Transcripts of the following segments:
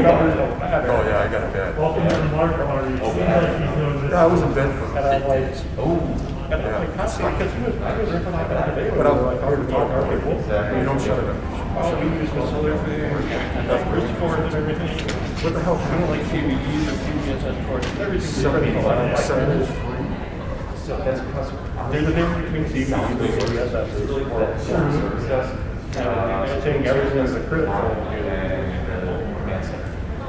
numbers don't matter. Oh, yeah, I got a bad. Welcome to the market party. It seems like he's doing this. Yeah, I was in bed for And I'm 8 like, days. oh. And I'm like, constantly, because I was ripping off that today. But I'm like, here to talk about it. Exactly. You don't shut it up. Oh, we use this other thing, and that's risk scores and everything. What the hell? I don't like CVEs and CVSS scores, everything's Seven, different. I don't like seven that. is free. So that's because. There's a difference between CVEs and CVSS. And saying everything is a critical.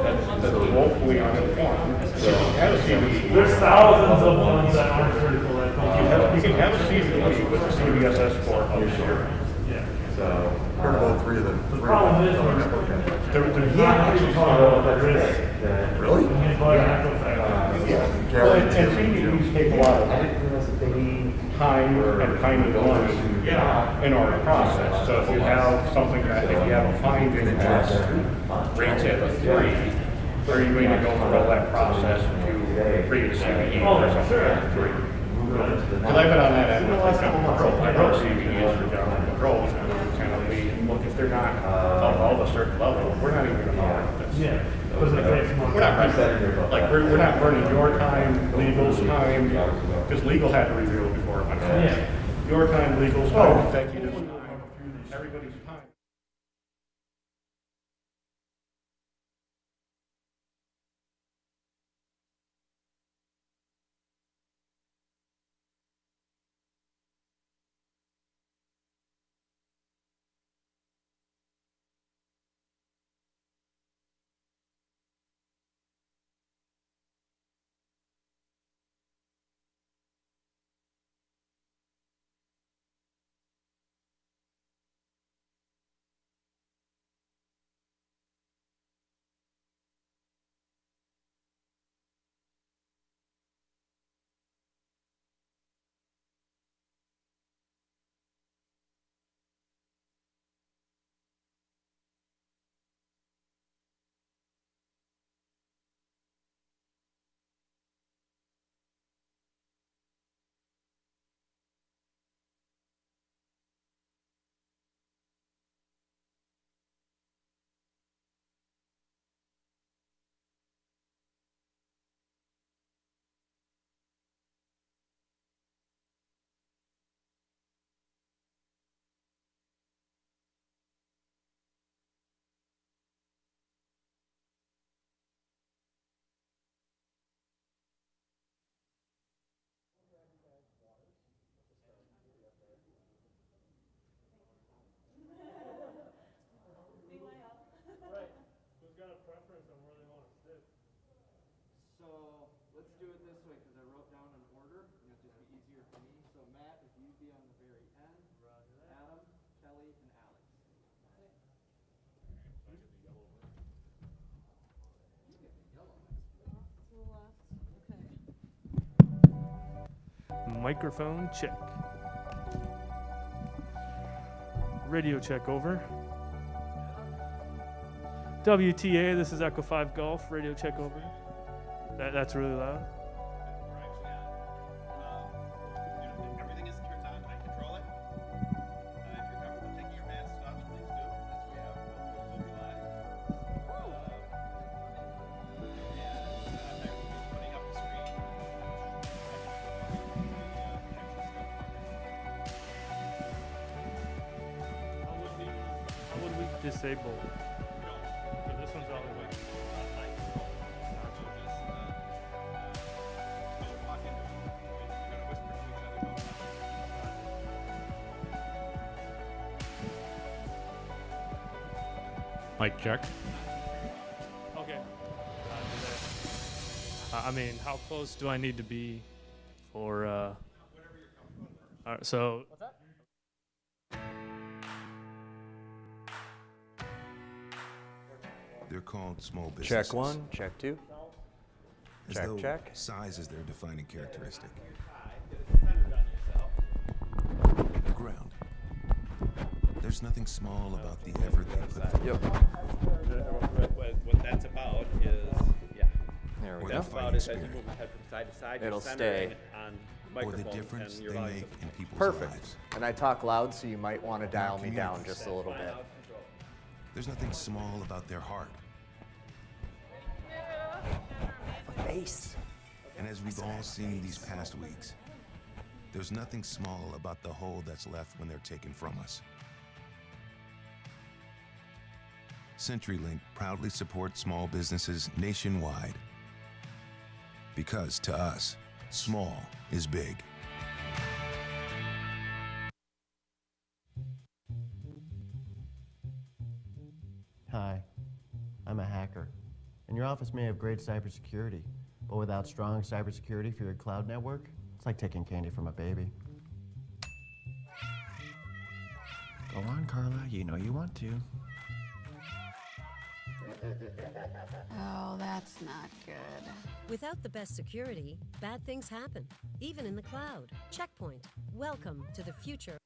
That's woefully uninformed. So you have a CVE. There's thousands of ones that aren't critical that don't. You can have a CVE with a CVSS score of 0. Yeah. So. Heard about 3 of them. The problem is, there's not actually talking about the risk. Really? When you buy an Equifax. Well, and CVEs take a lot of time and kind of money in order to process. So if you have something that, if you have a finding that rates it a 3, are you going to go through all that process to create a CVE or something like a 3? Because I've been on that end with government control. I wrote CVEs for government controls, and it was kind of look, if they're not above a certain level, we're not even going to bother with this. Yeah. Because it takes money. We're not running, like, we're not burning your time, legal's time, because legal had to review it before it went out. Yeah. Your time, legal's time, executive's time, everybody's time. Right. Who's got a preference on where they want to sit? So let's do it this way because I wrote down an order and it'll just be easier for me. So Matt, if you'd be on the very end, Adam, Kelly, and Alex. You get the yellow next. Microphone check. Radio check over. WTA, this is Echo 5 Golf. Radio check over. That's really loud. We're actually on. Everything is turned on. I control it. If you're comfortable taking your masks off, please do, as we have we'll be live. And I will be putting up the screen. How would we disable? Okay, this one's all the way. Mic check. Okay. I mean, how close do I need to be for? All right, so. What's that? They're called small businesses. Check 1, check 2. As check, though check. size is their defining characteristic. The ground. There's nothing small about the effort they put forth. Yep. What that's about is, yeah. There we Or go. the About fighting it as you spirit. move my head from side to side. It'll you're centering stay. it on Or the microphone difference and they your make in people's Perfect. lives. And I talk loud, so you might want to dial me down communities. just a little bit. There's nothing small about their heart. face. And as we've all seen these past weeks, there's nothing small about the hole that's left when they're taken from us. CenturyLink proudly supports small businesses nationwide. Because to us, small is big. Hi, I'm a hacker, and your office may have great cybersecurity, but without strong cybersecurity for your cloud network, it's like taking candy from a baby. Go on, Carla. You know you want to. Oh, that's not good. Without the best security, bad things happen, even in the cloud. Checkpoint. Welcome to the future.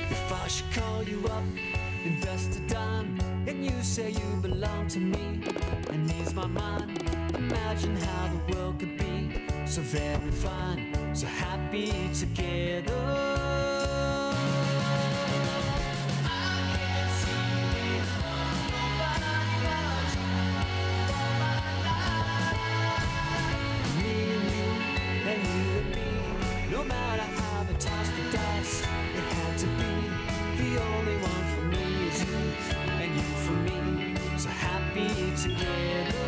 If I should call you up, invest a dime, and you say you belong to me, and ease my mind, imagine how the world could be so very fine, so happy together. No matter how they toss the dice, it had to be the only one for me is you, and you for me, so happy together.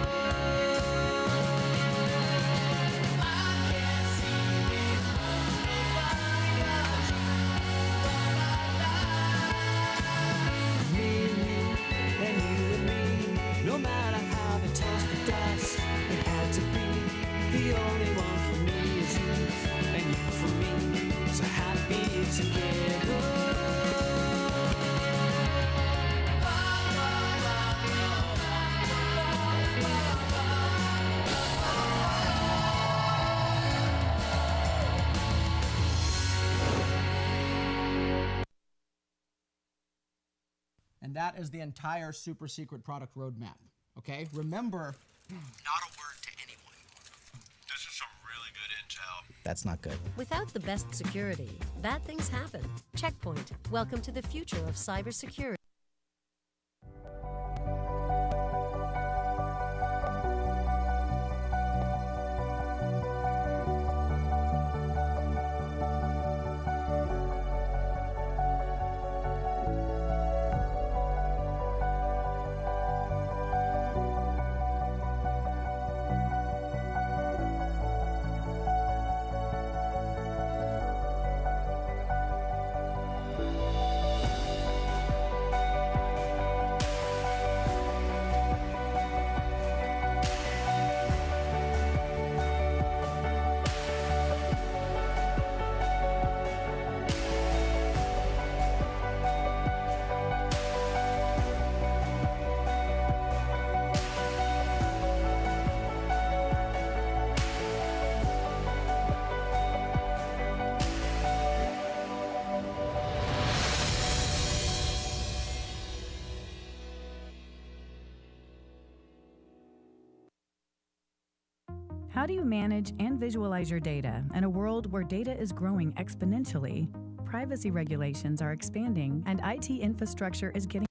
I can't see it, nobody else. Me and me, no matter how they toss the dice, it had to be the only one for me is you, and you for me, so happy together. And that is the entire super secret product roadmap. Okay? Remember, Not a word to anyone. This is some really good intel. That's not good. Without the best security, bad things happen. Checkpoint. Welcome to the future of cybersecurity. How do you manage and visualize your data in a world where data is growing exponentially? privacy regulations are expanding and IT infrastructure is getting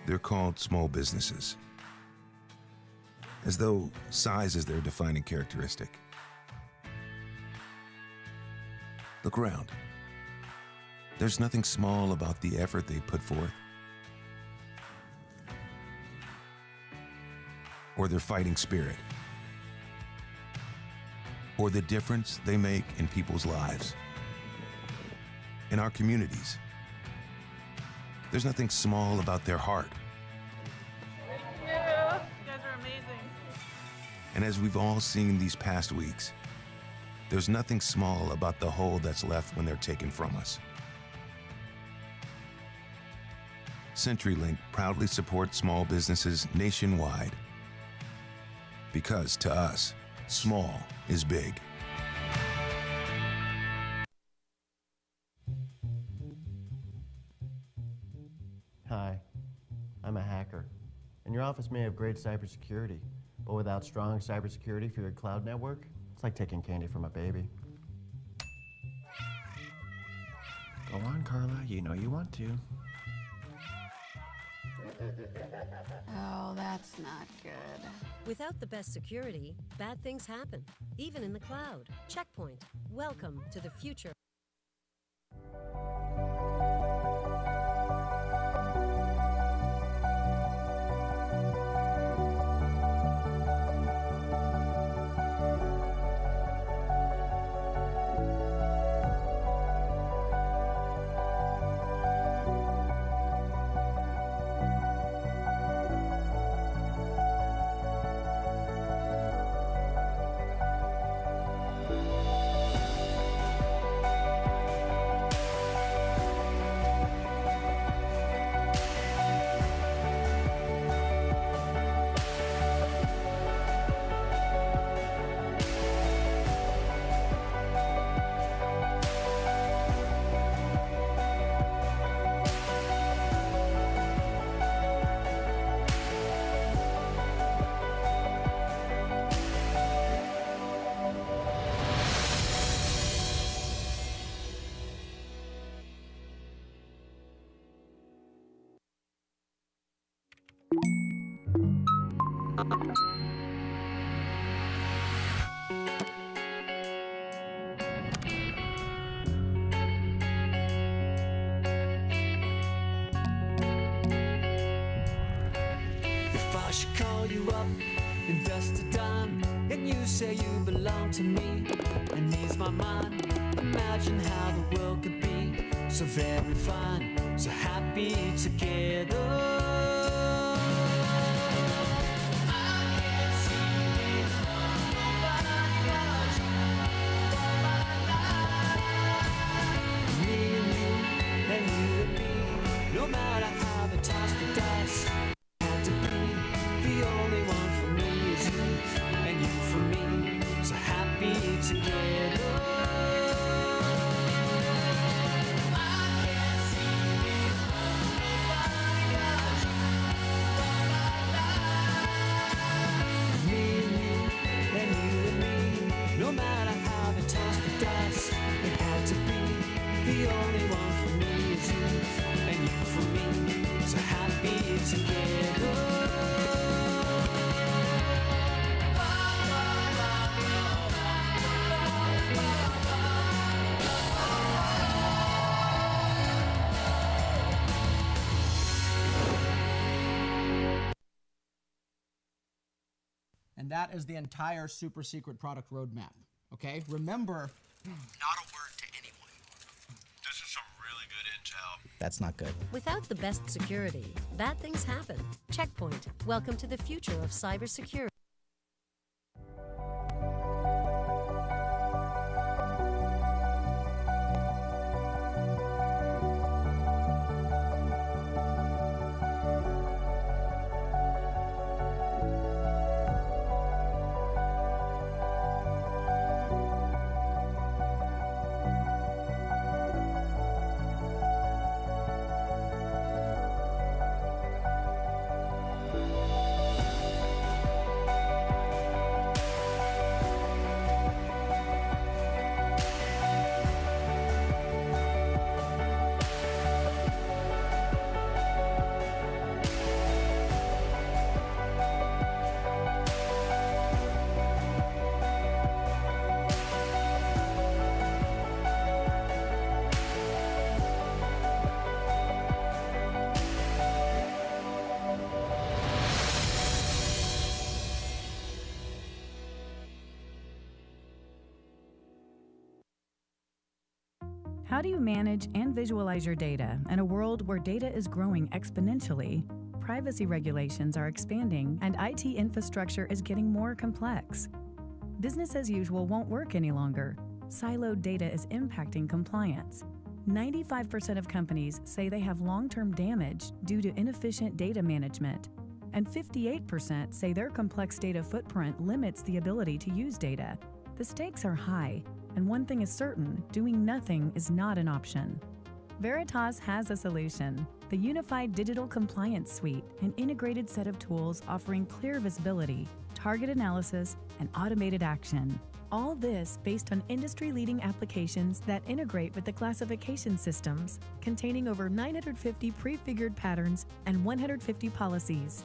They're called small businesses, as though size is their defining characteristic. Look around. There's nothing small about the effort they put forth, or their fighting spirit, or the difference they make in people's lives, in our communities. There's nothing small about their heart. Thank you. You guys are amazing. And as we've all seen these past weeks, there's nothing small about the hole that's left when they're taken from us. CenturyLink proudly supports small businesses nationwide, because to us, small is big. Hi, I'm a hacker, and your office may have great cybersecurity, but without strong cybersecurity for your cloud network, it's like taking candy from a baby. Go on, Carla. You know you want to. Oh, that's not good. Without the best security, bad things happen, even in the cloud. Checkpoint. Welcome to the future. If I should call you up, invest a dime, and you say you belong to me, and ease my mind, imagine how the world could be so very fine, so happy together. No matter how they toss the dice, had to be the only one for me is you, and you for me, so happy together. I can't see nobody else. And that is the entire super secret product roadmap. Okay? Remember, Not a word to anyone. This is some really good intel. that's not good. Without the best security, bad things happen. Checkpoint. Welcome to the future of cybersecurity. How do you manage and visualize your data in a world where data is growing exponentially, privacy regulations are expanding, and IT infrastructure is getting more complex? Business as usual won't work any longer. Siloed data is impacting compliance. 95% of companies say they have long-term damage due to inefficient data management, and 58% say their complex data footprint limits the ability to use data. The stakes are high, and one thing is certain, doing nothing is not an option. Veritas has a solution, the Unified Digital Compliance Suite, an integrated set of tools offering clear visibility, target analysis, and automated action. All this based on industry-leading applications that integrate with the classification systems, containing over 950 prefigured patterns and 150 policies.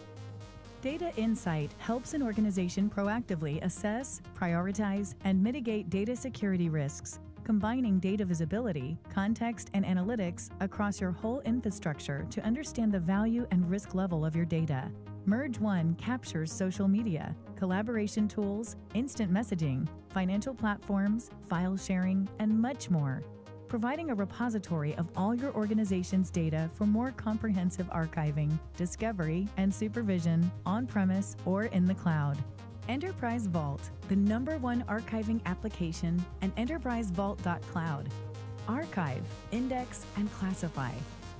Data Insight helps an organization proactively assess, prioritize, and mitigate data security risks, combining data visibility, context, and analytics across your whole infrastructure to understand the value and risk level of your data. Merge One captures social media, collaboration tools, instant messaging, financial platforms, file sharing, and much more, providing a repository of all your organization's data for more comprehensive archiving, discovery, and supervision on-premise or in the cloud. Enterprise Vault, the #1 archiving application, and enterprisevault.cloud. Archive, index, and classify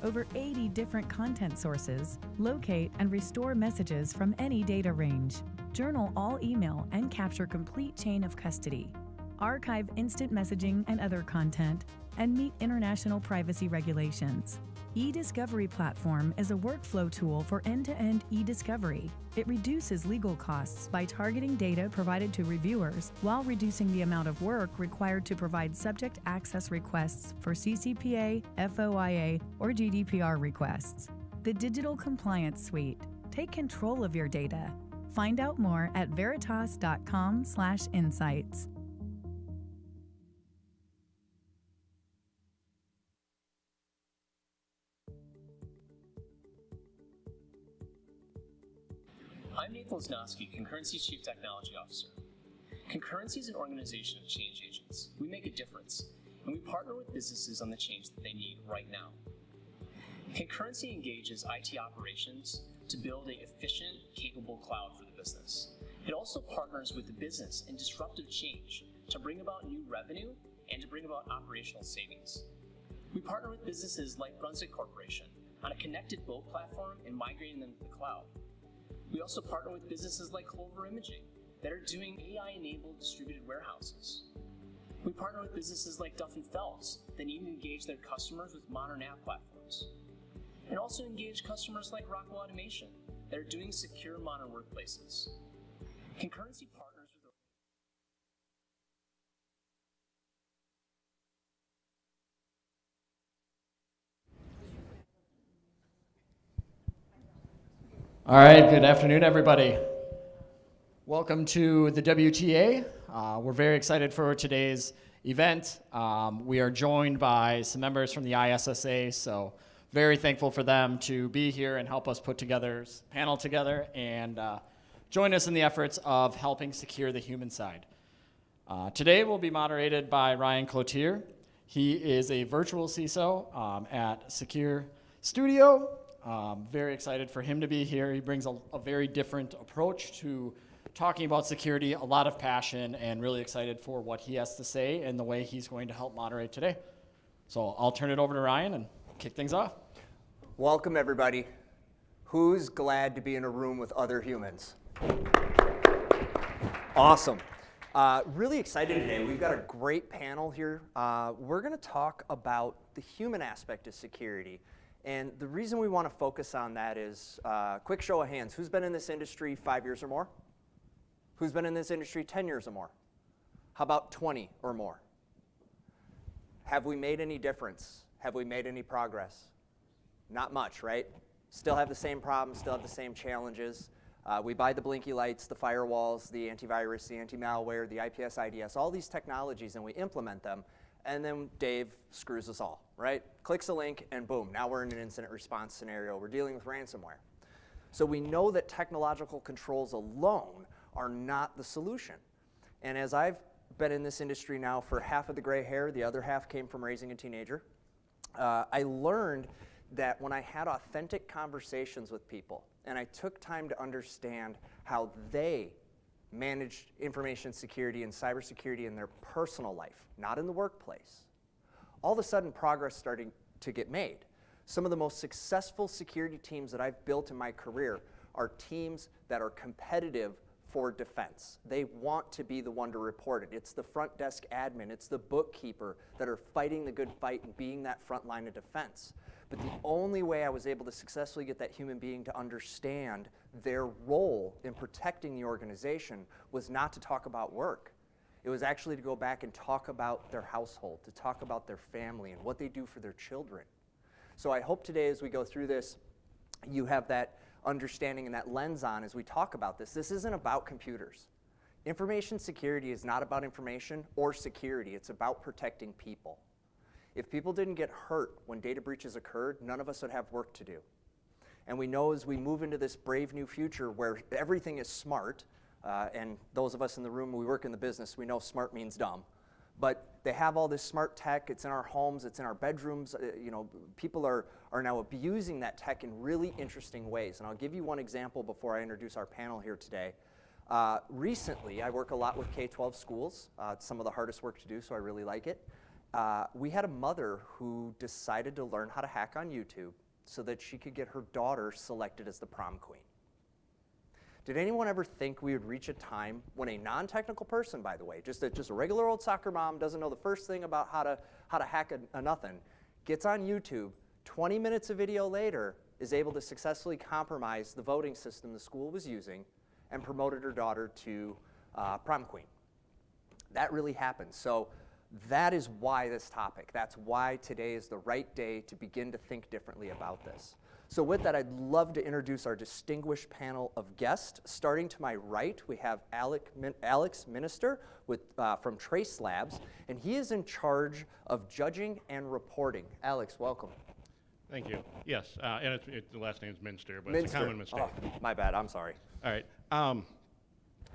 over 80 different content sources, locate and restore messages from any data range, journal all email and capture complete chain of custody, archive instant messaging and other content, and meet international privacy regulations. E-Discovery Platform is a workflow tool for end-to-end e-discovery. It reduces legal costs by targeting data provided to reviewers while reducing the amount of work required to provide subject access requests for CCPA, FOIA, or GDPR requests. The Digital Compliance Suite. Take control of your data. Find out more at veritas.com/insights. I'm Nathan Lesnowski, Concurrency's Chief Technology Officer. Concurrency is an organization of change agents. We make a difference, and we partner with businesses on the change that they need right now. Concurrency engages IT operations to build an efficient, capable cloud for the business. It also partners with the business in disruptive change to bring about new revenue and to bring about operational savings. We partner with businesses like Brunswick Corporation on a connected boat platform and migrating them to the cloud. We also partner with businesses like Clover Imaging that are doing AI-enabled distributed warehouses. We partner with businesses like Duff & Phelps that need to engage their customers with modern app platforms. And also engage customers like Rockwell Automation that are doing secure modern workplaces. Concurrency partners with All right, good afternoon, everybody. Welcome to the WTA. We're very excited for today's event. We are joined by some members from the ISSA, so very thankful for them to be here and help us put together this panel together. And join us in the efforts of helping secure the human side. Today will be moderated by Ryan Cloutier. He is a virtual CISO at Secure Studio. Very excited for him to be here. He brings a very different approach to talking about security, a lot of passion, and really excited for what he has to say and the way he's going to help moderate today. So I'll turn it over to Ryan and kick things off. Welcome, everybody. Who's glad to be in a room with other humans? Awesome. Really excited today. We've got a great panel here. We're going to talk about the human aspect of security. And the reason we want to focus on that is, quick show of hands, who's been in this industry 5 years or more? Who's been in this industry 10 years or more? How about 20 or more? Have we made any difference? Have we made any progress? Not much, right? Still have the same problems, still have the same challenges. We buy the blinky lights, the firewalls, the antivirus, the anti-malware, the IPS, IDS, all these technologies, and we implement them, and then Dave screws us all, right? Clicks a link, and boom, now we're in an incident response scenario. We're dealing with ransomware. So we know that technological controls alone are not the solution. And as I've been in this industry now for half of the gray hair, the other half came from raising a teenager, I learned that when I had authentic conversations with people and I took time to understand how they managed information security and cybersecurity in their personal life, not in the workplace, all of a sudden progress started to get made. Some of the most successful security teams that I've built in my career are teams that are competitive for defense. They want to be the one to report it. It's the front desk admin, it's the bookkeeper that are fighting the good fight and being that front line of defense. But the only way I was able to successfully get that human being to understand their role in protecting the organization was not to talk about work. It was actually to go back and talk about their household, to talk about their family and what they do for their children. So I hope today as we go through this, you have that understanding and that lens on as we talk about this. This isn't about computers. Information security is not about information or security. It's about protecting people. If people didn't get hurt when data breaches occurred, none of us would have work to do. And we know as we move into this brave new future where everything is smart, and those of us in the room, we work in the business, we know smart means dumb. But they have all this smart tech, it's in our homes, it's in our bedrooms, people are now abusing that tech in really interesting ways. And I'll give you one example before I introduce our panel here today. Recently, I work a lot with K-12 schools. It's some of the hardest work to do, so I really like it. We had a mother who decided to learn how to hack on YouTube so that she could get her daughter selected as the prom queen. Did anyone ever think we would reach a time when a non-technical person, by the way, just a regular old soccer mom, doesn't know the first thing about how to hack a nothing, gets on YouTube, 20 minutes of video later, is able to successfully compromise the voting system the school was using and promoted her daughter to prom queen? That really happened. So that is why this topic, that's why today is the right day to begin to think differently about this. So with that, I'd love to introduce our distinguished panel of guests. Starting to my right, we have Alex Minister from Trace Labs, and he is in charge of judging and reporting. Alex, welcome. Thank you. Yes, and the last name is Minster, but it's a common mistake. Oh, my bad, I'm sorry. All right.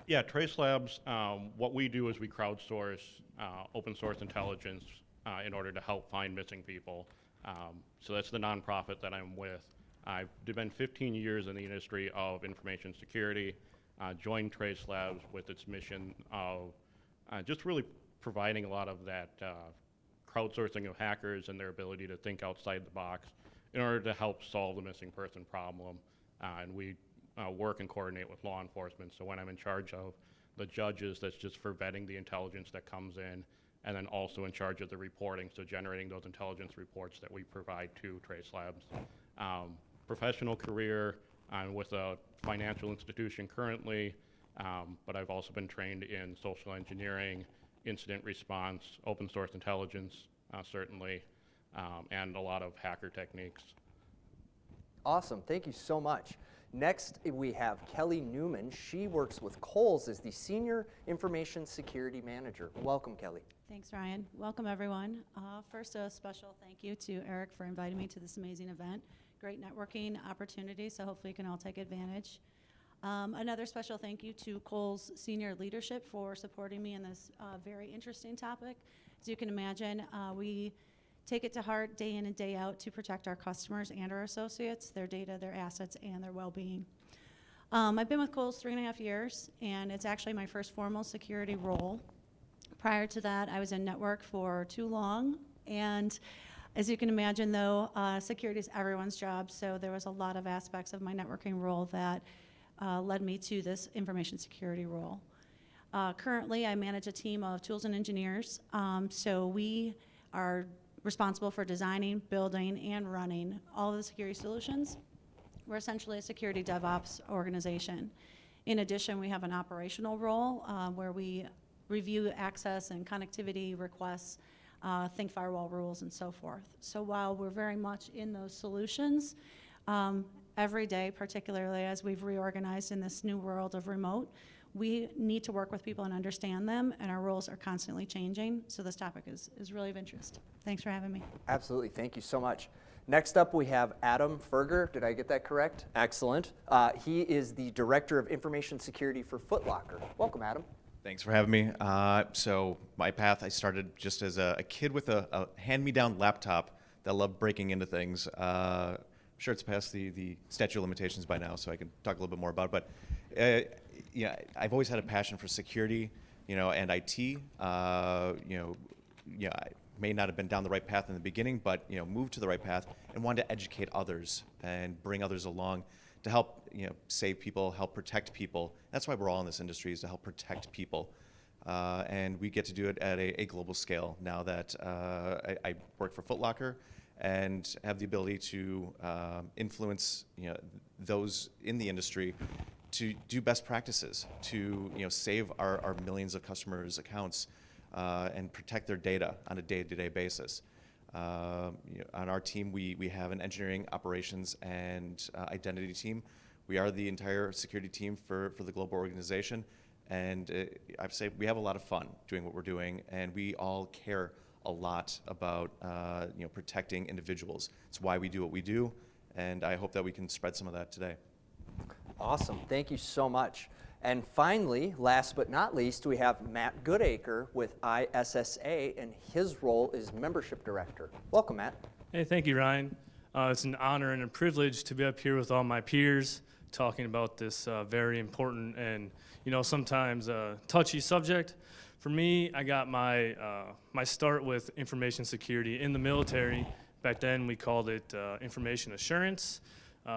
Yeah, Trace Labs, what we do is we crowdsource open source intelligence in order to help find missing people. So that's the nonprofit that I'm with. I've been 15 years in the industry of information security, joined Trace Labs with its mission of just really providing a lot of that crowdsourcing of hackers and their ability to think outside the box in order to help solve the missing person problem. And we work and coordinate with law enforcement. So when I'm in charge of the judges, that's just for vetting the intelligence that comes in, and then also in charge of the reporting, so generating those intelligence reports that we provide to Trace Labs. Professional career, I'm with a financial institution currently, but I've also been trained in social engineering, incident response, open source intelligence, certainly, and a lot of hacker techniques. Awesome, thank you so much. Next, we have Kelly Newman. She works with Kohl's as the Senior Information Security Manager. Welcome, Kelly. Thanks, Ryan. Welcome, everyone. First, a special thank you to Eric for inviting me to this amazing event. Great networking opportunity, so hopefully you can all take advantage. Another special thank you to Kohl's senior leadership for supporting me in this very interesting topic. As you can imagine, we take it to heart day in and day out to protect our customers and our associates, their data, their assets, and their well-being. I've been with Kohl's 3.5 years, and it's actually my first formal security role. Prior to that, I was in network for too long, and as you can imagine, though, security is everyone's job, so there was a lot of aspects of my networking role that led me to this information security role. Currently, I manage a team of tools and engineers, so we are responsible for designing, building, and running all of the security solutions. We're essentially a security DevOps organization. In addition, we have an operational role where we review access and connectivity requests, think firewall rules, and so forth. So while we're very much in those solutions, every day, particularly as we've reorganized in this new world of remote, we need to work with people and understand them, and our roles are constantly changing, so this topic is really of interest. Thanks for having me. Absolutely, thank you so much. Next up, we have Adam Ferger. Did I get that correct? Excellent. He is the Director of Information Security for Foot Locker. Welcome, Adam. Thanks for having me. So my path, I started just as a kid with a hand-me-down laptop that loved breaking into things. I'm sure it's past the statute of limitations by now, so I can talk a little bit more about it. But yeah, I've always had a passion for security, and IT. I may not have been down the right path in the beginning, but moved to the right path and wanted to educate others and bring others along to help save people, help protect people. That's why we're all in this industry, is to help protect people. And we get to do it at a global scale now that I work for Foot Locker and have the ability to influence those in the industry to do best practices, to save our millions of customers' accounts and protect their data on a day-to-day basis. On our team, we have an engineering, operations, and identity team. We are the entire security team for the global organization, and I say we have a lot of fun doing what we're doing, and we all care a lot about protecting individuals. It's why we do what we do, and I hope that we can spread some of that today. Awesome, thank you so much. And finally, last but not least, we have Matt Goodacre with ISSA, and his role is Membership Director. Welcome, Matt. Hey, thank you, Ryan. It's an honor and a privilege to be up here with all my peers talking about this very important and, sometimes touchy subject. For me, I got my start with information security in the military. Back then, we called it information assurance.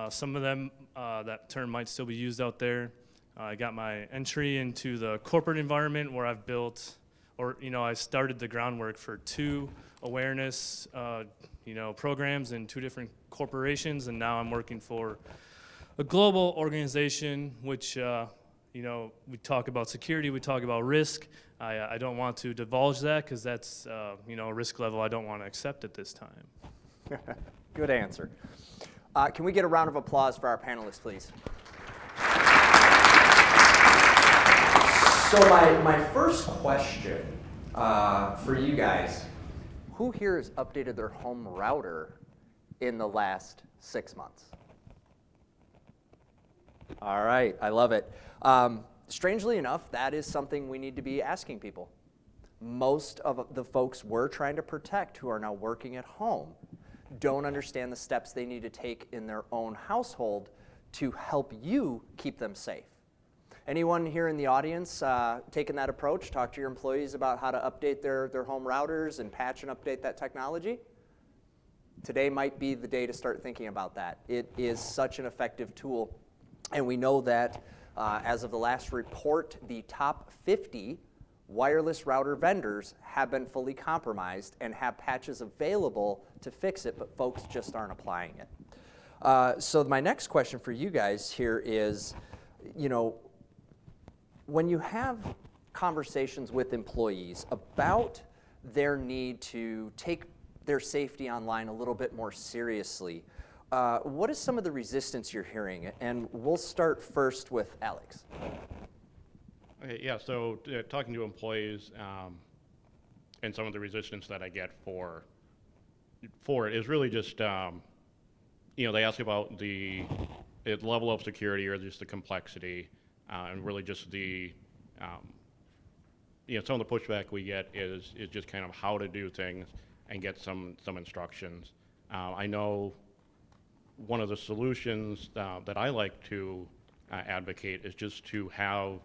Some of them, that term might still be used out there. I got my entry into the corporate environment where I've built, I started the groundwork for 2 awareness, programs in 2 different corporations, and now I'm working for a global organization, which, we talk about security, we talk about risk. I don't want to divulge that because that's, a risk level I don't want to accept at this time. Good answer. Can we get a round of applause for our panelists, please? So my first question for you guys, who here has updated their home router in the last 6 months? All right, I love it. Strangely enough, that is something we need to be asking people. Most of the folks we're trying to protect who are now working at home don't understand the steps they need to take in their own household to help you keep them safe. Anyone here in the audience taking that approach? Talk to your employees about how to update their home routers and patch and update that technology? Today might be the day to start thinking about that. It is such an effective tool. And we know that as of the last report, the top 50 wireless router vendors have been fully compromised and have patches available to fix it, but folks just aren't applying it. So my next question for you guys here is, when you have conversations with employees about their need to take their safety online a little bit more seriously, what is some of the resistance you're hearing? And we'll start first with Alex. Okay, yeah, so talking to employees and some of the resistance that I get for it is really just, they ask about the level of security or just the complexity, and really just the, some of the pushback we get is just kind of how to do things and get some instructions. I know one of the solutions that I like to advocate is just to have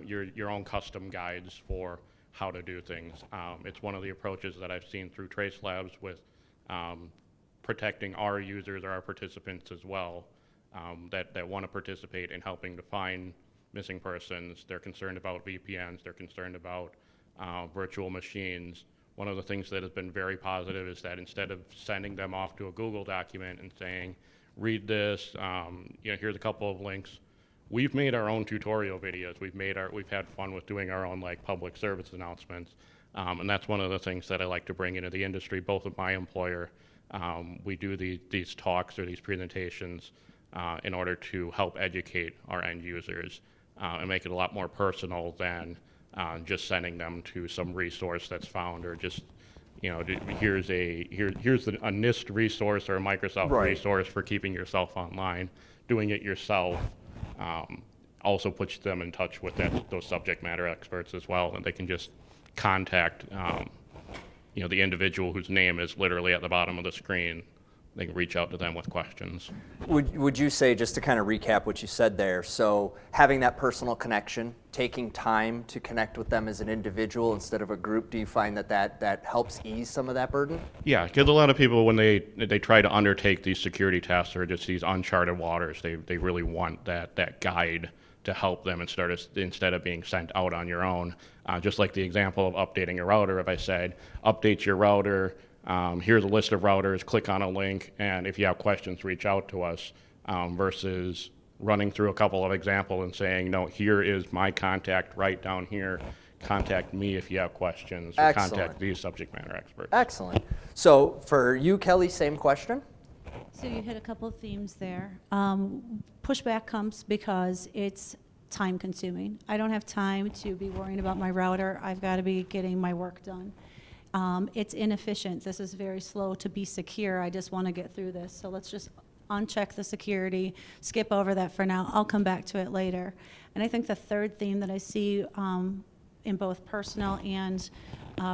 your own custom guides for how to do things. It's one of the approaches that I've seen through Trace Labs with protecting our users or our participants as well, that want to participate in helping to find missing persons. They're concerned about VPNs, they're concerned about virtual machines. One of the things that has been very positive is that instead of sending them off to a Google document and saying, read this, here's a couple of links, we've made our own tutorial videos. We've had fun with doing our own public service announcements. And that's one of the things that I like to bring into the industry, both at my employer. We do these talks or these presentations in order to help educate our end users and make it a lot more personal than just sending them to some resource that's found, or just, here's a NIST resource or a Microsoft resource for keeping yourself online. Doing it yourself also puts them in touch with those subject matter experts as well, and they can just contact the individual whose name is literally at the bottom of the screen. They can reach out to them with questions. Would you say, just to kind of recap what you said there, so having that personal connection, taking time to connect with them as an individual instead of a group, do you find that helps ease some of that burden? Yeah, because a lot of people, when they try to undertake these security tasks or just these uncharted waters, they really want that guide to help them instead of being sent out on your own. Just like the example of updating your router, if I said, update your router, here's a list of routers, click on a link, and if you have questions, reach out to us, versus running through a couple of examples and saying, no, here is my contact right down here. Contact me if you have questions, or contact these subject matter experts. Excellent. So for you, Kelly, same question? So you hit a couple of themes there. Pushback comes because it's time consuming. I don't have time to be worrying about my router. I've got to be getting my work done. It's inefficient. This is very slow to be secure. I just want to get through this. So let's just uncheck the security, skip over that for now. I'll come back to it later. And I think the third theme that I see in both personal and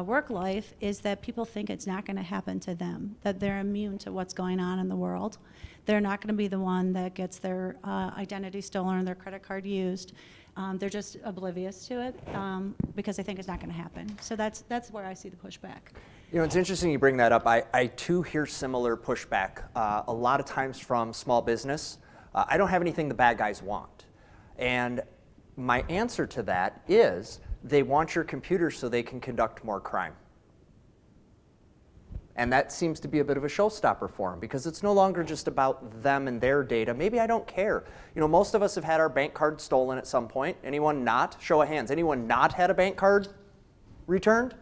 work life is that people think it's not going to happen to them, that they're immune to what's going on in the world. They're not going to be the one that gets their identity stolen or their credit card used. They're just oblivious to it because they think it's not going to happen. So that's where I see the pushback. It's interesting you bring that up. I too hear similar pushback a lot of times from small business. I don't have anything the bad guys want. And my answer to that is they want your computer so they can conduct more crime. And that seems to be a bit of a showstopper for them because it's no longer just about them and their data. Maybe I don't care. Most of us have had our bank card stolen at some point. Anyone not? Show of hands. Anyone not had a bank card returned?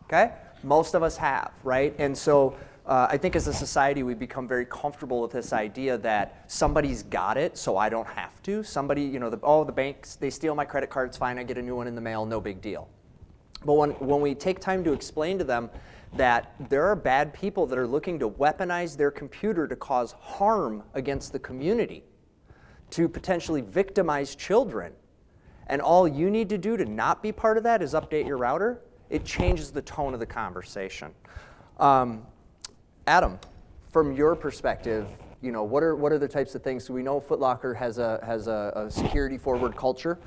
Okay? Most of us have, right? And so I think as a society we've become very comfortable with this idea that somebody's got it so I don't have to. Somebody, the banks, they steal my credit card, it's fine, I get a new one in the mail, no big deal. But when we take time to explain to them that there are bad people that are looking to weaponize their computer to cause harm against the community, to potentially victimize children, and all you need to do to not be part of that is update your router, it changes the tone of the conversation. Adam, from your perspective, what are the types of things? So we know Foot Locker has a security forward culture.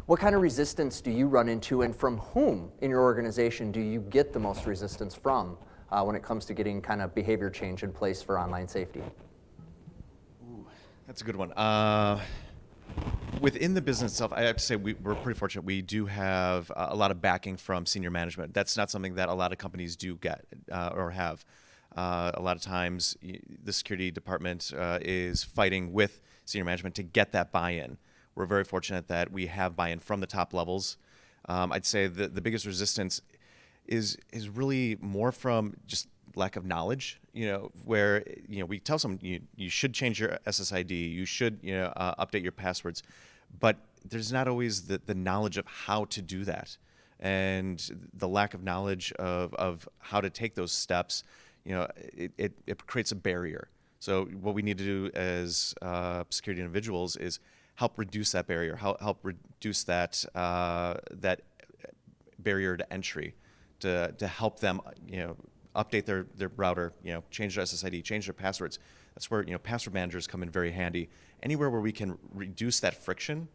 What kind of resistance do you run into, and from whom in your organization do you get the most resistance from when it comes to getting kind of behavior change in place for online safety? Ooh, that's a good one. Within the business itself, I have to say we're pretty fortunate. We do have a lot of backing from senior management. That's not something that a lot of companies do get or have. A lot of times the security department is fighting with senior management to get that buy-in. We're very fortunate that we have buy-in from the top levels. I'd say the biggest resistance is really more from just lack of knowledge, where, we tell someone you should change your SSID, you should, update your passwords, but there's not always the knowledge of how to do that. And the lack of knowledge of how to take those steps, it creates a barrier. So what we need to do as security individuals is help reduce that barrier, help reduce that that barrier to entry, to help them, update their router, change their SSID, change their passwords. That's where, password managers come in very handy. Anywhere where we can reduce that friction,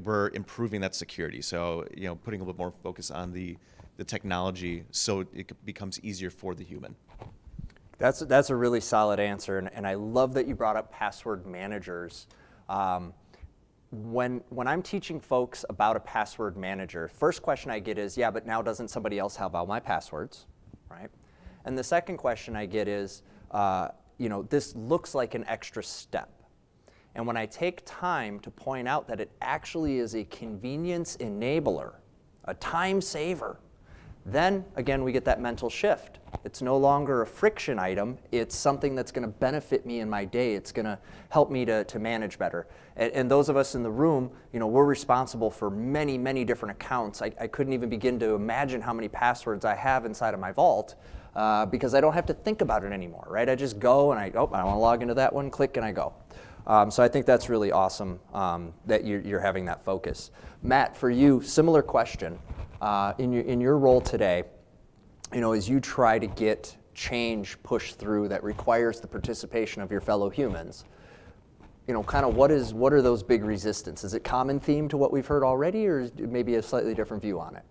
we're improving that security. So, putting a little bit more focus on the technology so it becomes easier for the human. That's a really solid answer, and I love that you brought up password managers. When I'm teaching folks about a password manager, first question I get is, yeah, but now doesn't somebody else have all my passwords, right? And the second question I get is, this looks like an extra step. And when I take time to point out that it actually is a convenience enabler, a time saver, then again we get that mental shift. It's no longer a friction item, it's something that's going to benefit me in my day. It's going to help me to manage better. And those of us in the room, we're responsible for many, many different accounts. I couldn't even begin to imagine how many passwords I have inside of my vault because I don't have to think about it anymore, right? I just go and I want to log into that one, click, and I go. So I think that's really awesome that you're having that focus. Matt, for you, similar question. In your role today, as you try to get change pushed through that requires the participation of your fellow humans, kind of what are those big resistance? Is it common theme to what we've heard already, or is maybe a slightly different view on it?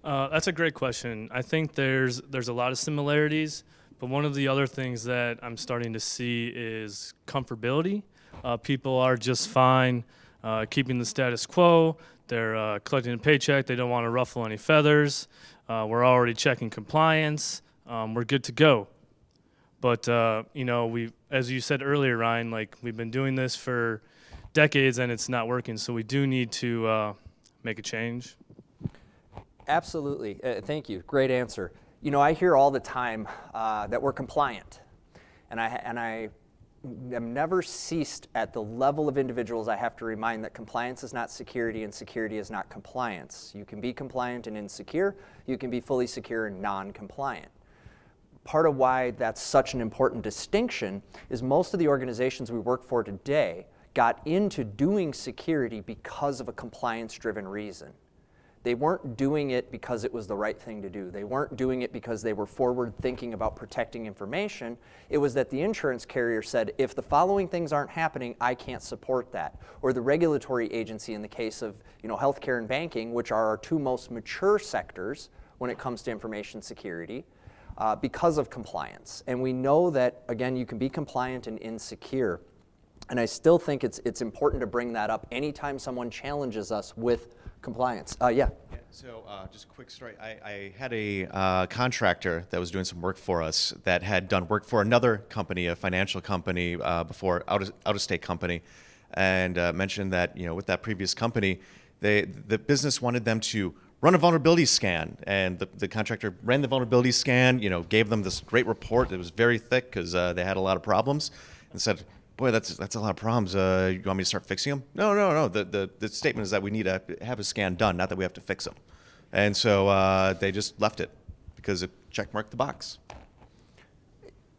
That's a great question. I think there's a lot of similarities, but one of the other things that I'm starting to see is comfortability. People are just fine keeping the status quo. They're collecting a paycheck. They don't want to ruffle any feathers. We're already checking compliance. We're good to go. But, as you said earlier, Ryan, we've been doing this for decades and it's not working. So we do need to make a change. Absolutely. Thank you. Great answer. I hear all the time that we're compliant. And I am never ceased at the level of individuals I have to remind that compliance is not security and security is not compliance. You can be compliant and insecure. You can be fully secure and non-compliant. Part of why that's such an important distinction is most of the organizations we work for today got into doing security because of a compliance-driven reason. They weren't doing it because it was the right thing to do. They weren't doing it because they were forward thinking about protecting information. It was that the insurance carrier said, if the following things aren't happening, I can't support that. Or the regulatory agency in the case of healthcare and banking, which are our two most mature sectors when it comes to information security, because of compliance. And we know that, again, you can be compliant and insecure. And I still think it's important to bring that up anytime someone challenges us with compliance. Yeah. So just a quick story. I had a contractor that was doing some work for us that had done work for another company, a financial company before, out-of-state company, and mentioned that with that previous company, the business wanted them to run a vulnerability scan, and the contractor ran the vulnerability scan. Gave them this great report. It was very thick because they had a lot of problems, and said, boy, that's a lot of problems. You want me to start fixing them? No. The statement is that we need to have a scan done, not that we have to fix them. And so they just left it because it checkmarked the box.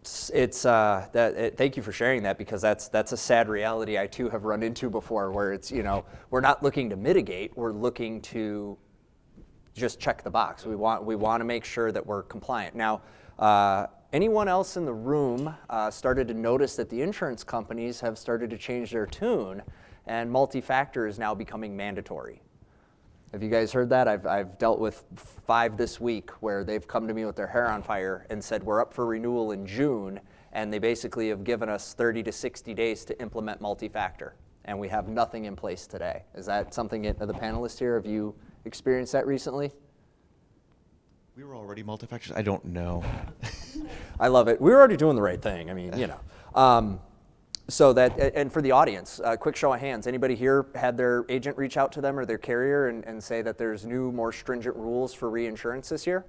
Thank you for sharing that, because that's a sad reality I too have run into before, where it's we're not looking to mitigate, we're looking to just check the box. We want to make sure that we're compliant. Now, anyone else in the room started to notice that the insurance companies have started to change their tune, and multi-factor is now becoming mandatory? Have you guys heard that? I've dealt with 5 this week where they've come to me with their hair on fire and said we're up for renewal in June, and they basically have given us 30 to 60 days to implement multi-factor, and we have nothing in place today. Is that something that the panelists here, have you experienced that recently? We were already multi-factors? I don't know. I love it. We were already doing the right thing. I mean, So that, and for the audience, quick show of hands. Anybody here had their agent reach out to them or their carrier and say that there's new, more stringent rules for reinsurance this year?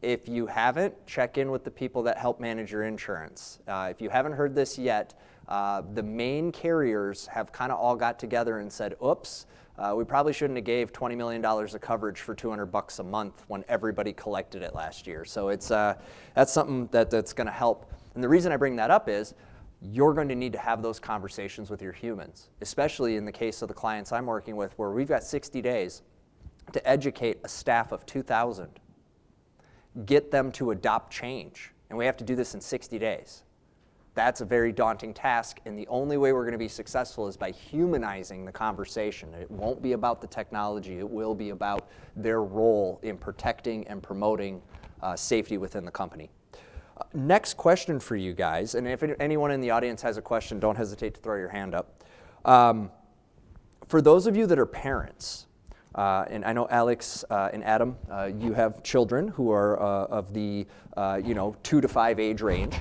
If you haven't, check in with the people that help manage your insurance. If you haven't heard this yet, the main carriers have kind of all got together and said, oops, we probably shouldn't have gave $20 million of coverage for $200 a month when everybody collected it last year. So it's that's something that's going to help And the reason I bring that up is you're going to need to have those conversations with your humans, especially in the case of the clients I'm working with where we've got 60 days to educate a staff of 2,000, get them to adopt change. And we have to do this in 60 days. That's a very daunting task, and the only way we're going to be successful is by humanizing the conversation. It won't be about the technology, it will be about their role in protecting and promoting safety within the company. Next question for you guys, and if anyone in the audience has a question, don't hesitate to throw your hand up. For those of you that are parents, and I know Alex and Adam, you have children who are of the 2 to 5 age range.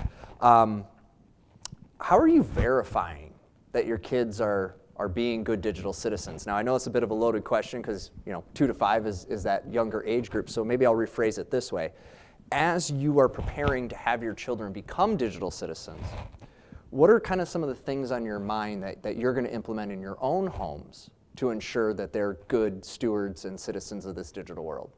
How are you verifying that your kids are being good digital citizens? Now, I know it's a bit of a loaded question because 2 to 5 is that younger age group, so maybe I'll rephrase it this way. As you are preparing to have your children become digital citizens, what are kind of some of the things on your mind that you're going to implement in your own homes to ensure that they're good stewards and citizens of this digital world?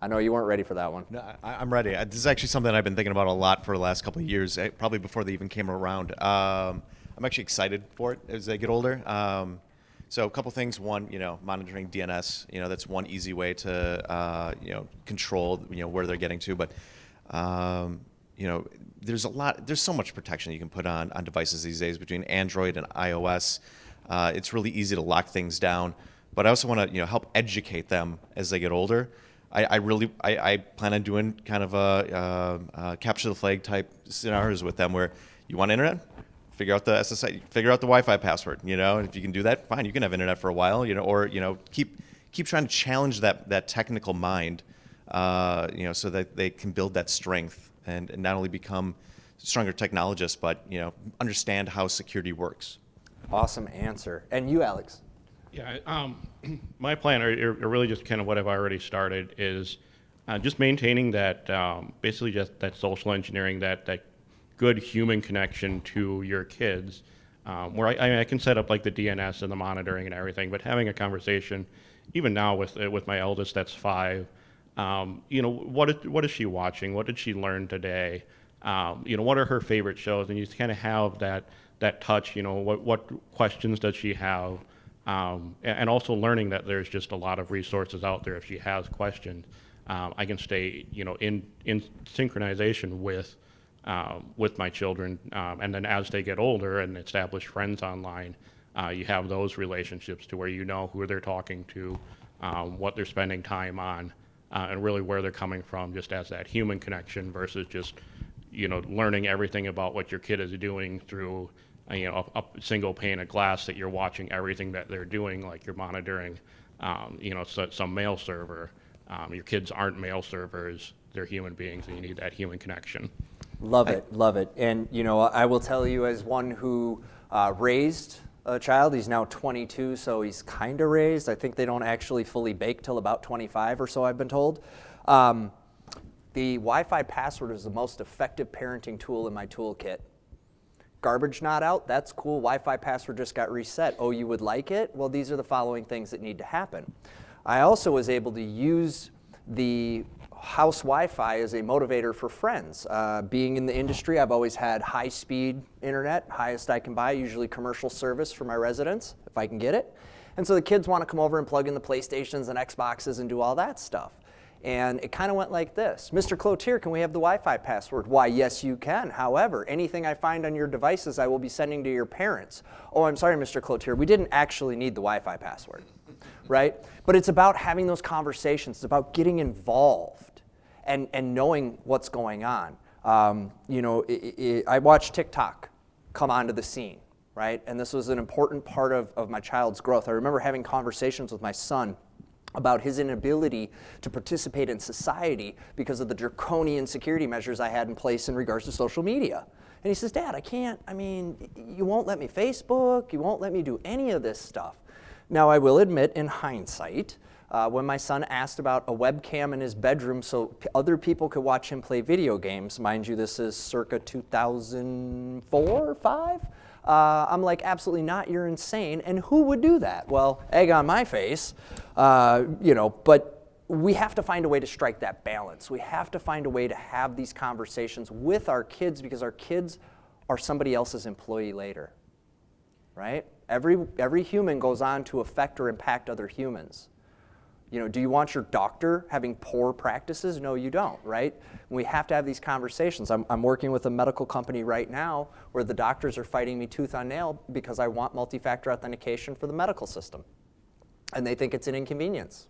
I know you weren't ready for that one. No, I'm ready. This is actually something I've been thinking about a lot for the last couple of years, probably before they even came around. I'm actually excited for it as they get older. So a couple things. One, monitoring DNS. That's one easy way to control where they're getting to. But there's so much protection you can put on devices these days between Android and iOS. It's really easy to lock things down. But I also want to help educate them as they get older. I plan on doing kind of a capture the flag type scenarios with them where you want internet, figure out the SSI, figure out the Wi-Fi password. And if you can do that, fine, you can have internet for a while. Or keep trying to challenge that technical mind. So that they can build that strength and not only become stronger technologists, but understand how security works. Awesome answer. And you, Alex? Yeah, my plan, or really just kind of what I've already started, is just maintaining that, basically just that social engineering, that good human connection to your kids, where I can set up like the DNS and the monitoring and everything, but having a conversation, even now with my eldest that's 5, what is she watching? What did she learn today? What are her favorite shows? And you just kind of have that touch, what questions does she have? And also learning that there's just a lot of resources out there if she has questions. I can stay, in synchronization with my children, and then as they get older and establish friends online, you have those relationships to where who they're talking to, what they're spending time on, and really where they're coming from, just as that human connection versus just learning everything about what your kid is doing through a single pane of glass that you're watching everything that they're doing, like you're monitoring, some mail server. Your kids aren't mail servers; they're human beings, and you need that human connection. Love it, love it. And I will tell you, as one who raised a child, he's now 22, so he's kind of raised. I think they don't actually fully bake till about 25 or so, I've been told. The Wi-Fi password is the most effective parenting tool in my toolkit. Garbage not out, that's cool. Wi-Fi password just got reset. Oh, you would like it? Well, these are the following things that need to happen. I also was able to use the house Wi-Fi as a motivator for friends. Being in the industry, I've always had high-speed internet, highest I can buy, usually commercial service for my residents, if I can get it. And so the kids want to come over and plug in the PlayStations and Xboxes and do all that stuff. And it kind of went like this. Mr. Cloutier, can we have the Wi-Fi password? Why, yes, you can. However, anything I find on your devices, I will be sending to your parents. Oh, I'm sorry, Mr. Cloutier, we didn't actually need the Wi-Fi password, right? But it's about having those conversations. It's about getting involved and knowing what's going on. I watched TikTok come onto the scene, right? And this was an important part of my child's growth. I remember having conversations with my son about his inability to participate in society because of the draconian security measures I had in place in regards to social media. And he says, Dad, you won't let me Facebook, you won't let me do any of this stuff. Now, I will admit, in hindsight, when my son asked about a webcam in his bedroom so other people could watch him play video games, mind you, this is circa 2004 or 5, I'm like, absolutely not, you're insane. And who would do that? Well, egg on my face, but we have to find a way to strike that balance. We have to find a way to have these conversations with our kids, because our kids are somebody else's employee later, right? Every human goes on to affect or impact other humans. You know, do you want your doctor having poor practices? No, you don't, right? We have to have these conversations. I'm working with a medical company right now where the doctors are fighting me tooth and nail because I want multi-factor authentication for the medical system. And they think it's an inconvenience.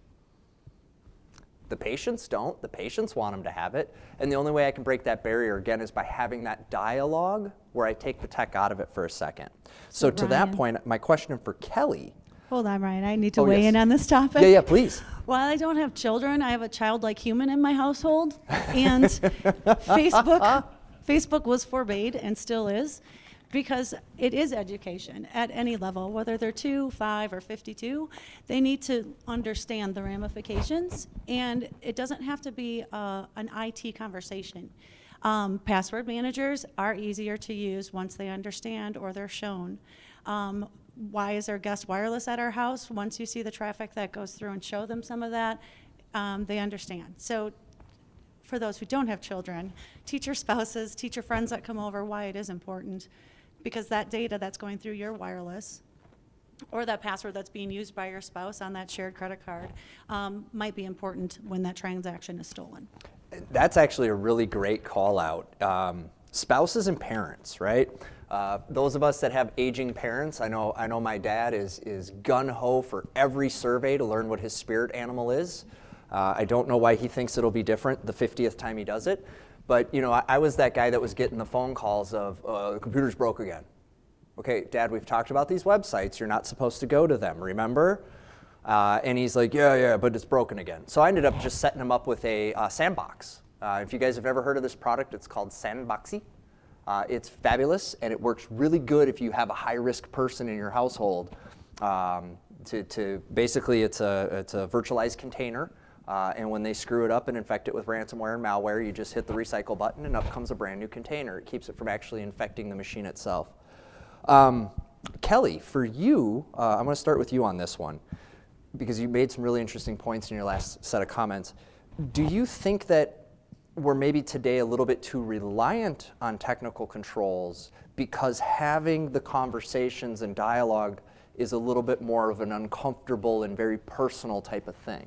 The patients don't. The patients want them to have it. And the only way I can break that barrier, again, is by having that dialogue where I take the tech out of it for a second. So to that Ryan. point, my question for Kelly. Hold on, Ryan. I need to Oh, weigh yes. in on this topic. Yeah, please. While I don't have children, I have a childlike human in my household. And Facebook was forbade and still is, because it is education at any level, whether they're 2, 5, or 52. They need to understand the ramifications, and it doesn't have to be an IT conversation. Password managers are easier to use once they understand or they're shown. Why is our guest wireless at our house? Once you see the traffic that goes through and show them some of that, they understand. So for those who don't have children, teach your spouses, teach your friends that come over why it is important, because that data that's going through your wireless or that password that's being used by your spouse on that shared credit card might be important when that transaction is stolen. That's actually a really great call out. Spouses and parents, right? Those of us that have aging parents, I know my dad is gun-ho for every survey to learn what his spirit animal is. I don't know why he thinks it'll be different the 50th time he does it. But you know, I was that guy that was getting the phone calls of, the computer's broke again. Okay, Dad, we've talked about these websites. You're not supposed to go to them, remember? And he's like, yeah, but it's broken again. So I ended up just setting him up with a sandbox. If you guys have ever heard of this product, it's called Sandboxy. It's fabulous, and it works really good if you have a high-risk person in your household. Basically, it's a virtualized container, and when they screw it up and infect it with ransomware and malware, you just hit the recycle button, and up comes a brand new container. It keeps it from actually infecting the machine itself. Kelly, for you, I'm going to start with you on this one, because you made some really interesting points in your last set of comments. Do you think that we're maybe today a little bit too reliant on technical controls because having the conversations and dialogue is a little bit more of an uncomfortable and very personal type of thing?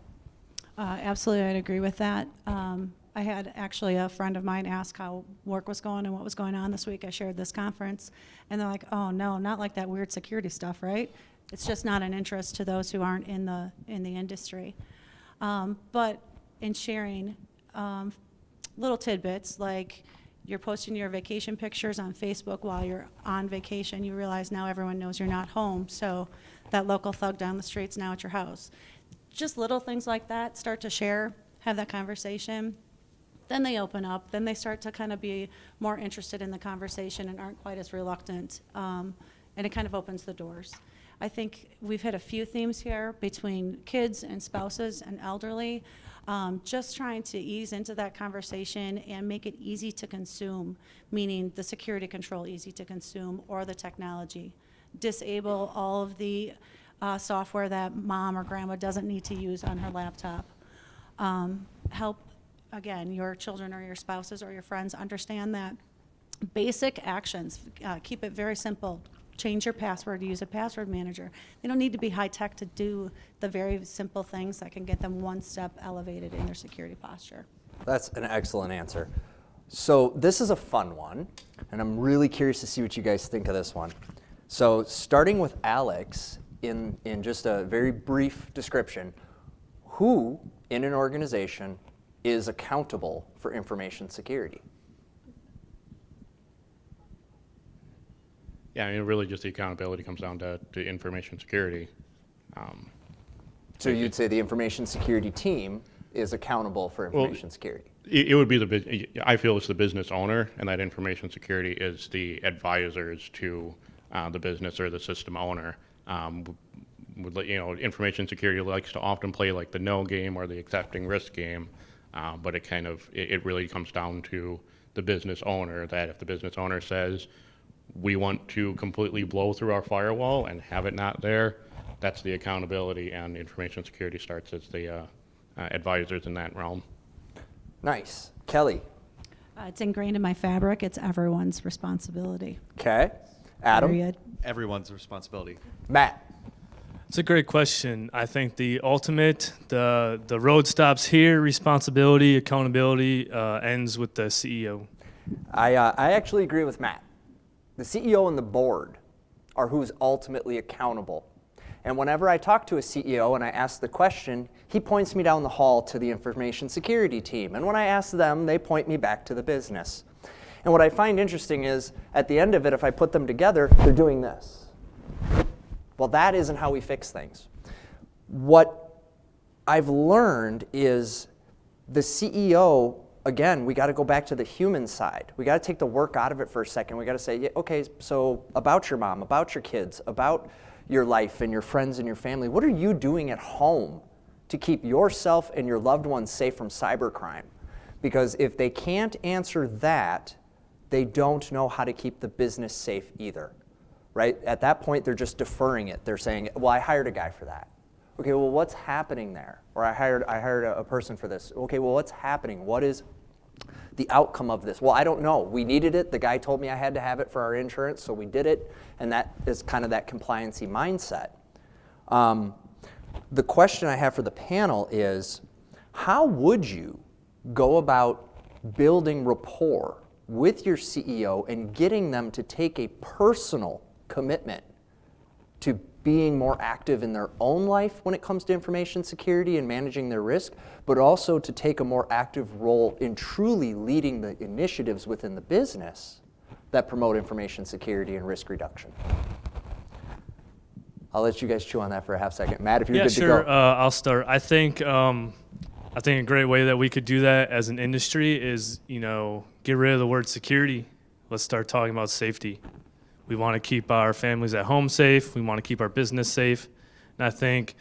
Absolutely, I'd agree with that. I had actually a friend of mine ask how work was going and what was going on this week. I shared this conference, and they're like, oh no, not like that weird security stuff, right? It's just not an interest to those who aren't in the industry. But in sharing little tidbits, like you're posting your vacation pictures on Facebook while you're on vacation, you realize now everyone knows you're not home, so that local thug down the street's now at your house. Just little things like that, start to share, have that conversation. Then they open up, then they start to kind of be more interested in the conversation and aren't quite as reluctant, and it kind of opens the doors. I think we've hit a few themes here between kids and spouses and elderly. Just trying to ease into that conversation and make it easy to consume, meaning the security control easy to consume or the technology. Disable all of the software that mom or grandma doesn't need to use on her laptop. Help, again, your children or your spouses or your friends understand that basic actions, keep it very simple. Change your password, use a password manager. They don't need to be high tech to do the very simple things that can get them one step elevated in their security posture. That's an excellent answer. So this is a fun one, and I'm really curious to see what you guys think of this one. So starting with Alex, in just a very brief description, who in an organization is accountable for information security? Yeah, I mean, really just the accountability comes down to information security. So you'd say the information security team is accountable for information security? It would be I feel it's the business owner, and that information security is the advisors to the business or the system owner. Information security likes to often play like the no game or the accepting risk game, but it really comes down to the business owner, that if the business owner says, we want to completely blow through our firewall and have it not there, that's the accountability, and information security starts as the advisors in that realm. Nice. Kelly. It's ingrained in my fabric. It's everyone's responsibility. Okay. Adam. Period. Everyone's responsibility. Matt. It's a great question. I think the ultimate, the road stops here, responsibility, accountability ends with the CEO. I actually agree with Matt. The CEO and the board are who's ultimately accountable. And whenever I talk to a CEO and I ask the question, he points me down the hall to the information security team. And when I ask them, they point me back to the business. And what I find interesting is, at the end of it, if I put them together, they're doing this. Well, that isn't how we fix things. What I've learned is the CEO, again, we got to go back to the human side. We got to take the work out of it for a second. We got to say, yeah, okay, so about your mom, about your kids, about your life and your friends and your family, what are you doing at home to keep yourself and your loved ones safe from cybercrime? Because if they can't answer that, they don't know how to keep the business safe either. Right? At that point, they're just deferring it. They're saying, well, I hired a guy for that. Okay, well, what's happening there? Or I hired a person for this. Okay, well, what's happening? What is the outcome of this? Well, I don't know. We needed it. The guy told me I had to have it for our insurance, so we did it. And that is kind of that compliancy mindset. The question I have for the panel is, how would you go about building rapport with your CEO and getting them to take a personal commitment to being more active in their own life when it comes to information security and managing their risk, but also to take a more active role in truly leading the initiatives within the business that promote information security and risk reduction? I'll let you guys chew on that for a half second. Matt, if you're good to go. I'll start. I think a great way that we could do that as an industry is, get rid of the word security. Let's start talking about safety. We want to keep our families at home safe. We want to keep our business safe. And I think,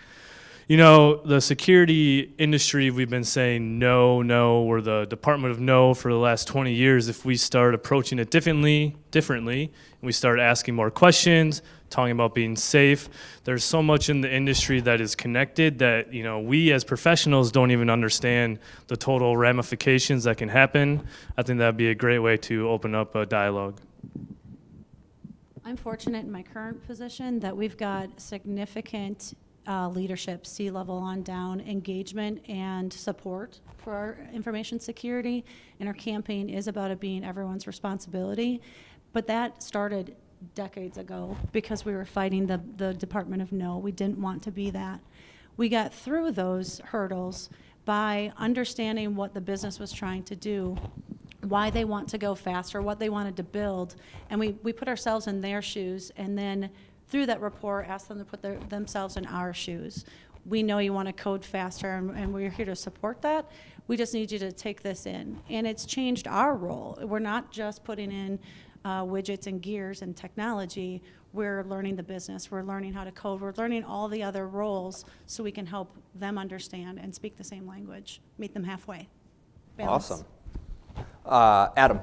the security industry, we've been saying no, we're the Department of No for the last 20 years. If we start approaching it differently, and we start asking more questions, talking about being safe, there's so much in the industry that is connected that, we as professionals don't even understand the total ramifications that can happen. I think that'd be a great way to open up a dialogue. I'm fortunate in my current position that we've got significant leadership, C-level on down, engagement and support for our information security, and our campaign is about it being everyone's responsibility. But that started decades ago because we were fighting the Department of No. We didn't want to be that. We got through those hurdles by understanding what the business was trying to do, why they want to go faster, what they wanted to build, and we put ourselves in their shoes, and then through that rapport asked them to put themselves in our shoes. We know you want to code faster, and we're here to support that. We just need you to take this in. And it's changed our role. We're not just putting in widgets and gears and technology. We're learning the business. We're learning how to code. We're learning all the other roles so we can help them understand and speak the same language, meet them halfway. Balance. Awesome. Adam.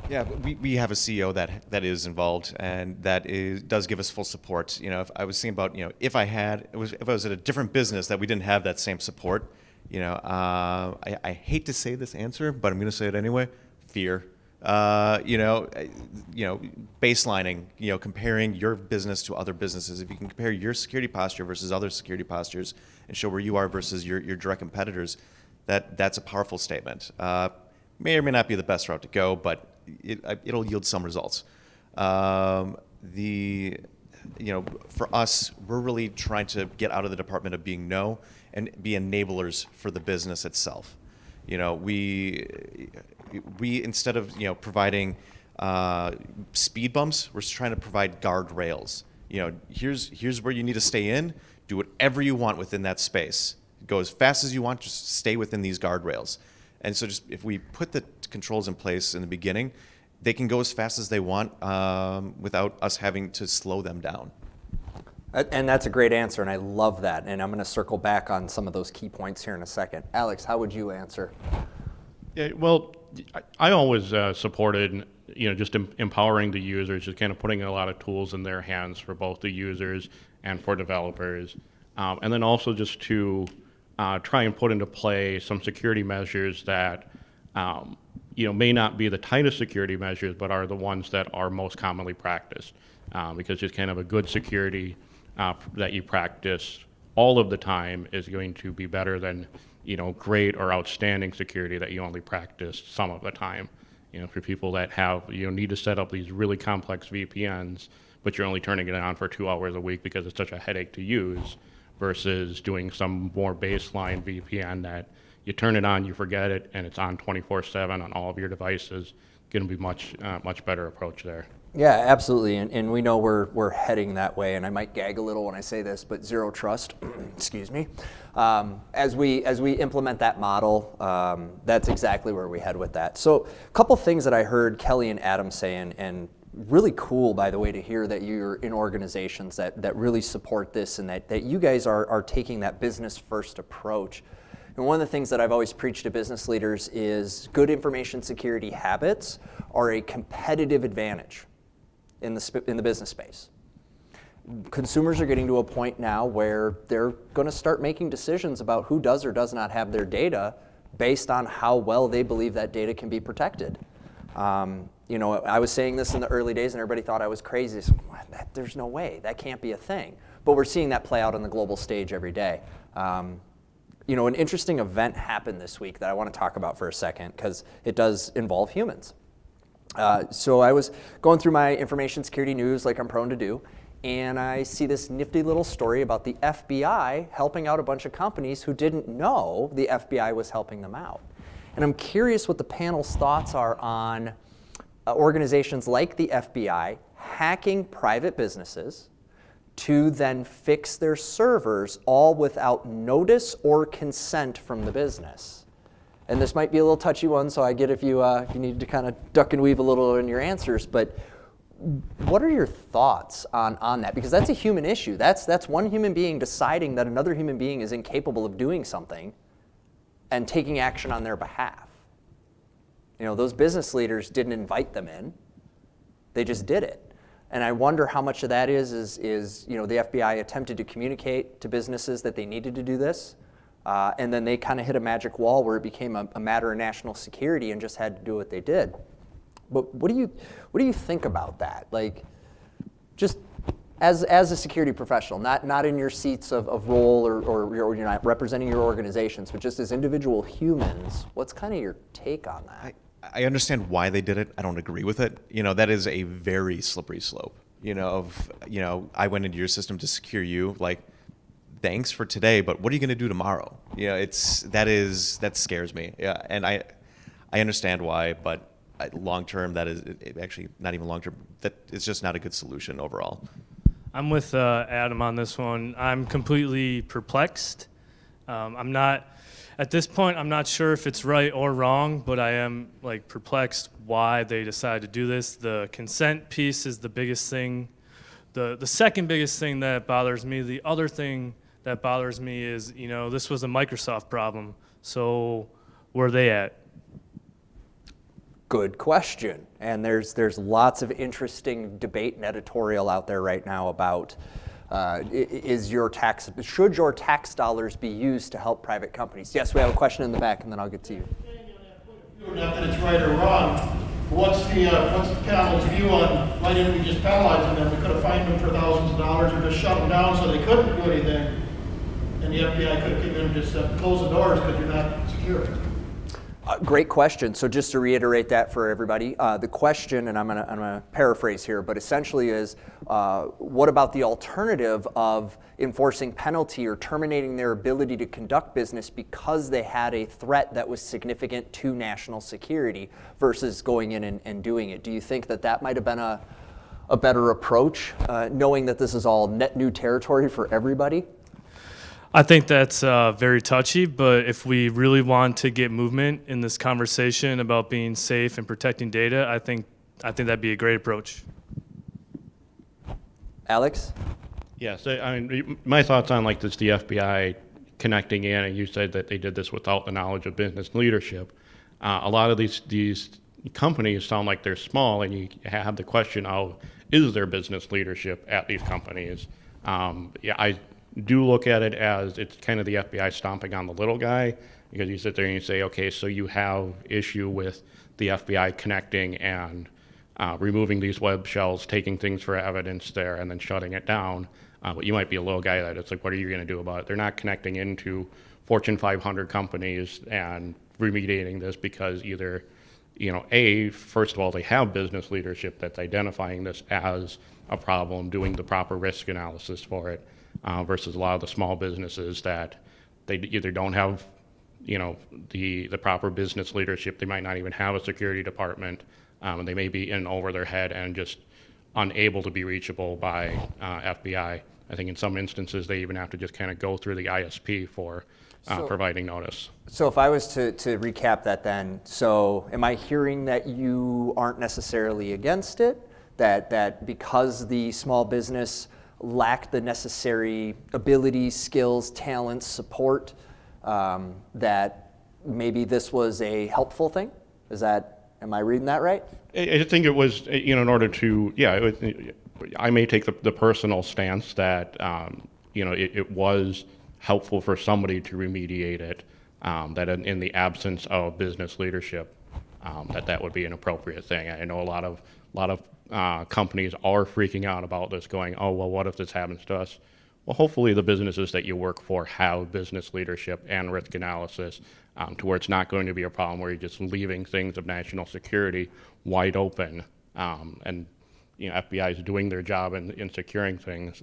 Yeah, we have a CEO that is involved and that does give us full support. If I was thinking about, if I was at a different business that we didn't have that same support, I hate to say this answer, but I'm going to say it anyway. Fear. Baselining, comparing your business to other businesses. If you can compare your security posture versus other security postures and show where you are versus your direct competitors, that's a powerful statement. May or may not be the best route to go, but it'll yield some results. For us, we're really trying to get out of the Department of being no and be enablers for the business itself. We instead of providing speed bumps, we're trying to provide guardrails. Here's where you need to stay in. Do whatever you want within that space. Go as fast as you want. Just stay within these guardrails. And so, just if we put the controls in place in the beginning, they can go as fast as they want without us having to slow them down. And that's a great answer, and I love that. And I'm going to circle back on some of those key points here in a second. Alex, how would you answer? Yeah, well, I always supported, just empowering the users, just kind of putting a lot of tools in their hands for both the users and for developers. And then also just to try and put into play some security measures that may not be the tightest security measures, but are the ones that are most commonly practiced. Because just kind of a good security that you practice all of the time is going to be better than great or outstanding security that you only practice some of the time. For people that have need to set up these really complex VPNs, but you're only turning it on for 2 hours a week because it's such a headache to use, versus doing some more baseline VPN that you turn it on, you forget it, and it's on 24/7 on all of your devices. Going to be much better approach there. Yeah, absolutely, and we know we're heading that way, and I might gag a little when I say this, but zero trust, excuse me. As we implement that model, that's exactly where we head with that. So a couple things that I heard Kelly and Adam saying, and really cool, by the way, to hear that you're in organizations that really support this, and that you guys are taking that business first approach. And one of the things that I've always preached to business leaders is good information security habits are a competitive advantage in the business space. Consumers are getting to a point now where they're going to start making decisions about who does or does not have their data based on how well they believe that data can be protected. I was saying this in the early days and everybody thought I was crazy. So, there's no way, that can't be a thing. But we're seeing that play out on the global stage every day. An interesting event happened this week that I want to talk about for a second, because it does involve humans. So I was going through my information security news like I'm prone to do, and I see this nifty little story about the FBI helping out a bunch of companies who didn't know the FBI was helping them out. And I'm curious what the panel's thoughts are on organizations like the FBI hacking private businesses to then fix their servers, all without notice or consent from the business. And this might be a little touchy one, so I get if you need to kind of duck and weave a little in your answers, but what are your thoughts on that? Because that's a human issue. That's one human being deciding that another human being is incapable of doing something and taking action on their behalf. Those business leaders didn't invite them in. They just did it. And I wonder how much of that is the FBI attempted to communicate to businesses that they needed to do this, and then they kind of hit a magic wall where it became a matter of national security and just had to do what they did. But what do you think about that? Like, just as a security professional, not in your seats of role or you're not representing your organizations, but just as individual humans, what's kind of your take on that? I understand why they did it. I don't agree with it. That is a very slippery slope. I went into your system to secure you. Like, thanks for today, but what are you going to do tomorrow? That scares me. Yeah, and I understand why, but long term, that is actually not even long term. That is just not a good solution overall. I'm with Adam on this one. I'm completely perplexed. At this point, I'm not sure if it's right or wrong, but I am perplexed why they decided to do this. The consent piece is the biggest thing. The second biggest thing that bothers me, the other thing that bothers me is, this was a Microsoft problem. So where are they at? Good question. And there's lots of interesting debate and editorial out there right now about should your tax dollars be used to help private companies? Yes, we have a question in the back, and then I'll get to you. Not that it's right or wrong. What's the panel's view on why didn't we just penalize them? We could have fined them for thousands of dollars or just shut them down so they couldn't do anything. And the FBI could have come in and just close the doors because you're not secure. Great question. So just to reiterate that for everybody, the question, and I'm gonna paraphrase here, but essentially is, what about the alternative of enforcing penalty or terminating their ability to conduct business because they had a threat that was significant to national security versus going in and doing it? Do you think that might have been a better approach, knowing that this is all net new territory for everybody? I think that's very touchy, but if we really want to get movement in this conversation about being safe and protecting data, I think that'd be a great approach. Alex? Yes, my thoughts on the FBI connecting in, and you said that they did this without the knowledge of business leadership. A lot of these companies sound like they're small, and you have the question of, is there business leadership at these companies? do look at it as it's kind of the FBI stomping on the little guy, because you sit there and you say, okay, so you have issue with the FBI connecting and removing these web shells, taking things for evidence there, and then shutting it down. But you might be a little guy that it's like, what are you going to do about it? They're not connecting into Fortune 500 companies and remediating this because either, first of all, they have business leadership that's identifying this as a problem, doing the proper risk analysis for it, versus a lot of the small businesses that they either don't have, the proper business leadership. They might not even have a security department, and they may be in over their head and just unable to be reachable by FBI. I think in some instances they even have to just kind of go through the ISP for providing notice. So if I was to recap that then, so am I hearing that you aren't necessarily against it? That because the small business lacked the necessary abilities, skills, talents, support, that maybe this was a helpful thing? Am I reading that right? I think it was, in order to, I may take the personal stance that, it was helpful for somebody to remediate it, that in the absence of business leadership, that would be an appropriate thing. I know a lot of companies are freaking out about this, going, oh, well, what if this happens to us? Well, hopefully the businesses that you work for have business leadership and risk analysis, to where it's not going to be a problem where you're just leaving things of national security wide open, and FBI is doing their job in securing things.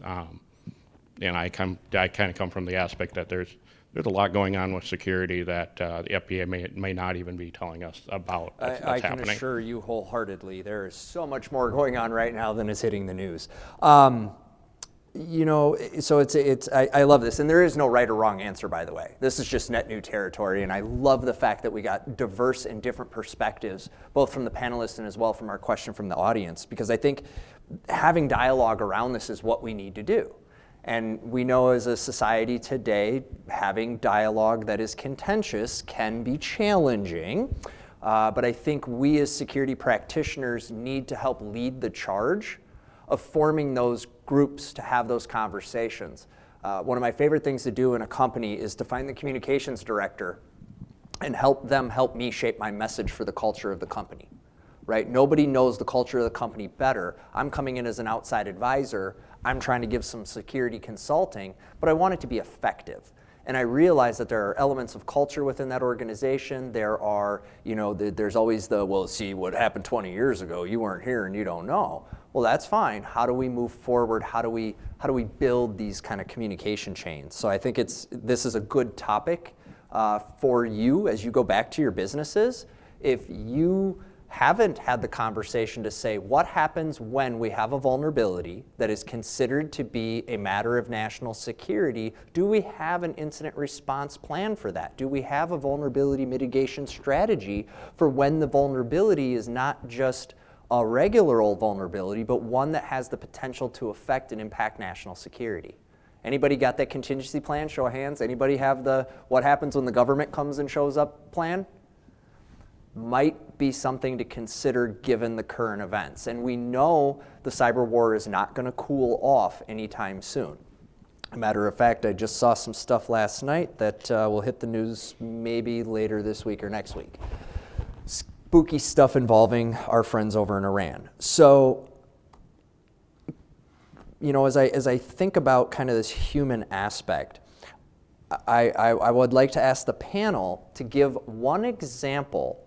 And I kind of come from the aspect that there's a lot going on with security that the FBI may not even be telling us about. That's I can happening. assure you wholeheartedly, there is so much more going on right now than is hitting the news. So I love this, and there is no right or wrong answer, by the way. This is just net new territory, and I love the fact that we got diverse and different perspectives, both from the panelists and as well from our question from the audience, because I think having dialogue around this is what we need to do. And we know as a society today, having dialogue that is contentious can be challenging, but I think we as security practitioners need to help lead the charge of forming those groups to have those conversations. One of my favorite things to do in a company is to find the communications director and help them help me shape my message for the culture of the company, right? Nobody knows the culture of the company better. I'm coming in as an outside advisor. I'm trying to give some security consulting, but I want it to be effective. And I realize that there are elements of culture within that organization. There are, there's always well, see what happened 20 years ago. You weren't here and you don't know. Well, that's fine. How do we move forward? How do we build these kind of communication chains? So I think this is a good topic for you as you go back to your businesses. If you haven't had the conversation to say what happens when we have a vulnerability that is considered to be a matter of national security, do we have an incident response plan for that? Do we have a vulnerability mitigation strategy for when the vulnerability is not just a regular old vulnerability, but one that has the potential to affect and impact national security? Anybody got that contingency plan? Show of hands. Anybody have the what happens when the government comes and shows up plan? Might be something to consider given the current events. And we know the cyber war is not going to cool off anytime soon. As a matter of fact, I just saw some stuff last night that will hit the news maybe later this week or next week. Spooky stuff involving our friends over in Iran. So, as I think about kind of this human aspect, I would like to ask the panel to give one example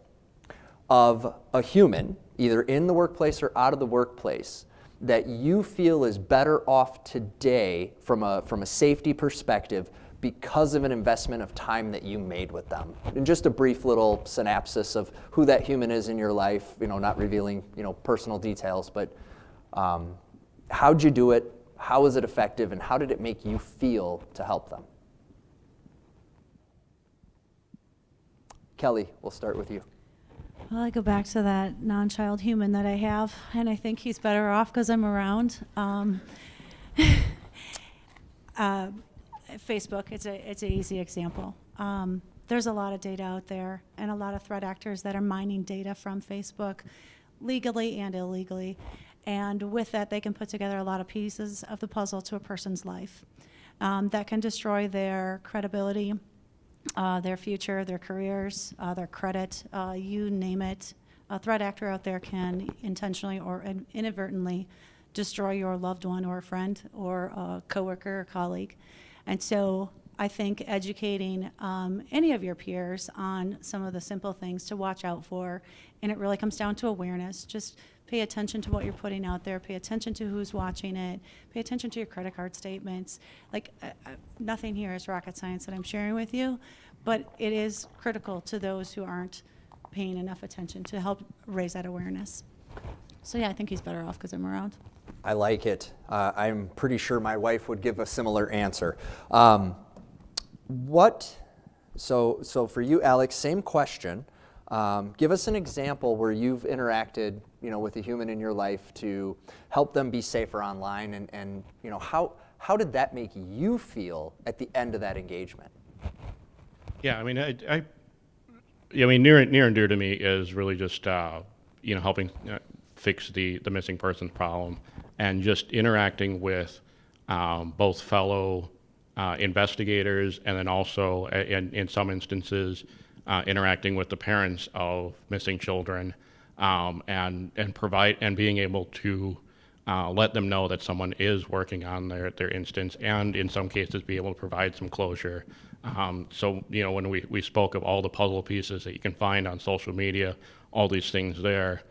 of a human, either in the workplace or out of the workplace, that you feel is better off today from a safety perspective because of an investment of time that you made with them. And just a brief little synopsis of who that human is in your life, not revealing, personal details, but how'd you do it, how was it effective, and how did it make you feel to help them? Kelly, we'll start with you. Well, I go back to that non-child human that I have, and I think he's better off because I'm around. Facebook, it's an easy example. There's a lot of data out there and a lot of threat actors that are mining data from Facebook legally and illegally. And with that, they can put together a lot of pieces of the puzzle to a person's life. that can destroy their credibility, their future, their careers, their credit, you name it. A threat actor out there can intentionally or inadvertently destroy your loved one or a friend or a coworker or colleague. And so I think educating any of your peers on some of the simple things to watch out for, and it really comes down to awareness. Just pay attention to what you're putting out there, pay attention to who's watching it, pay attention to your credit card statements. Like, nothing here is rocket science that I'm sharing with you, but it is critical to those who aren't paying enough attention to help raise that awareness. So yeah, I think he's better off because I'm around. I like it. I'm pretty sure my wife would give a similar answer. So for you, Alex, same question. Give us an example where you've interacted, with a human in your life to help them be safer online, and how did that make you feel at the end of that engagement? Yeah, I mean, I mean, near and dear to me is really just helping fix the missing persons problem, and just interacting with both fellow investigators, and then also in some instances interacting with the parents of missing children, and being able to let them know that someone is working on their instance, and in some cases be able to provide some closure. So when we spoke of all the puzzle pieces that you can find on social media, all these things there,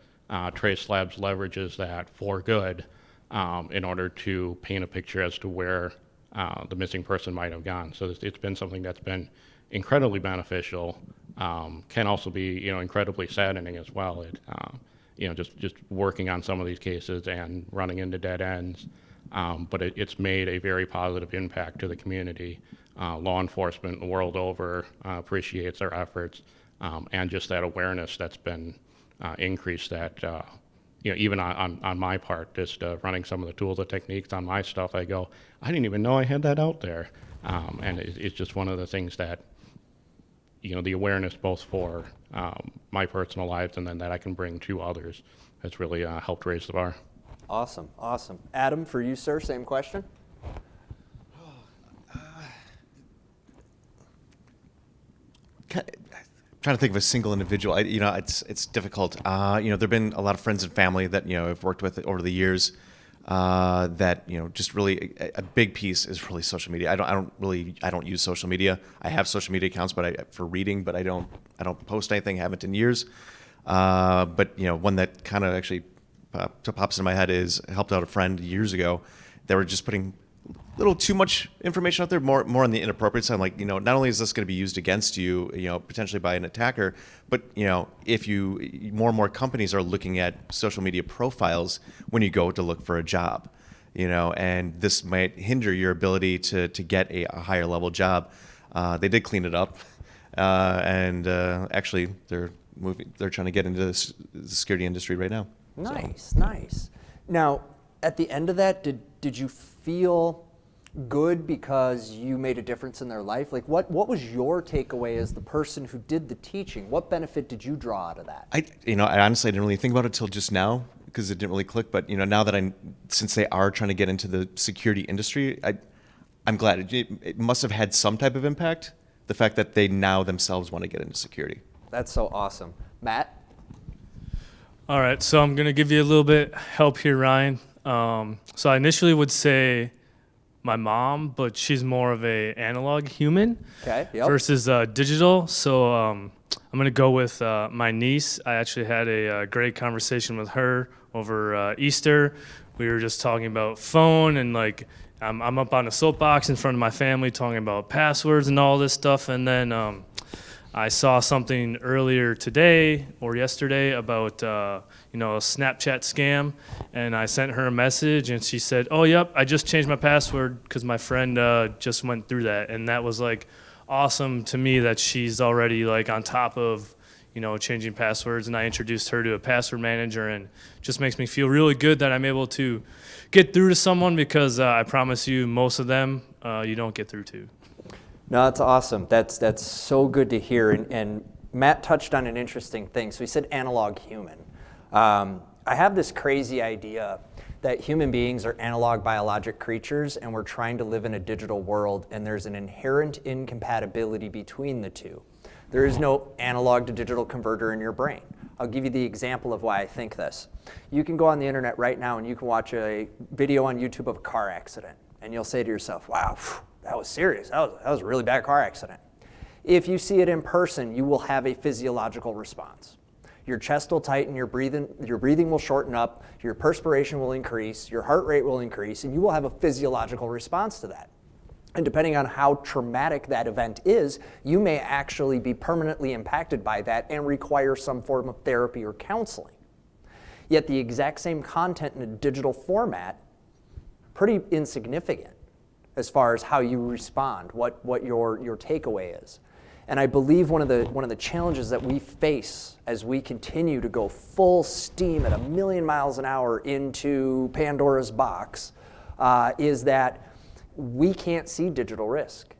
Trace Labs leverages that for good in order to paint a picture as to where the missing person might have gone. So it's been something that's been incredibly beneficial. Can also be incredibly saddening as well. Just working on some of these cases and running into dead ends, but it's made a very positive impact to the community. Law enforcement the world over appreciates our efforts, and just that awareness that's been increased. That even on my part, just running some of the tools and techniques on my stuff, I go, I didn't even know I had that out there, and it's just one of the things that the awareness both for my personal lives and then that I can bring to others has really helped raise the bar. Awesome, awesome. Adam, for you, sir, same question. Trying to think of a single individual. It's difficult. There've been a lot of friends and family that I've worked with over the years. That just really a big piece is really social media. I don't use social media. I have social media accounts, but for reading, but I don't post anything. Haven't in years. But one that kind of actually pops into my head is I helped out a friend years ago. They were just putting a little too much information out there, more on the inappropriate side. Like, not only is this going to be used against you, potentially by an attacker, but, if more and more companies are looking at social media profiles when you go to look for a job, and this might hinder your ability to get a higher level job. They did clean it up, and actually they're trying to get into the security industry right now. Nice, nice. Now, at the end of that, did you feel good because you made a difference in their life? Like, what was your takeaway as the person who did the teaching? What benefit did you draw out of that? I honestly didn't really think about it till just now because it didn't really click. But now that since they are trying to get into the security industry, I'm glad it must have had some type of impact. The fact that they now themselves want to get into security. That's so awesome, Matt. All right, so I'm gonna give you a little bit help here, Ryan. So I initially would say my mom, but she's more of a analog human versus digital. So I'm gonna go with my niece. I actually had a great conversation with her over Easter. We were just talking about phone, and like I'm up on a soapbox in front of my family talking about passwords and all this stuff, and then I saw something earlier today or yesterday about a Snapchat scam, and I sent her a message, and she said, "Oh, yep, I just changed my password because my friend just went through that." And that was like awesome to me that she's already like on top of changing passwords, and I introduced her to a password manager, and just makes me feel really good that I'm able to get through to someone, because I promise you most of them you don't get through to. No, that's awesome. That's so good to hear. And Matt touched on an interesting thing. So he said analog human. I have this crazy idea that human beings are analog biologic creatures and we're trying to live in a digital world, and there's an inherent incompatibility between the two. There is no analog to digital converter in your brain. I'll give you the example of why I think this. You can go on the internet right now and you can watch a video on YouTube of a car accident, and you'll say to yourself, wow, that was serious. That was a really bad car accident. If you see it in person, you will have a physiological response. Your chest will tighten, your breathing will shorten up, your perspiration will increase, your heart rate will increase, and you will have a physiological response to that. And depending on how traumatic that event is, you may actually be permanently impacted by that and require some form of therapy or counseling. Yet the exact same content in a digital format, pretty insignificant as far as how you respond, what your takeaway is. And I believe one of the challenges that we face as we continue to go full steam at 1,000,000 miles an hour into Pandora's box is that we can't see digital risk.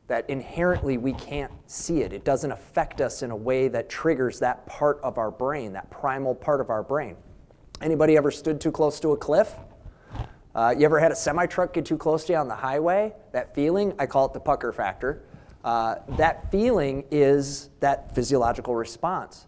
That inherently we can't see it. It doesn't affect us in a way that triggers that part of our brain, that primal part of our brain. Anybody ever stood too close to a cliff? You ever had a semi-truck get too close to you on the highway? That feeling, I call it the pucker factor. That feeling is that physiological response.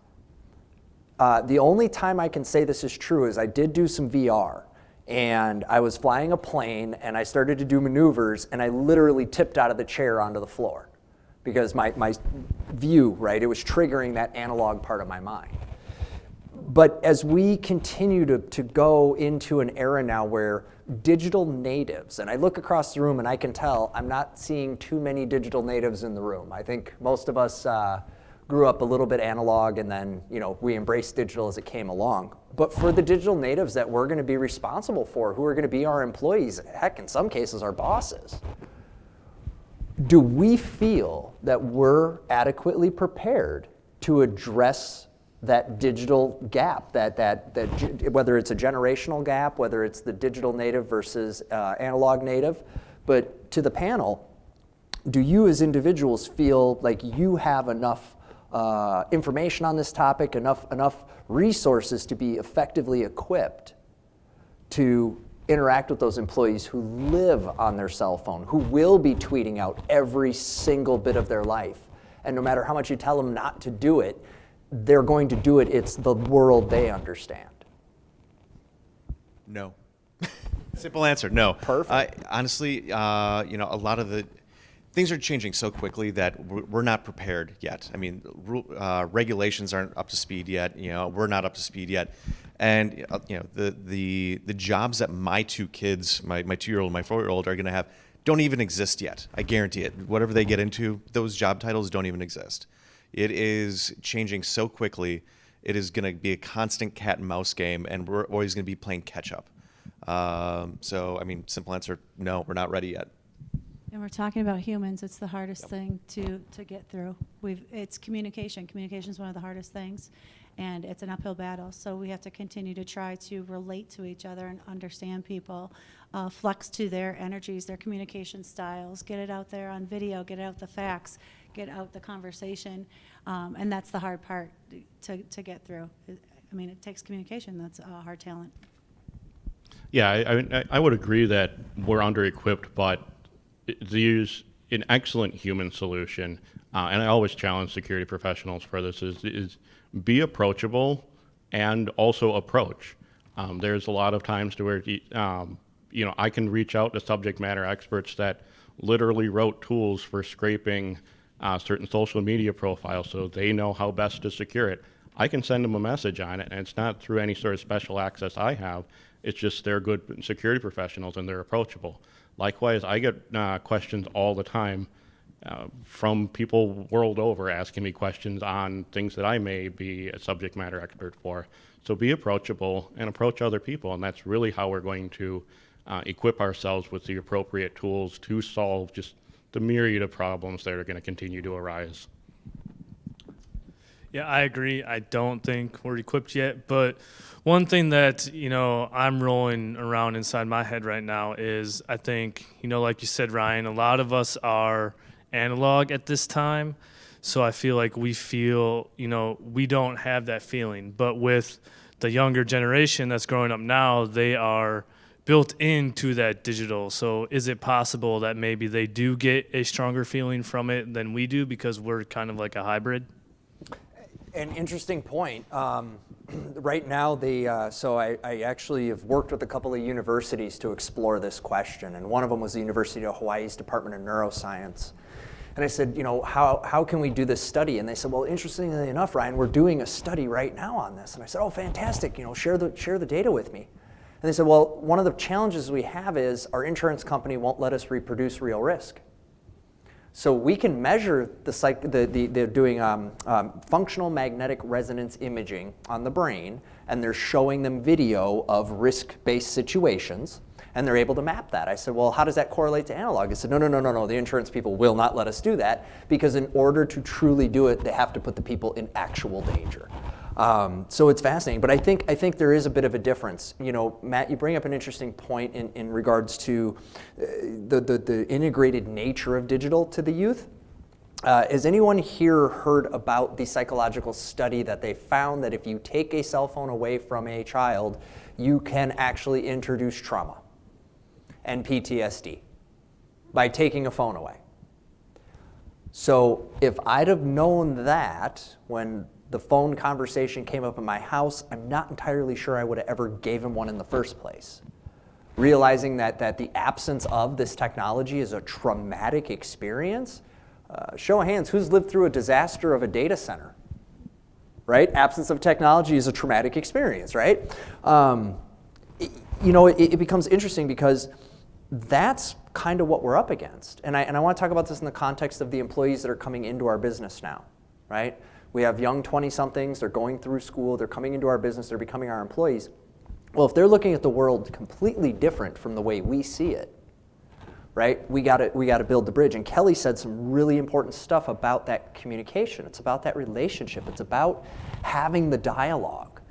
The only time I can say this is true is I did do some VR, and I was flying a plane, and I started to do maneuvers, and I literally tipped out of the chair onto the floor because my view, right, it was triggering that analog part of my mind. But as we continue to go into an era now where digital natives, and I look across the room and I can tell I'm not seeing too many digital natives in the room. I think most of us grew up a little bit analog, and then we embraced digital as it came along. But for the digital natives that we're going to be responsible for, who are going to be our employees, heck, in some cases our bosses, do we feel that we're adequately prepared to address that digital gap, that whether it's a generational gap, whether it's the digital native versus analog native? But to the panel, do you as individuals feel like you have enough information on this topic, enough resources to be effectively equipped to interact with those employees who live on their cell phone, who will be tweeting out every single bit of their life? And no matter how much you tell them not to do it, they're going to do it. It's the world they understand. No. Simple answer, no. Perfect. Honestly, a lot of the things are changing so quickly that we're not prepared yet. I mean, regulations aren't up to speed yet. We're not up to speed yet. And the jobs that my two kids, my 2-year-old and my 4-year-old, are going to have don't even exist yet. I guarantee it. Whatever they get into, those job titles don't even exist. It is changing so quickly. It is going to be a constant cat and mouse game, and we're always going to be playing catch up. So, I mean, simple answer, no, we're not ready yet. And we're talking about humans. It's the hardest thing to get through. It's communication. Communication is one of the hardest things, and it's an uphill battle. So we have to continue to try to relate to each other and understand people, flex to their energies, their communication styles, get it out there on video, get out the facts, get out the conversation, and that's the hard part to get through. I mean, it takes communication. That's a hard talent. Yeah, I would agree that we're under-equipped, but to use an excellent human solution, and I always challenge security professionals for this, is be approachable and also approach. There's a lot of times to where, I can reach out to subject matter experts that literally wrote tools for scraping certain social media profiles so they know how best to secure it. I can send them a message on it, and it's not through any sort of special access I have. It's just they're good security professionals and they're approachable. Likewise, I get questions all the time from people world over asking me questions on things that I may be a subject matter expert for. So be approachable and approach other people, and that's really how we're going to equip ourselves with the appropriate tools to solve just the myriad of problems that are going to continue to arise. Yeah, I agree. I don't think we're equipped yet, but one thing that, I'm rolling around inside my head right now is I think, like you said, Ryan, a lot of us are analog at this time. So I feel like we feel, we don't have that feeling. But with the younger generation that's growing up now, they are built into that digital. So is it possible that maybe they do get a stronger feeling from it than we do because we're kind of like a hybrid? An interesting point. Right now, so I actually have worked with a couple of universities to explore this question, and one of them was the University of Hawaii's Department of Neuroscience. And I said, how can we do this study? And they said, well, interestingly enough, Ryan, we're doing a study right now on this. And I said, oh, fantastic, share the data with me. And they said, well, one of the challenges we have is our insurance company won't let us reproduce real risk. So we can measure they're doing functional magnetic resonance imaging on the brain, and they're showing them video of risk-based situations, and they're able to map that. I said, well, how does that correlate to analog? They said, no, the insurance people will not let us do that, because in order to truly do it, they have to put the people in actual danger. So it's fascinating, but I think there is a bit of a difference. Matt, you bring up an interesting point in regards to the integrated nature of digital to the youth. Has anyone here heard about the psychological study that they found that if you take a cell phone away from a child, you can actually introduce trauma and PTSD by taking a phone away? So if I'd have known that when the phone conversation came up in my house, I'm not entirely sure I would have ever gave him one in the first place. Realizing that the absence of this technology is a traumatic experience. Show of hands, who's lived through a disaster of a data center? Right? Absence of technology is a traumatic experience, right? It becomes interesting because that's kind of what we're up against. And I want to talk about this in the context of the employees that are coming into our business now, right? We have young 20-somethings, they're going through school, they're coming into our business, they're becoming our employees. Well, if they're looking at the world completely different from the way we see it, right, we got to build the bridge. And Kelly said some really important stuff about that communication. It's about that relationship. It's about having the dialogue.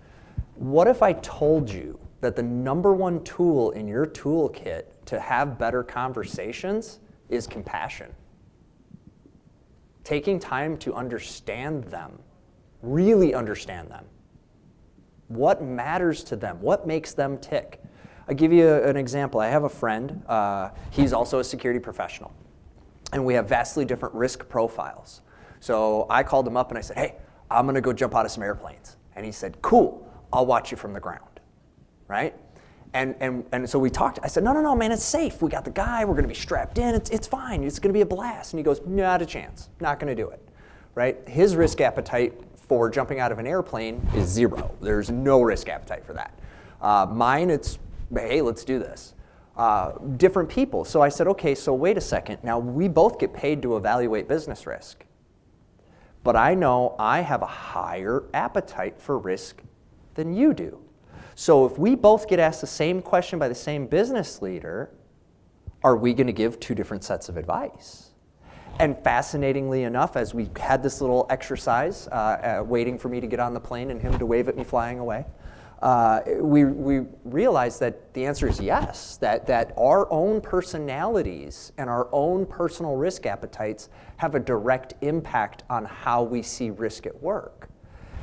What if I told you that the #1 tool in your toolkit to have better conversations is compassion? Taking time to understand them, really understand them. What matters to them? What makes them tick? I'll give you an example. I have a friend, he's also a security professional, and we have vastly different risk profiles. So I called him up and I said, hey, I'm gonna go jump out of some airplanes. And he said, cool, I'll watch you from the ground, right? And so we talked. I said, no, man, it's safe. We got the guy. We're going to be strapped in. It's fine. It's going to be a blast. And he goes, not a chance. Not going to do it, right? His risk appetite for jumping out of an airplane is 0. There's no risk appetite for that. Mine, it's, hey, let's do this. Different people. So I said, okay, so wait a second. Now, we both get paid to evaluate business risk. But I know I have a higher appetite for risk than you do. So if we both get asked the same question by the same business leader, are we going to give 2 different sets of advice? And fascinatingly enough, as we had this little exercise, waiting for me to get on the plane and him to wave at me flying away, we realized that the answer is yes, that our own personalities and our own personal risk appetites have a direct impact on how we see risk at work.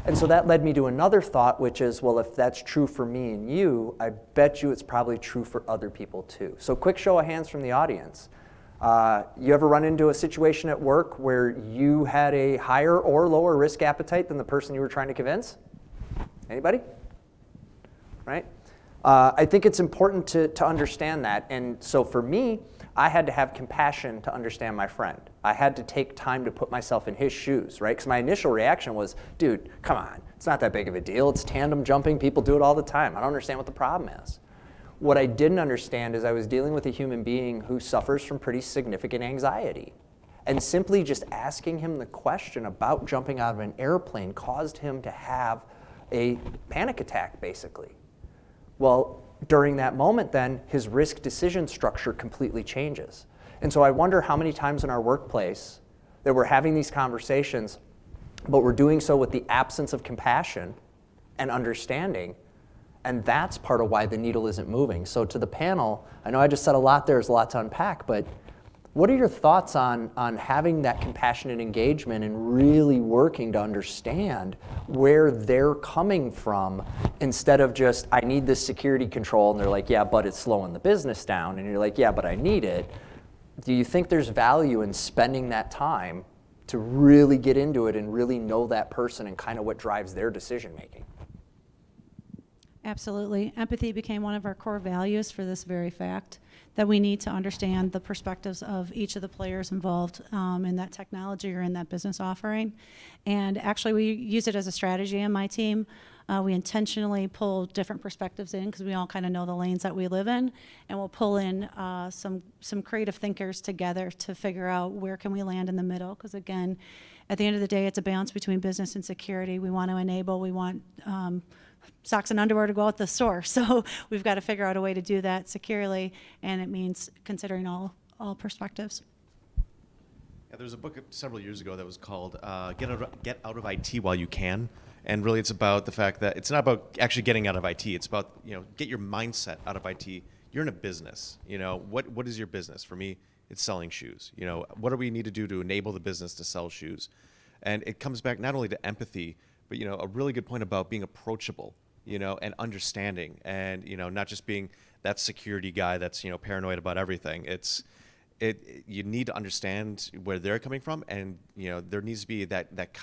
And so that led me to another thought, which is, well, if that's true for me and you, I bet you it's probably true for other people too. So quick show of hands from the audience. You ever run into a situation at work where you had a higher or lower risk appetite than the person you were trying to convince? Anybody? Right? I think it's important to understand that. And so for me, I had to have compassion to understand my friend. I had to take time to put myself in his shoes, right? Because my initial reaction was, dude, come on. It's not that big of a deal. It's tandem jumping. People do it all the time. I don't understand what the problem is. What I didn't understand is I was dealing with a human being who suffers from pretty significant anxiety. And simply just asking him the question about jumping out of an airplane caused him to have a panic attack, basically. Well, during that moment then, his risk decision structure completely changes. And so I wonder how many times in our workplace that we're having these conversations, but we're doing so with the absence of compassion and understanding, and that's part of why the needle isn't moving. So to the panel, I know I just said a lot there, there's a lot to unpack, but What are your thoughts on having that compassionate engagement and really working to understand where they're coming from instead of just, I need this security control, and they're like, yeah, but it's slowing the business down, and you're like, yeah, but I need it. Do you think there's value in spending that time to really get into it and really know that person and kind of what drives their decision making? Absolutely. Empathy became one of our core values for this very fact, that we need to understand the perspectives of each of the players involved in that technology or in that business offering. And actually, we use it as a strategy in my team. We intentionally pull different perspectives in because we all kind of know the lanes that we live in, and we'll pull in some creative thinkers together to figure out where can we land in the middle. Because again, at the end of the day, it's a balance between business and security. We want to enable, we want socks and underwear to go out the store. So we've got to figure out a way to do that securely, and it means considering all perspectives. Yeah, there was a book several years ago that was called Get Out of IT While You Can. And really it's about the fact that it's not about actually getting out of IT. It's about, get your mindset out of IT. You're in a business. What is your business? For me, it's selling shoes. What do we need to do to enable the business to sell shoes? And it comes back not only to empathy, but a really good point about being approachable, and understanding, and not just being that security guy that's paranoid about everything. You need to understand where they're coming from, and there needs to be that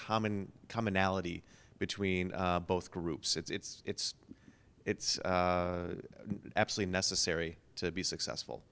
commonality between both groups. It's absolutely necessary to be successful.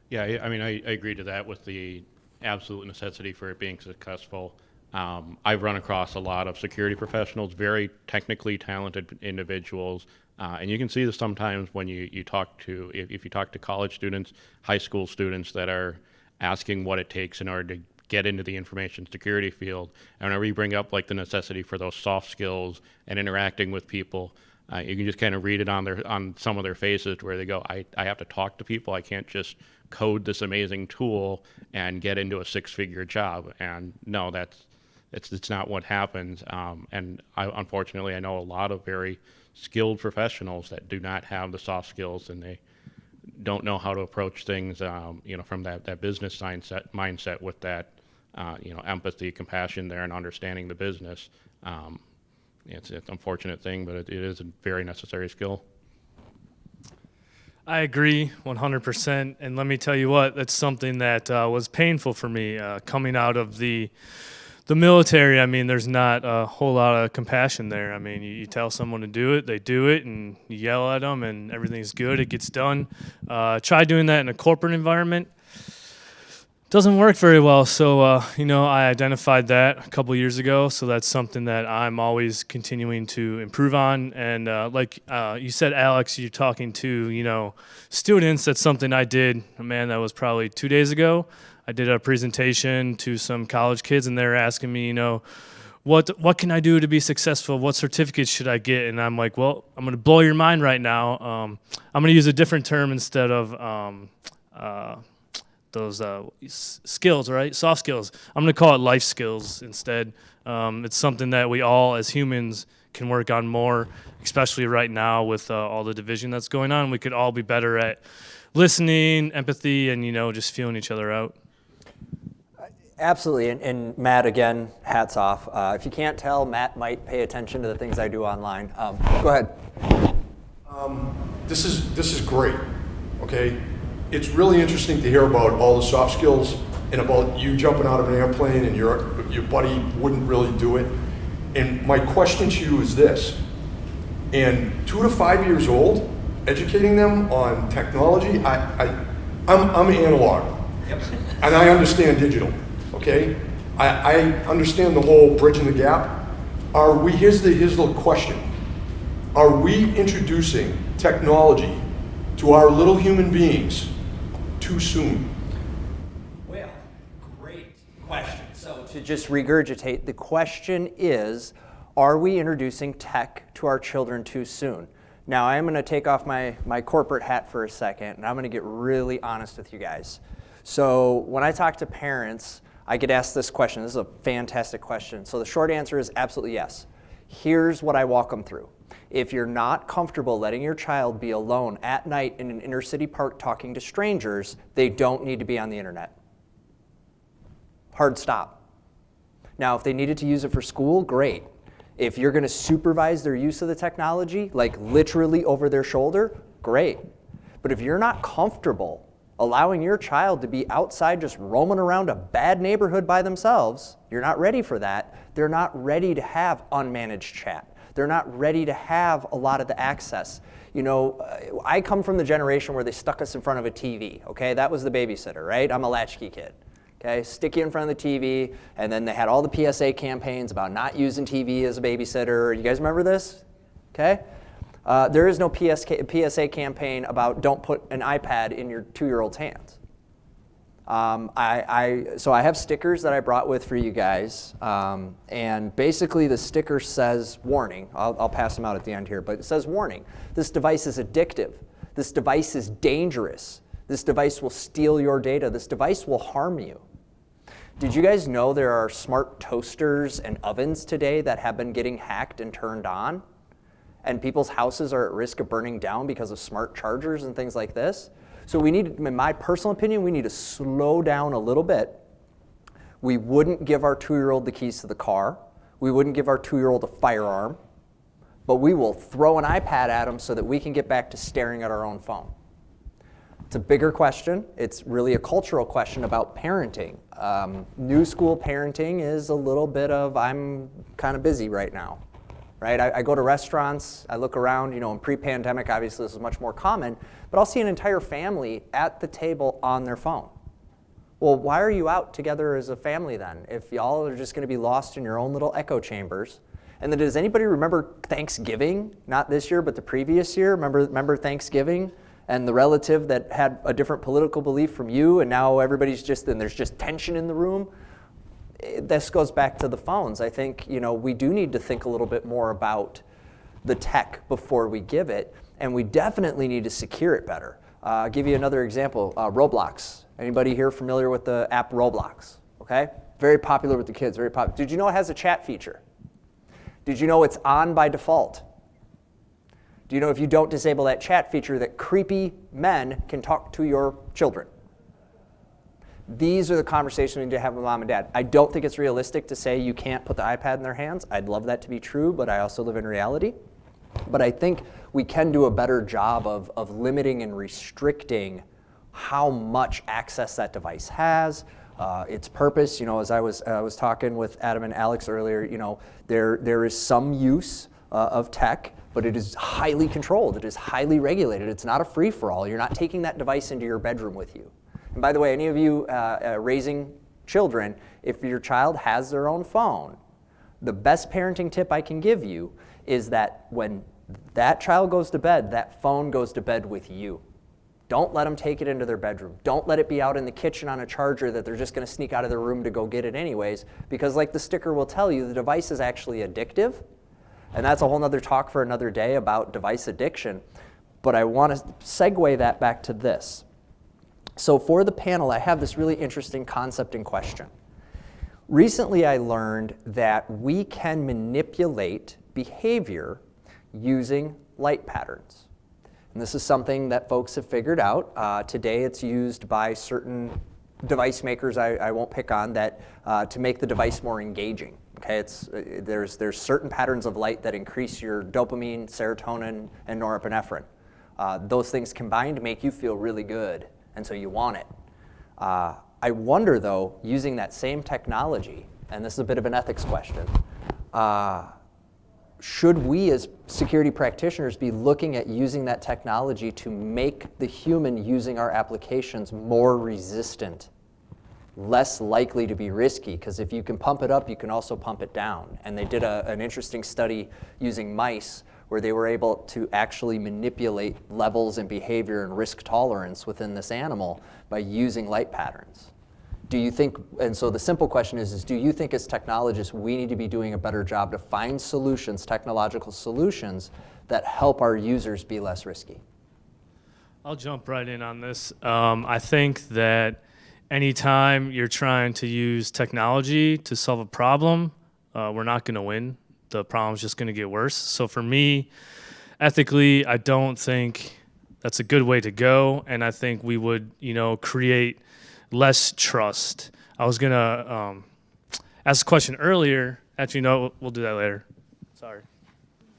Yeah, I agree to that with the absolute necessity for it being successful. I've run across a lot of security professionals, very technically talented individuals, and you can see this sometimes when you talk to, if you talk to college students, high school students that are asking what it takes in order to get into the information security field. And whenever you bring up like the necessity for those soft skills and interacting with people, you can just kind of read it on some of their faces where they go, I have to talk to people. I can't just code this amazing tool and get into a six-figure job. And no, it's not what happens. And unfortunately, I know a lot of very skilled professionals that do not have the soft skills, and they don't know how to approach things, from that business mindset with that, empathy, compassion there, and understanding the business. It's an unfortunate thing, but it is a very necessary skill. I agree 100%, and let me tell you what, that's something that was painful for me coming out of the military. I mean, there's not a whole lot of compassion there. I mean, you tell someone to do it, they do it, and you yell at them, and everything's good, it gets done. Try doing that in a corporate environment. Doesn't work very well, so I identified that a couple years ago, so that's something that I'm always continuing to improve on. And like you said, Alex, you're talking to students. That's something I did, that was probably 2 days ago. I did a presentation to some college kids, and they're asking me, what can I do to be successful? What certificates should I get? And I'm like, well, I'm going to blow your mind right now. I'm going to use a different term instead of those skills, right? Soft skills. I'm going to call it life skills instead. It's something that we all as humans can work on more, especially right now with all the division that's going on. We could all be better at listening, empathy, and just feeling each other out. Absolutely, and Matt, again, hats off. If you can't tell, Matt might pay attention to the things I do online. Go ahead. This is great, okay? It's really interesting to hear about all the soft skills and about you jumping out of an airplane and your buddy wouldn't really do it. And my question to you is this: in 2 to 5 years old, educating them on technology, I'm analog, and I understand digital. Okay, I understand the whole bridging the gap. Here's the question: are we introducing technology to our little human beings too soon? Well, great question. So to just regurgitate, the question is, are we introducing tech to our children too soon? Now, I'm going to take off my corporate hat for a second, and I'm going to get really honest with you guys. So when I talk to parents, I get asked this question. This is a fantastic question. So the short answer is absolutely yes. Here's what I walk them through. If you're not comfortable letting your child be alone at night in an inner city park talking to strangers, they don't need to be on the internet. Hard stop. Now, if they needed to use it for school, great. If you're going to supervise their use of the technology, like literally over their shoulder, great. But if you're not comfortable allowing your child to be outside just roaming around a bad neighborhood by themselves, you're not ready for that. They're not ready to have unmanaged chat. They're not ready to have a lot of the access. You know, I come from the generation where they stuck us in front of a TV, okay? That was the babysitter, right? I'm a latchkey kid. Okay, stick you in front of the TV, and then they had all the PSA campaigns about not using TV as a babysitter. You guys remember this? Okay? There is no PSA campaign about don't put an iPad in your 2-year-old's hands. So I have stickers that I brought with for you guys, and basically the sticker says warning. I'll pass them out at the end here, but it says warning. This device is addictive. This device is dangerous. This device will steal your data. This device will harm you. Did you guys know there are smart toasters and ovens today that have been getting hacked and turned on? And people's houses are at risk of burning down because of smart chargers and things like this? So we need, in my personal opinion, we need to slow down a little bit. We wouldn't give our 2-year-old the keys to the car. We wouldn't give our 2-year-old a firearm. But we will throw an iPad at them so that we can get back to staring at our own phone. It's a bigger question. It's really a cultural question about parenting. New school parenting is a little bit of, I'm kind of busy right now, right? I go to restaurants, I look around, you know, in pre-pandemic, obviously this is much more common, but I'll see an entire family at the table on their phone. Well, why are you out together as a family then, if y'all are just gonna be lost in your own little echo chambers? And then does anybody remember Thanksgiving? Not this year, but the previous year? Remember Thanksgiving? And the relative that had a different political belief from you, and now everybody's just, and there's just tension in the room. This goes back to the phones. I think, you know, we do need to think a little bit more about the tech before we give it, and we definitely need to secure it better. I'll give you another example, Roblox. Anybody here familiar with the app Roblox? Okay, very popular with the kids, very popular. Did you know it has a chat feature? Did you know it's on by default? Do you know if you don't disable that chat feature that creepy men can talk to your children? These are the conversations we need to have with mom and dad. I don't think it's realistic to say you can't put the iPad in their hands. I'd love that to be true, but I also live in reality. But I think we can do a better job of limiting and restricting how much access that device has, its purpose. You know, as I was talking with Adam and Alex earlier, you know, there is some use of tech, but it is highly controlled. It is highly regulated. It's not a free-for-all. You're not taking that device into your bedroom with you. And by the way, any of you raising children, if your child has their own phone, the best parenting tip I can give you is that when that child goes to bed, that phone goes to bed with you. Don't let them take it into their bedroom. Don't let it be out in the kitchen on a charger that they're just going to sneak out of their room to go get it anyways, because like the sticker will tell you, the device is actually addictive. And that's a whole nother talk for another day about device addiction. But I want to segue that back to this. So for the panel, I have this really interesting concept in question. Recently, I learned that we can manipulate behavior using light patterns. And this is something that folks have figured out. Today, it's used by certain device makers I won't pick on that to make the device more engaging. Okay, there's certain patterns of light that increase your dopamine, serotonin, and norepinephrine. Those things combined make you feel really good, and so you want it. I wonder, though, using that same technology, and this is a bit of an ethics question, should we as security practitioners be looking at using that technology to make the human using our applications more resistant, less likely to be risky? Because if you can pump it up, you can also pump it down. And they did an interesting study using mice where they were able to actually manipulate levels and behavior and risk tolerance within this animal by using light patterns. Do you think, and so the simple question is do you think as technologists we need to be doing a better job to find solutions, technological solutions, that help our users be less risky? I'll jump right in on this. I think that anytime you're trying to use technology to solve a problem, we're not going to win. the problem's just going to get worse. So for me, ethically, I don't think that's a good way to go, and I think we would, create less trust. I was going to ask a question earlier. Actually, no, we'll do that later. Sorry.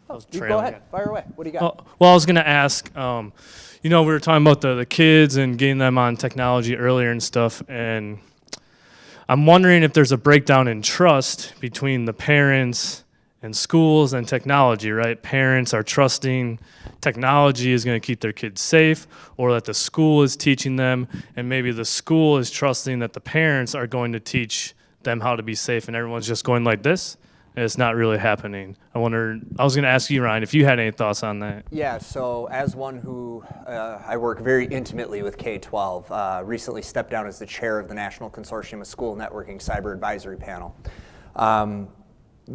Go ahead, fire away. What do you got? Well, I was going to ask, we were talking about the kids and getting them on technology earlier and stuff, and I'm wondering if there's a breakdown in trust between the parents and schools and technology, right? Parents are trusting technology is going to keep their kids safe, or that the school is teaching them, and maybe the school is trusting that the parents are going to teach them how to be safe, and everyone's just going like this, and it's not really happening. I was going to ask you, Ryan, if you had any thoughts on that. Yeah, so as one who, I work very intimately with K-12, recently stepped down as the chair of the National Consortium of School Networking Cyber Advisory Panel.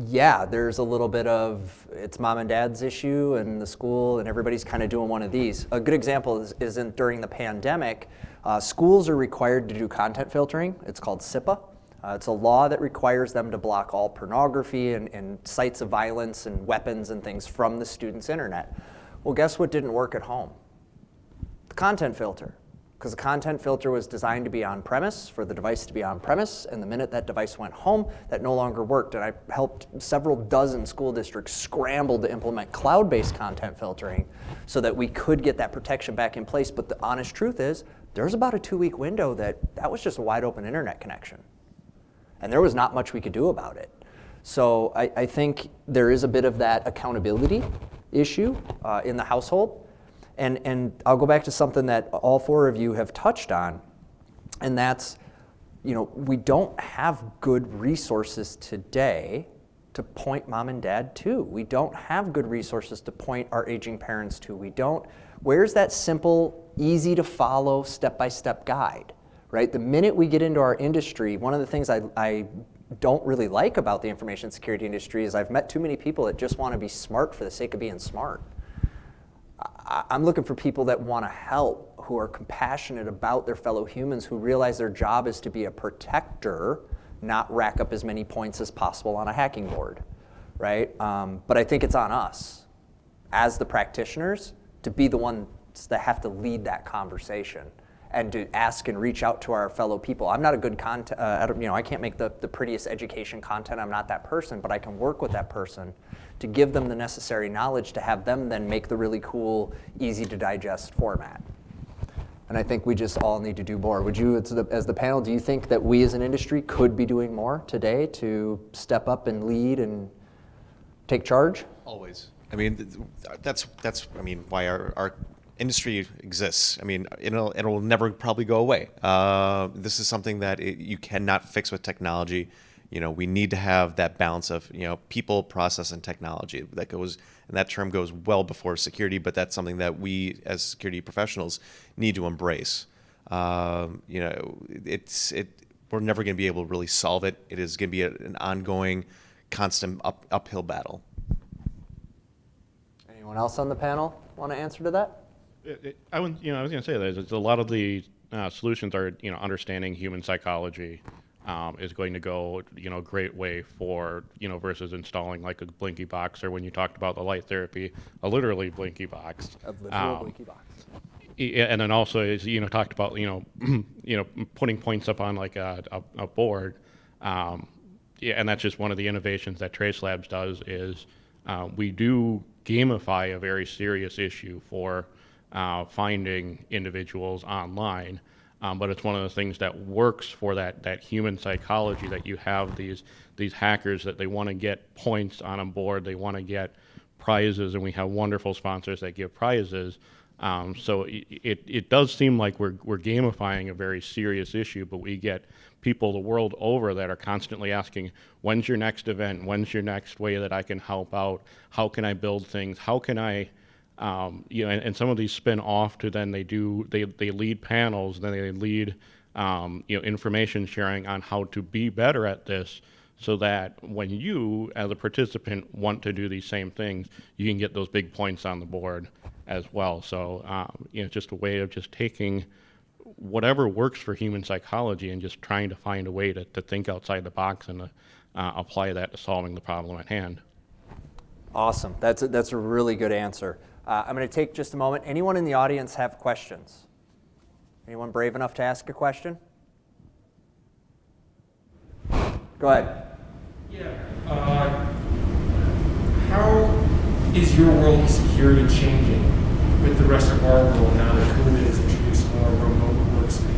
Yeah, there's a little bit of, it's mom and dad's issue and the school, and everybody's kind of doing one of these. A good example is during the pandemic, schools are required to do content filtering. It's called ISSA. It's a law that requires them to block all pornography and sites of violence and weapons and things from the student's internet. Well, guess what didn't work at home? The content filter. Because the content filter was designed to be on-premise, for the device to be on-premise, and the minute that device went home, that no longer worked. And I helped several dozen school districts scramble to implement cloud-based content filtering so that we could get that protection back in place. But the honest truth is, there's about a 2-week window that was just a wide open internet connection. And there was not much we could do about it. So I think there is a bit of that accountability issue in the household. And I'll go back to something that all 4 of you have touched on, and that's, we don't have good resources today to point mom and dad to. We don't have good resources to point our aging parents to. Where's that simple, easy to follow, step-by-step guide, right? The minute we get into our industry, one of the things I don't really like about the information security industry is I've met too many people that just want to be smart for the sake of being smart. I'm looking for people that want to help, who are compassionate about their fellow humans, who realize their job is to be a protector, not rack up as many points as possible on a hacking board, right? But I think it's on us, as the practitioners, to be the ones that have to lead that conversation and to ask and reach out to our fellow people. I'm not a good I can't make the prettiest education content. I'm not that person, but I can work with that person to give them the necessary knowledge to have them then make the really cool, easy to digest format. And I think we just all need to do more. Would you, as the panel, do you think that we as an industry could be doing more today to step up and lead and take charge? Always. I mean, that's why our industry exists. I mean, it'll never probably go away. This is something that you cannot fix with technology. We need to have that balance of, people, process, and technology. And that term goes well before security, but that's something that we as security professionals need to embrace. We're never going to be able to really solve it. It is going to be an ongoing, constant uphill battle. Anyone else on the panel want to answer to that? I was going to say that a lot of the solutions are, understanding human psychology. Is going to go, a great way for, versus installing like a blinky box, or when you talked about the light therapy, a literally blinky box. A literal blinky box. And then also, as talked about, putting points up on like a board. And that's just one of the innovations that Trace Labs does is we do gamify a very serious issue for finding individuals online. But it's one of the things that works for that human psychology, that you have these hackers that they want to get points on a board, they want to get prizes, and we have wonderful sponsors that give prizes. So it does seem like we're gamifying a very serious issue, but we get people the world over that are constantly asking, when's your next event? When's your next way that I can help out? How can I build things? How can I... and some of these spin off to then they lead panels, then they lead, information sharing on how to be better at this, so that when you, as a participant, want to do these same things, you can get those big points on the board as well. So, just a way of just taking whatever works for human psychology and just trying to find a way to think outside the box and apply that to solving the problem at hand. Awesome. That's a really good answer. I'm going to take just a moment. Anyone in the audience have questions? Anyone brave enough to ask a question? Go ahead. Yeah. How is your world of security changing with the rest of our world now that COVID has introduced more remote workspace?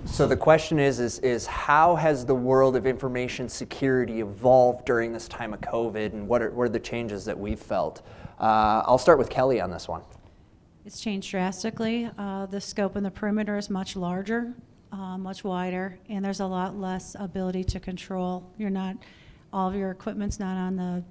So the question is how has the world of information security evolved during this time of COVID, and what are the changes that we've felt? I'll start with Kelly on this one. It's changed drastically. The scope and the perimeter is much larger, much wider, and there's a lot less ability to control. All of your equipment's not on the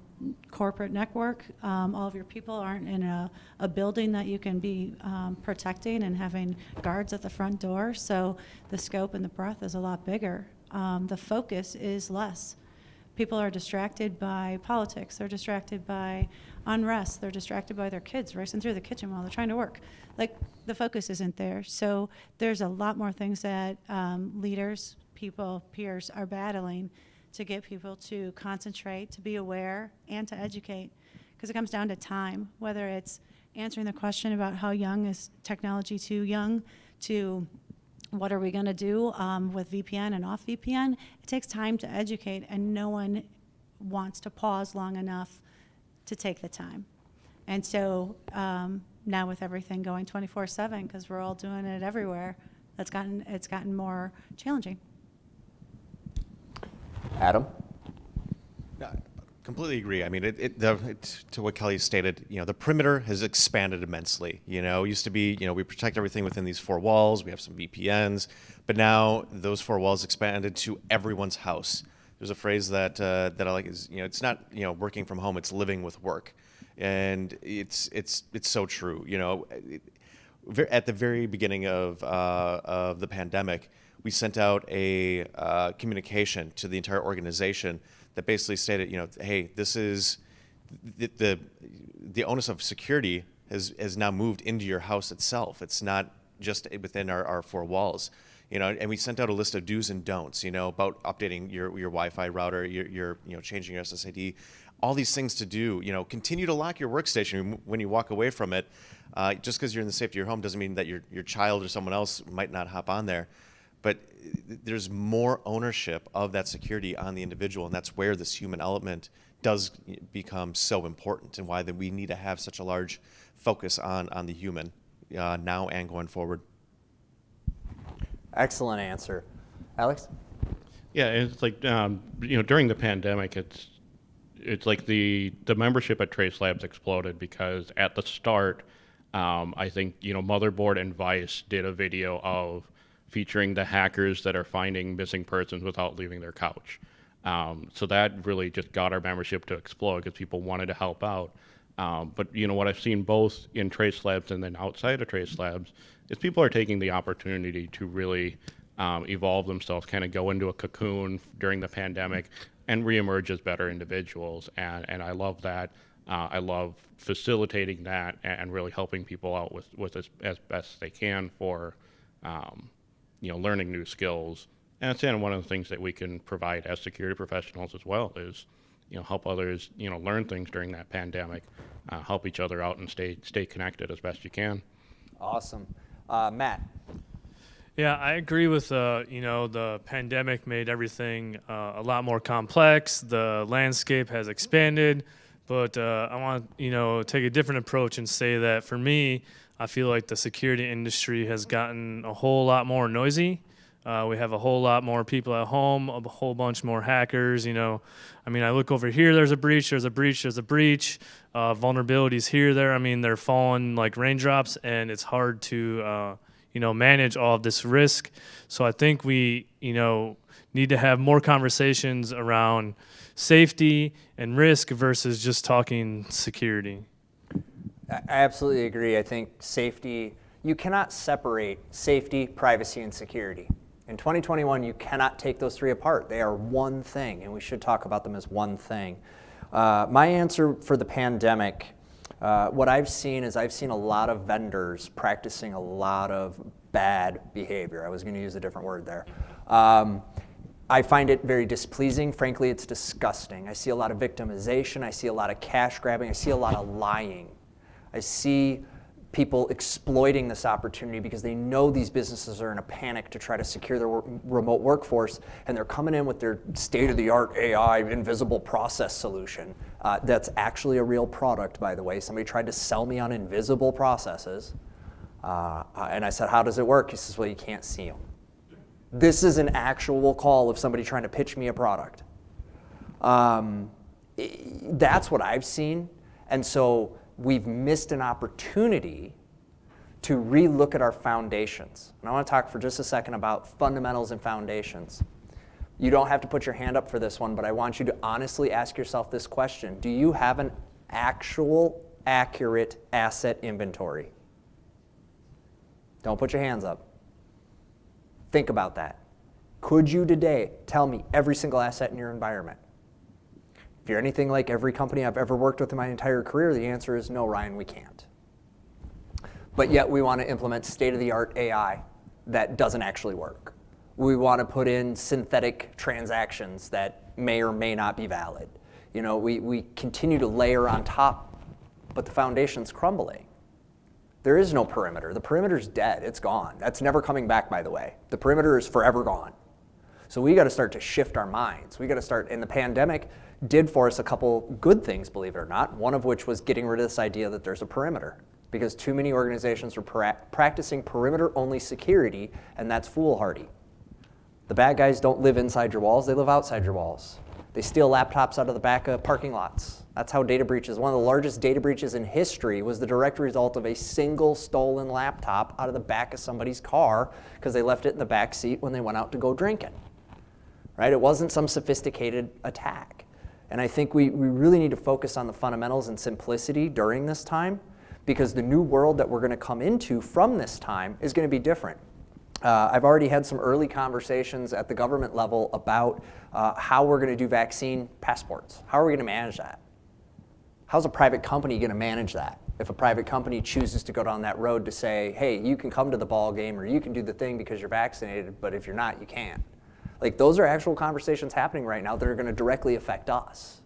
corporate network. All of your people aren't in a building that you can be protecting and having guards at the front door. So the scope and the breadth is a lot bigger. The focus is less. People are distracted by politics. They're distracted by unrest. They're distracted by their kids racing through the kitchen while they're trying to work. Like, the focus isn't there. So there's a lot more things that leaders, people, peers are battling to get people to concentrate, to be aware, and to educate. Because it comes down to time, whether it's answering the question about how young is technology too young, to what are we going to do with VPN and off VPN. It takes time to educate, and no one wants to pause long enough to take the time. And so now with everything going 24/7, because we're all doing it everywhere, it's gotten more challenging. Adam? No, completely agree. I mean, to what Kelly stated, the perimeter has expanded immensely. It used to be, we protect everything within these four walls. We have some VPNs, but now those four walls expanded to everyone's house. There's a phrase that I like is, it's not, working from home, it's living with work. And it's so true. At the very beginning of the pandemic, we sent out a communication to the entire organization that basically stated, hey, this is the onus of security has now moved into your house itself. It's not just within our four walls. And we sent out a list of do's and don'ts, about updating your Wi-Fi router, your changing your SSID, all these things to do. Continue to lock your workstation when you walk away from it. Just because you're in the safety of your home doesn't mean that your child or someone else might not hop on there. But there's more ownership of that security on the individual, and that's where this human element does become so important, and why that we need to have such a large focus on the human now and going forward. Excellent answer. Alex? Yeah, it's like, during the pandemic, it's like the membership at Trace Labs exploded because at the start, I think, Motherboard and Vice did a video of featuring the hackers that are finding missing persons without leaving their couch. So that really just got our membership to explode because people wanted to help out. But what I've seen both in Trace Labs and then outside of Trace Labs is people are taking the opportunity to really evolve themselves, kind of go into a cocoon during the pandemic and reemerge as better individuals. And I love that. I love facilitating that and really helping people out with as best they can for learning new skills. And it's one of the things that we can provide as security professionals as well is, help others, learn things during that pandemic, help each other out and stay connected as best you can. Awesome. Matt? Yeah, I agree with, the pandemic made everything a lot more complex. The landscape has expanded, but I want, take a different approach and say that for me, I feel like the security industry has gotten a whole lot more noisy. We have a whole lot more people at home, a whole bunch more hackers. I look over here, there's a breach, vulnerabilities here, there. They're falling like raindrops, and it's hard to, manage all of this risk. So I think we, need to have more conversations around safety and risk versus just talking security. I absolutely agree. I think safety, you cannot separate safety, privacy, and security. In 2021, you cannot take those three apart. They are one thing, and we should talk about them as one thing. My answer for the pandemic, what I've seen is I've seen a lot of vendors practicing a lot of bad behavior. I was going to use a different word there. I find it very displeasing. Frankly, it's disgusting. I see a lot of victimization. I see a lot of cash grabbing. I see a lot of lying. I see people exploiting this opportunity because they know these businesses are in a panic to try to secure their remote workforce, and they're coming in with their state-of-the-art AI invisible process solution. That's actually a real product, by the way. Somebody tried to sell me on invisible processes, and I said, how does it work? He says, well, you can't see them. This is an actual call of somebody trying to pitch me a product. That's what I've seen, and so we've missed an opportunity to relook at our foundations. And I want to talk for just a second about fundamentals and foundations. You don't have to put your hand up for this one, but I want you to honestly ask yourself this question. Do you have an actual, accurate asset inventory? Don't put your hands up. Think about that. Could you today tell me every single asset in your environment? If you're anything like every company I've ever worked with in my entire career, the answer is no, Ryan, we can't. But yet we want to implement state-of-the-art AI that doesn't actually work. We want to put in synthetic transactions that may or may not be valid. You know, we continue to layer on top, but the foundation's crumbling. There is no perimeter. The perimeter's dead. It's gone. That's never coming back, by the way. The perimeter is forever gone. So we got to start to shift our minds. We got to start, and the pandemic did for us a couple good things, believe it or not, one of which was getting rid of this idea that there's a perimeter, because too many organizations were practicing perimeter-only security, and that's foolhardy. The bad guys don't live inside your walls, they live outside your walls. They steal laptops out of the back of parking lots. That's how data breaches, one of the largest data breaches in history was the direct result of a single stolen laptop out of the back of somebody's car because they left it in the back seat when they went out to go drinking. Right? It wasn't some sophisticated attack. And I think we really need to focus on the fundamentals and simplicity during this time, because the new world that we're going to come into from this time is going to be different. I've already had some early conversations at the government level about how we're going to do vaccine passports. How are we going to manage that? How's a private company going to manage that? If a private company chooses to go down that road to say, hey, you can come to the ball game or you can do the thing because you're vaccinated, but if you're not, you can't. Like, those are actual conversations happening right now that are going to directly affect us.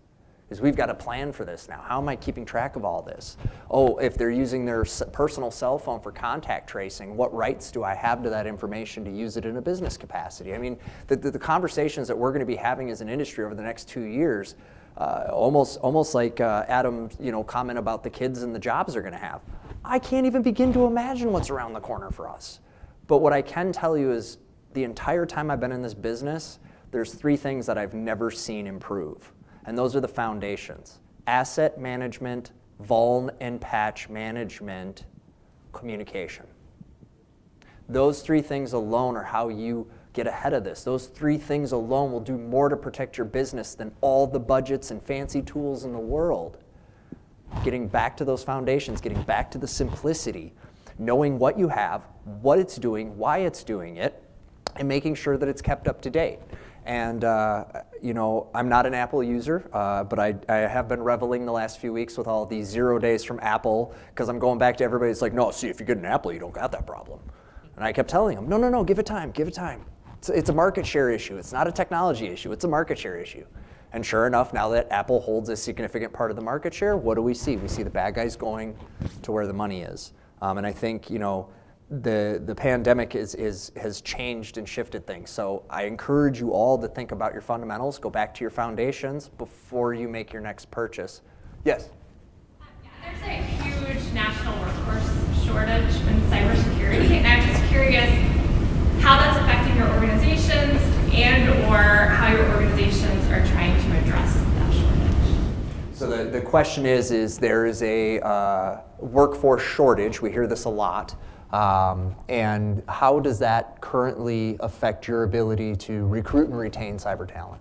Is we've got to plan for this now. How am I keeping track of all this? Oh, if they're using their personal cell phone for contact tracing, what rights do I have to that information to use it in a business capacity? I mean, the conversations that we're going to be having as an industry over the next 2 years, almost like Adam, comment about the kids and the jobs they're going to have. I can't even begin to imagine what's around the corner for us. But what I can tell you is, the entire time I've been in this business, there's 3 things that I've never seen improve. And those are the foundations: asset management, vuln and patch management, communication. Those 3 things alone are how you get ahead of this. Those 3 things alone will do more to protect your business than all the budgets and fancy tools in the world. Getting back to those foundations, getting back to the simplicity, knowing what you have, what it's doing, why it's doing it, and making sure that it's kept up to date. And I'm not an Apple user, but I have been reveling the last few weeks with all these 0 days from Apple, because I'm going back to everybody. It's like, no, see, if you get an Apple, you don't got that problem. And I kept telling them, no, give it time, give it time. It's a market share issue. It's not a technology issue. It's a market share issue. And sure enough, now that Apple holds a significant part of the market share, what do we see? We see the bad guys going to where the money is. And I think, the pandemic has changed and shifted things. So I encourage you all to think about your fundamentals, go back to your foundations before you make your next purchase. Yes? There's a huge national workforce shortage in cybersecurity, and I'm just curious how that's affecting your organizations and or how your organizations are trying to address that shortage. So the question is there is a workforce shortage. We hear this a lot. And how does that currently affect your ability to recruit and retain cyber talent?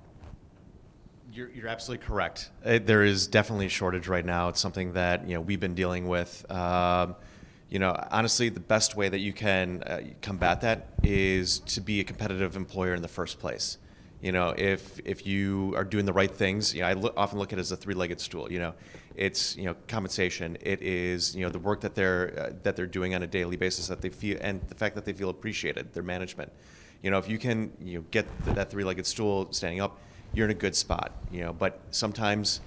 You're absolutely correct. There is definitely a shortage right now. It's something that we've been dealing with. Honestly, the best way that you can combat that is to be a competitive employer in the first place. If you are doing the right things, I often look at it as a 3-legged stool. It's compensation. It is the work that they're doing on a daily basis that they feel, and the fact that they feel appreciated. Their management. If you can get that three-legged stool standing up, you're in a good spot. But sometimes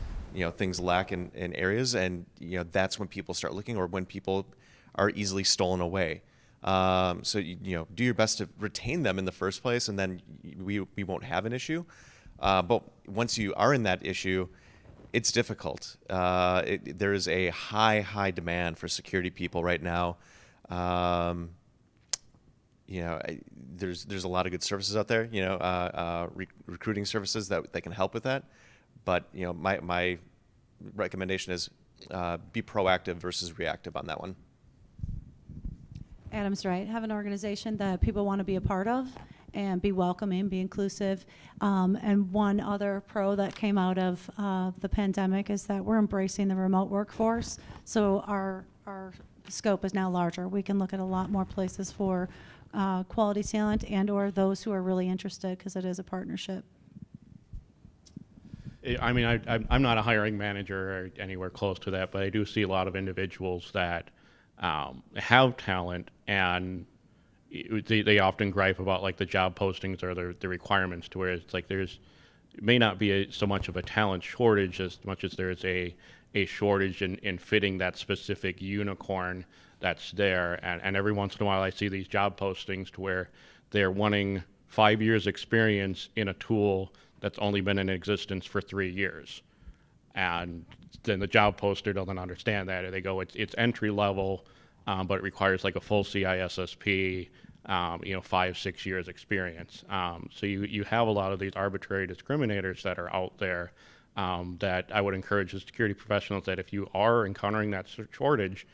things lack in areas, and that's when people start looking, or when people are easily stolen away. So do your best to retain them in the first place, and then we won't have an issue. But once you are in that issue, it's difficult. There is a high demand for security people right now. There's a lot of good services out there. Recruiting services that can help with that. But my recommendation is be proactive versus reactive on that one. Adam's right. Have an organization that people want to be a part of and be welcoming, be inclusive. And one other pro that came out of the pandemic is that we're embracing the remote workforce. So our scope is now larger. We can look at a lot more places for quality talent and or those who are really interested, because it is a partnership. I mean, I'm not a hiring manager or anywhere close to that, but I do see a lot of individuals that have talent, and they often gripe about like the job postings or the requirements, to where it's like it may not be so much of a talent shortage as much as there's a shortage in fitting that specific unicorn that's there. And every once in a while I see these job postings to where they're wanting 5 years experience in a tool that's only been in existence for 3 years. And then the job poster doesn't understand that. They go, it's entry level, but it requires like a full CISSP, 5-6 years experience. So you have a lot of these arbitrary discriminators that are out there, that I would encourage the security professionals that if you are encountering that shortage,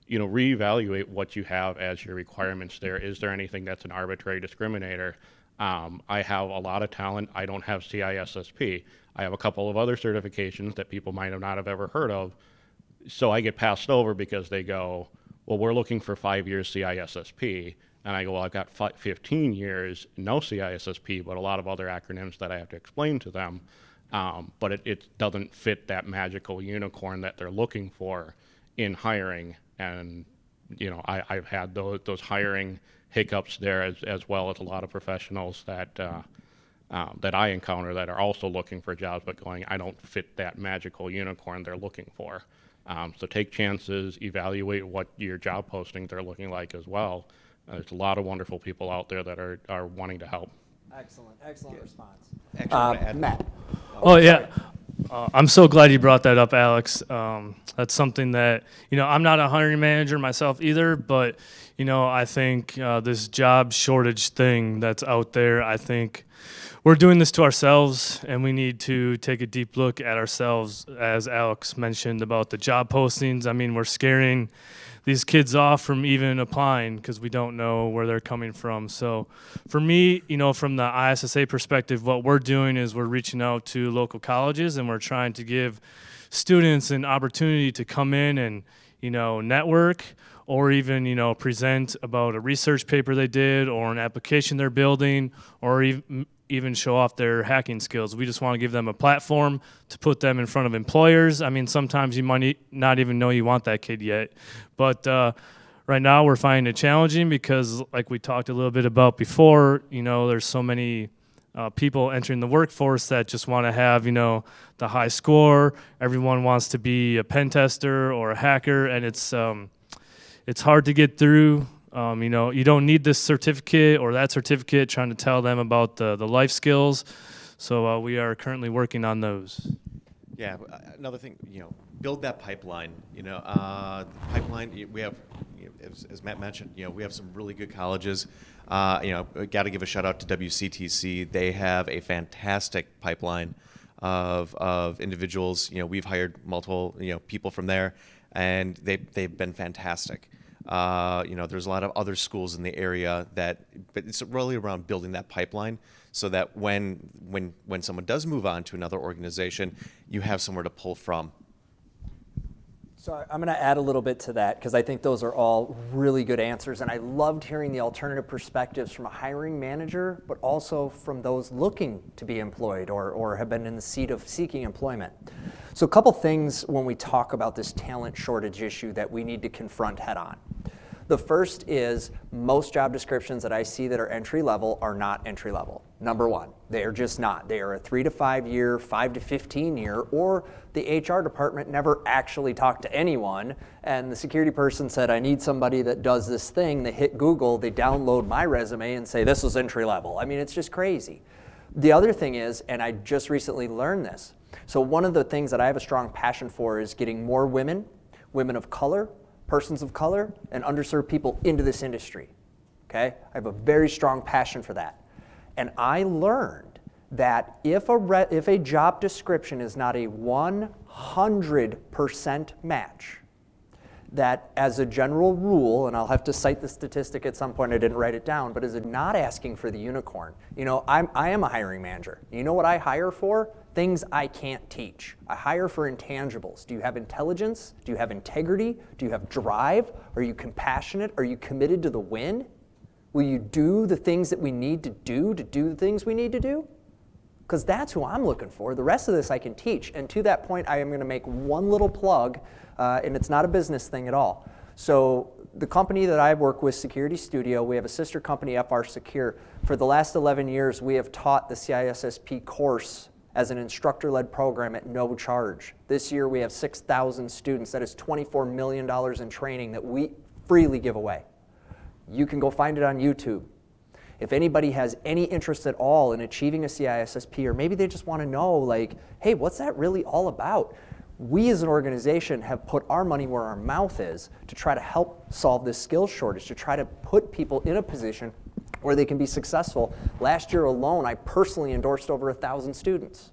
reevaluate what you have as your requirements there. Is there anything that's an arbitrary discriminator? I have a lot of talent. I don't have CISSP. I have a couple of other certifications that people might not have ever heard of. So I get passed over because they go, well, we're looking for 5 years CISSP. And I go, well, I've got 15 years, no CISSP, but a lot of other acronyms that I have to explain to them. But it doesn't fit that magical unicorn that they're looking for in hiring. And, I've had those hiring hiccups there, as well as a lot of professionals that I encounter that are also looking for jobs, but going, I don't fit that magical unicorn they're looking for. So take chances, evaluate what your job postings are looking like as well. There's a lot of wonderful people out there that are wanting to help. Excellent response. Matt. Oh yeah. I'm so glad you brought that up, Alex. That's something that, I'm not a hiring manager myself either, but, I think this job shortage thing that's out there, I think we're doing this to ourselves, and we need to take a deep look at ourselves, as Alex mentioned about the job postings. I mean, we're scaring these kids off from even applying because we don't know where they're coming from. So for me, from the ISSA perspective, what we're doing is we're reaching out to local colleges, and we're trying to give students an opportunity to come in and, network, or even, present about a research paper they did, or an application they're building, or even show off their hacking skills. We just want to give them a platform to put them in front of employers. I mean, sometimes you might not even know you want that kid yet. But right now we're finding it challenging because, like we talked a little bit about before, there's so many people entering the workforce that just want to have, the high score. Everyone wants to be a pen tester or a hacker, and it's hard to get through. You don't need this certificate or that certificate, trying to tell them about the life skills. So we are currently working on those. Yeah, another thing, build that pipeline. Pipeline, we have, as Matt mentioned, we have some really good colleges. Got to give a shout out to WCTC. They have a fantastic pipeline of individuals. We've hired multiple, people from there, and they've been fantastic. There's a lot of other schools in the area but it's really around building that pipeline so that when someone does move on to another organization, you have somewhere to pull from. So I'm going to add a little bit to that because I think those are all really good answers, and I loved hearing the alternative perspectives from a hiring manager, but also from those looking to be employed or have been in the seat of seeking employment. So a couple things when we talk about this talent shortage issue that we need to confront head on. The first is most job descriptions that I see that are entry level are not entry level. Number one, they are just not. They are a 3 to 5 year, 5 to 15 year, or the HR department never actually talked to anyone, and the security person said, I need somebody that does this thing. They hit Google, they download my resume and say, this is entry level. I mean, it's just crazy. The other thing is, and I just recently learned this, so one of the things that I have a strong passion for is getting more women, women of color, persons of color, and underserved people into this industry, okay? I have a very strong passion for that. And I learned that if a job description is not a 100% match, that as a general rule, and I'll have to cite the statistic at some point, I didn't write it down, but is it not asking for the unicorn? You know, I am a hiring manager. You know what I hire for? Things I can't teach. I hire for intangibles. Do you have intelligence? Do you have integrity? Do you have drive? Are you compassionate? Are you committed to the win? Will you do the things that we need to do the things we need to do? Because that's who I'm looking for. The rest of this I can teach. And to that point, I am going to make one little plug, and it's not a business thing at all. So the company that I work with, Security Studio, we have a sister company, FR Secure. For the last 11 years, we have taught the CISSP course as an instructor-led program at no charge. This year, we have 6,000 students. That is $24 million in training that we freely give away. You can go find it on YouTube. If anybody has any interest at all in achieving a CISSP, or maybe they just want to know, like, hey, what's that really all about? We as an organization have put our money where our mouth is to try to help solve this skills shortage, to try to put people in a position where they can be successful. Last year alone, I personally endorsed over 1,000 students.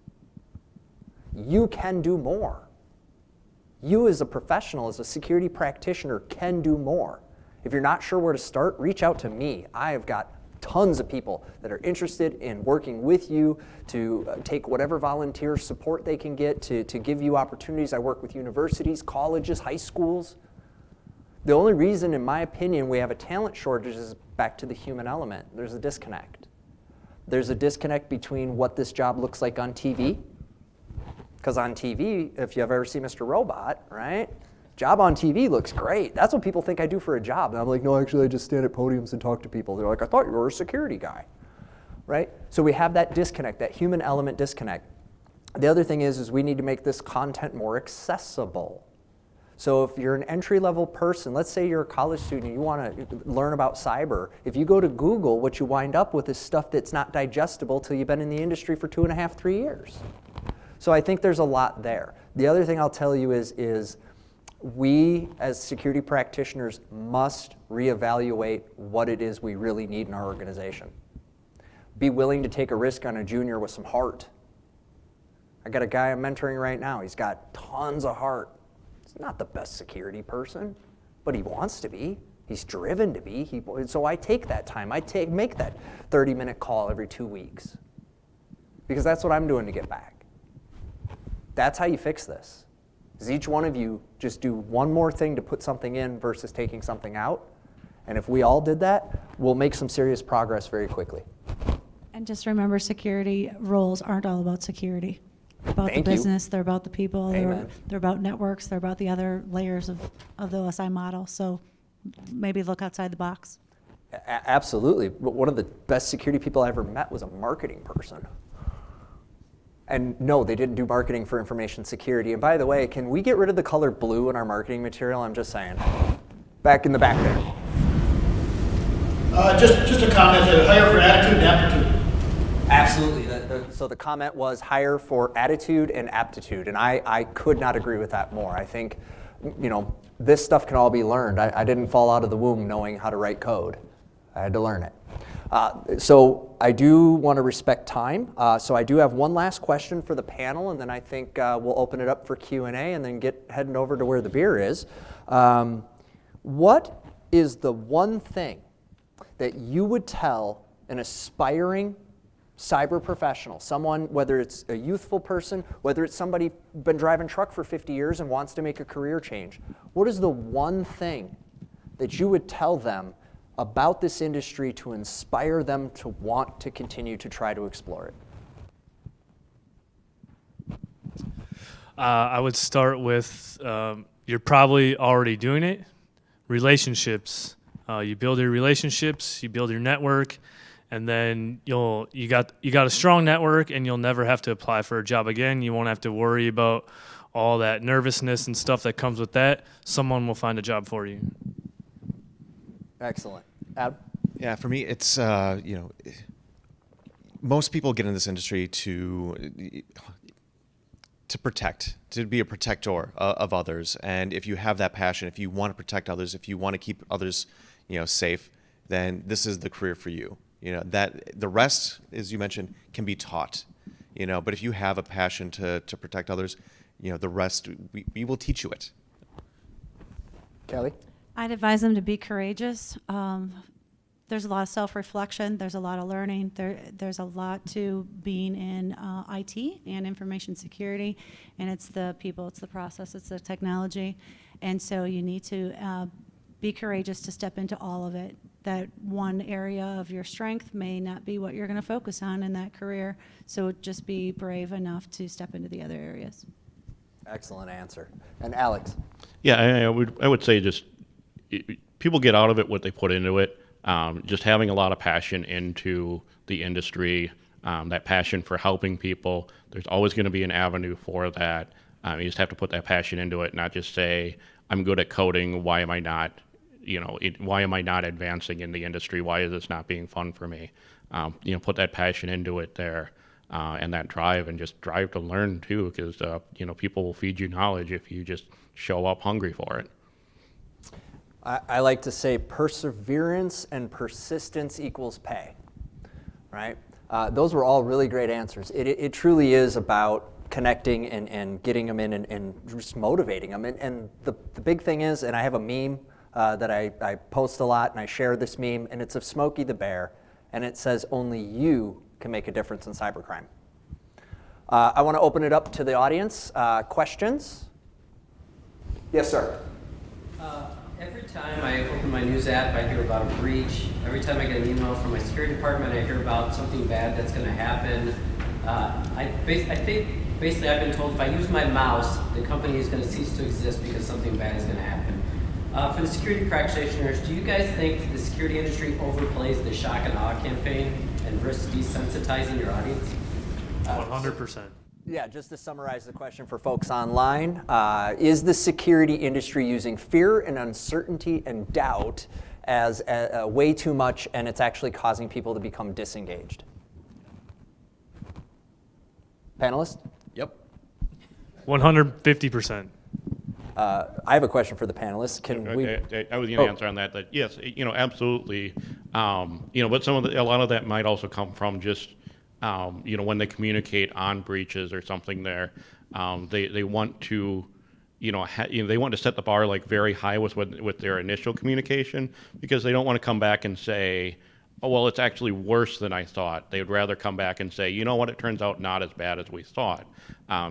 You can do more. You as a professional, as a security practitioner, can do more. If you're not sure where to start, reach out to me. I have got tons of people that are interested in working with you to take whatever volunteer support they can get to give you opportunities. I work with universities, colleges, high schools. The only reason, in my opinion, we have a talent shortage is back to the human element. There's a disconnect. There's a disconnect between what this job looks like on TV, because on TV, if you've ever seen Mr. Robot, right? Job on TV looks great. That's what people think I do for a job. And I'm like, no, actually, I just stand at podiums and talk to people. They're like, I thought you were a security guy, right? So we have that disconnect, that human element disconnect. The other thing is we need to make this content more accessible. So if you're an entry-level person, let's say you're a college student and you want to learn about cyber, if you go to Google, what you wind up with is stuff that's not digestible till you've been in the industry for 2.5, 3 years. So I think there's a lot there. The other thing I'll tell you is we as security practitioners must reevaluate what it is we really need in our organization. Be willing to take a risk on a junior with some heart. I got a guy I'm mentoring right now. He's got tons of heart. He's not the best security person, but he wants to be. He's driven to be. So I take that time. Make that 30-minute call every 2 weeks because that's what I'm doing to get back. That's how you fix this. Is each one of you just do one more thing to put something in versus taking something out. And if we all did that, we'll make some serious progress very quickly. And just remember, security roles aren't all about security. They're about the business, they're about the people, they're about networks, they're about the other layers of the OSI model. So maybe look outside the box. Absolutely. But one of the best security people I ever met was a marketing person. And no, they didn't do marketing for information security. And by the way, can we get rid of the color blue in our marketing material? I'm just saying. Back in the back there. Just a comment, hire for attitude and aptitude. Absolutely. So the comment was hire for attitude and aptitude. And I could not agree with that more. I think, you know, this stuff can all be learned. I didn't fall out of the womb knowing how to write code. I had to learn it. So I do want to respect time. So I do have one last question for the panel, and then I think we'll open it up for Q&A and then heading over to where the beer is. What is the one thing that you would tell an aspiring cyber professional, someone, whether it's a youthful person, whether it's somebody been driving truck for 50 years and wants to make a career change? What is the one thing that you would tell them about this industry to inspire them to want to continue to try to explore it? I would start with, you're probably already doing it. Relationships You build your relationships, you build your network, and then you got a strong network, and you'll never have to apply for a job again. You won't have to worry about all that nervousness and stuff that comes with that. Someone will find a job for you. Excellent. Adam? Yeah, for me, it's, most people get in this industry to protect, to be a protector of others. And if you have that passion, if you want to protect others, if you want to keep others, safe, then this is the career for you. That the rest, as you mentioned, can be taught. But if you have a passion to protect others, the rest, we will teach you it. Kelly? I'd advise them to be courageous. There's a lot of self-reflection. There's a lot of learning. There's a lot to being in IT and information security, and it's the people, it's the process, it's the technology, and so you need to be courageous to step into all of it. That one area of your strength may not be what you're going to focus on in that career, so just be brave enough to step into the other areas. Excellent answer. And Alex? Yeah, I would say just people get out of it what they put into it. Just having a lot of passion into the industry, that passion for helping people. There's always going to be an avenue for that. You just have to put that passion into it, not just say, I'm good at coding, why am I not, why am I not advancing in the industry? Why is this not being fun for me? Put that passion into it there, and that drive, and just drive to learn too, because, people will feed you knowledge if you just show up hungry for it. I like to say perseverance and persistence equals pay, right? Those were all really great answers. It truly is about connecting and getting them in and just motivating them. And the big thing is, and I have a meme that I post a lot, and I share this meme, and it's of Smokey the Bear, and it says, only you can make a difference in cybercrime. I want to open it up to the audience. Questions? Yes, sir. Every time I open my news app, I hear about a breach. Every time I get an email from my security department, I hear about something bad that's going to happen. I think basically I've been told if I use my mouse, the company is going to cease to exist because something bad is going to happen. For the security practitioners, do you guys think the security industry overplays the shock and awe campaign and risks desensitizing your audience? 100%. Yeah, just to summarize the question for folks online, is the security industry using fear and uncertainty and doubt as way too much, and it's actually causing people to become disengaged? Panelists? Yep. 150%. I have a question for the panelists. I was going to answer on that. That yes, absolutely. But a lot of that might also come from just when they communicate on breaches or something. There, they want to, they want to set the bar like very high with their initial communication, because they don't want to come back and say, oh, well, it's actually worse than I thought. They would rather come back and say, you know what, it turns out not as bad as we thought.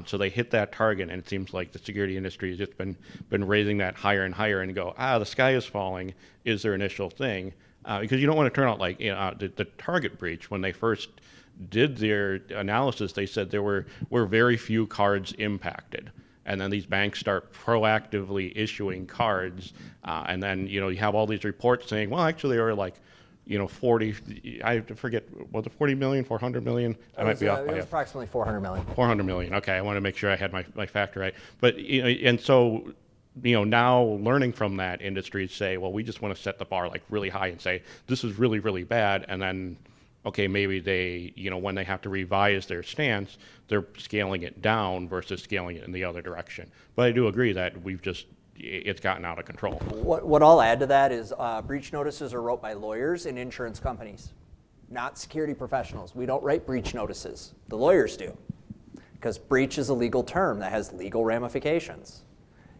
So they hit that target, and it seems like the security industry has just been raising that higher and higher, and go, the sky is falling is their initial thing. Because you don't want to turn out like the Target breach. When they first did their analysis, they said there were very few cards impacted. And then these banks start proactively issuing cards, and then you have all these reports saying, well, actually there were like 40, I forget, was it 40 million, 400 million? I might be off by it was approximately 400 million. 400 million, okay, I want to make sure I had my factor right. But, and so, now learning from that, industries say, well, we just want to set the bar like really high and say, this is really, really bad, and then, okay, maybe they, when they have to revise their stance, they're scaling it down versus scaling it in the other direction. But I do agree that it's gotten out of control. What I'll add to that is breach notices are wrote by lawyers and insurance companies, not security professionals. We don't write breach notices. The lawyers do, because breach is a legal term that has legal ramifications.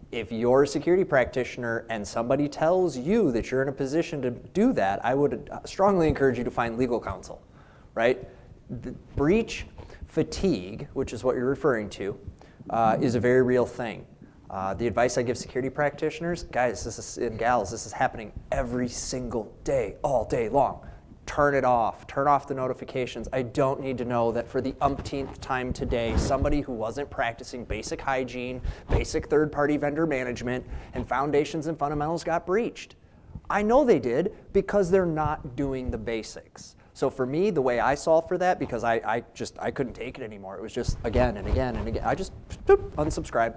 If you're a security practitioner and somebody tells you that you're in a position to do that, I would strongly encourage you to find legal counsel, right? The breach fatigue, which is what you're referring to, is a very real thing. The advice I give security practitioners, guys, and gals, this is happening every single day, all day long. Turn it off. Turn off the notifications. I don't need to know that for the umpteenth time today, somebody who wasn't practicing basic hygiene, basic third-party vendor management, and foundations and fundamentals got breached. I know they did because they're not doing the basics. So for me, the way I solved for that, because I couldn't take it anymore, it was just again and again and again. I just unsubscribe.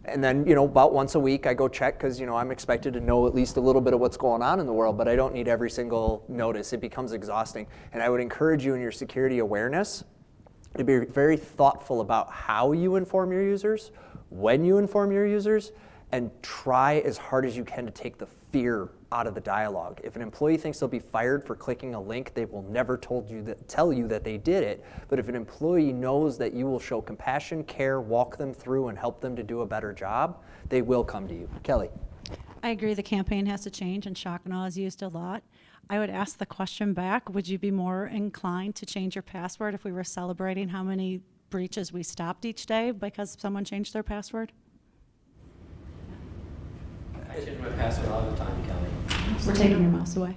And then, about once a week I go check because, I'm expected to know at least a little bit of what's going on in the world, but I don't need every single notice. It becomes exhausting. And I would encourage you in your security awareness to be very thoughtful about how you inform your users, when you inform your users, and try as hard as you can to take the fear out of the dialogue. If an employee thinks they'll be fired for clicking a link, they will never tell you that they did it. But if an employee knows that you will show compassion, care, walk them through, and help them to do a better job, they will come to you. Kelly. I agree the campaign has to change, and shock and awe is used a lot. I would ask the question back, would you be more inclined to change your password if we were celebrating how many breaches we stopped each day because someone changed their password? I change my password all the time, Kelly. We're taking your mouse away.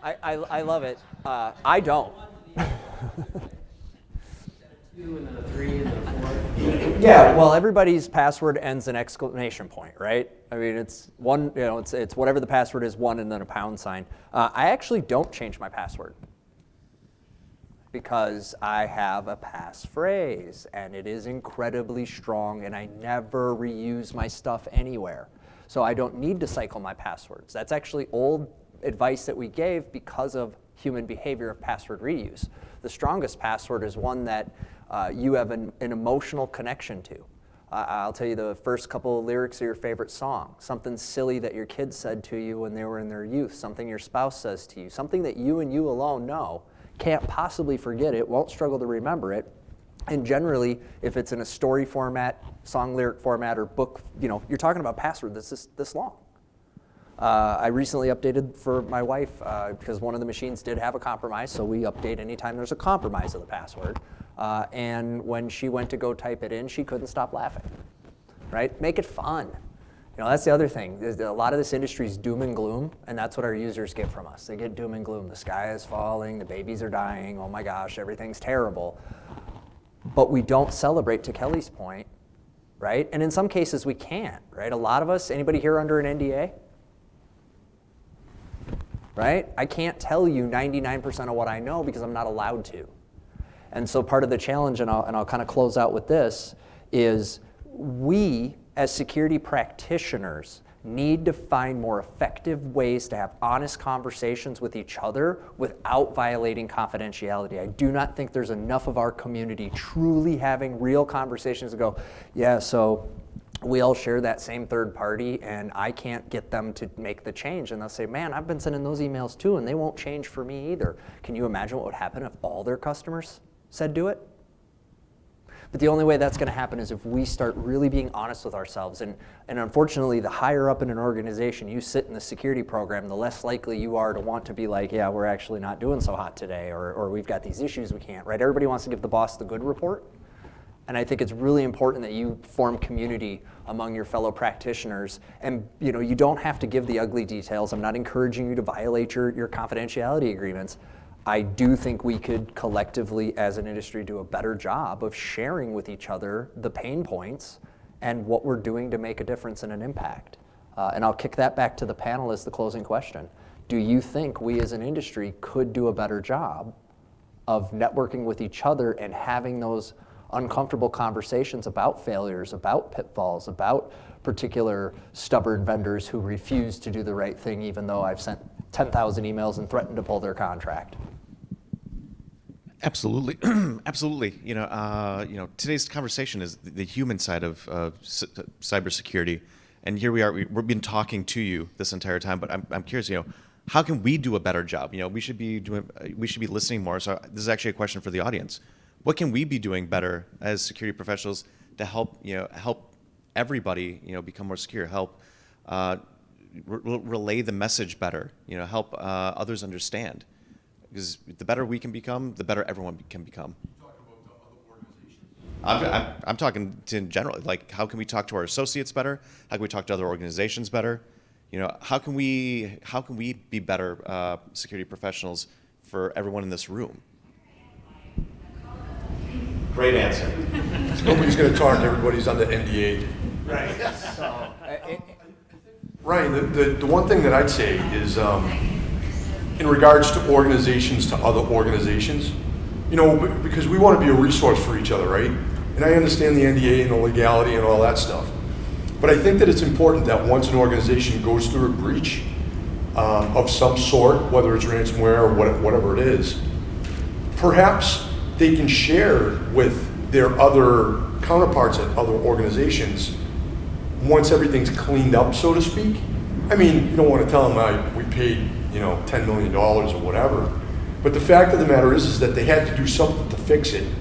I love it. I don't. Two and then a 3 and then a 4. Yeah, well, everybody's password ends in exclamation point, right? I mean, it's one, it's whatever the password is, 1 and then a pound sign. I actually don't change my password because I have a passphrase and it is incredibly strong and I never reuse my stuff anywhere. So I don't need to cycle my passwords. That's actually old advice that we gave because of human behavior of password reuse. The strongest password is one that you have an emotional connection to. I'll tell you the first couple of lyrics of your favorite song, something silly that your kids said to you when they were in their youth, something your spouse says to you, something that you and you alone know, can't possibly forget it, won't struggle to remember it. And generally, if it's in a story format, song lyric format, or book, you're talking about password that's this long. I recently updated for my wife because one of the machines did have a compromise, so we update anytime there's a compromise of the password. And when she went to go type it in, she couldn't stop laughing, right? Make it fun. That's the other thing. A lot of this industry is doom and gloom, and that's what our users get from us. They get doom and gloom. The sky is falling, the babies are dying, oh my gosh, everything's terrible. But we don't celebrate, to Kelly's point, right? And in some cases we can't, right? A lot of us, anybody here under an NDA? Right? I can't tell you 99% of what I know because I'm not allowed to. And so part of the challenge, and I'll kind of close out with this, is we as security practitioners need to find more effective ways to have honest conversations with each other without violating confidentiality. I do not think there's enough of our community truly having real conversations to go, yeah, so we all share that same third party and I can't get them to make the change. And they'll say, man, I've been sending those emails too and they won't change for me either. Can you imagine what would happen if all their customers said do it? But the only way that's going to happen is if we start really being honest with ourselves. And unfortunately, the higher up in an organization you sit in the security program, the less likely you are to want to be like, yeah, we're actually not doing so hot today, or we've got these issues we can't, right? Everybody wants to give the boss the good report. And I think it's really important that you form community among your fellow practitioners. And you don't have to give the ugly details. I'm not encouraging you to violate your confidentiality agreements. I do think we could collectively as an industry do a better job of sharing with each other the pain points and what we're doing to make a difference and an impact. And I'll kick that back to the panel as the closing question. Do you think we as an industry could do a better job of networking with each other and having those uncomfortable conversations about failures, about pitfalls, about particular stubborn vendors who refuse to do the right thing even though I've sent 10,000 emails and threatened to pull their contract? Absolutely, absolutely. Today's conversation is the human side of cybersecurity, and here we are. We've been talking to you this entire time, but I'm curious. How can we do a better job? We should be listening more. So this is actually a question for the audience. What can we be doing better as security professionals to help everybody become more secure? Help relay the message better. Help others understand. Because the better we can become, the better everyone can become. I'm talking in general. Like, how can we talk to our associates better? How can we talk to other organizations better? How can we be better security professionals for everyone in this room? Great answer. Nobody's going to talk. Everybody's on the NDA. Right. So, Ryan, the one thing that I'd say is in regards to organizations to other organizations, you know, because we want to be a resource for each other, right? And I understand the NDA and the legality and all that stuff. But I think that it's important that once an organization goes through a breach of some sort, whether it's ransomware or whatever it is, perhaps they can share with their other counterparts at other organizations once everything's cleaned up, so to speak. I mean, you don't want to tell them we paid, you know, $10 million or whatever. But the fact of the matter is that they had to do something to fix it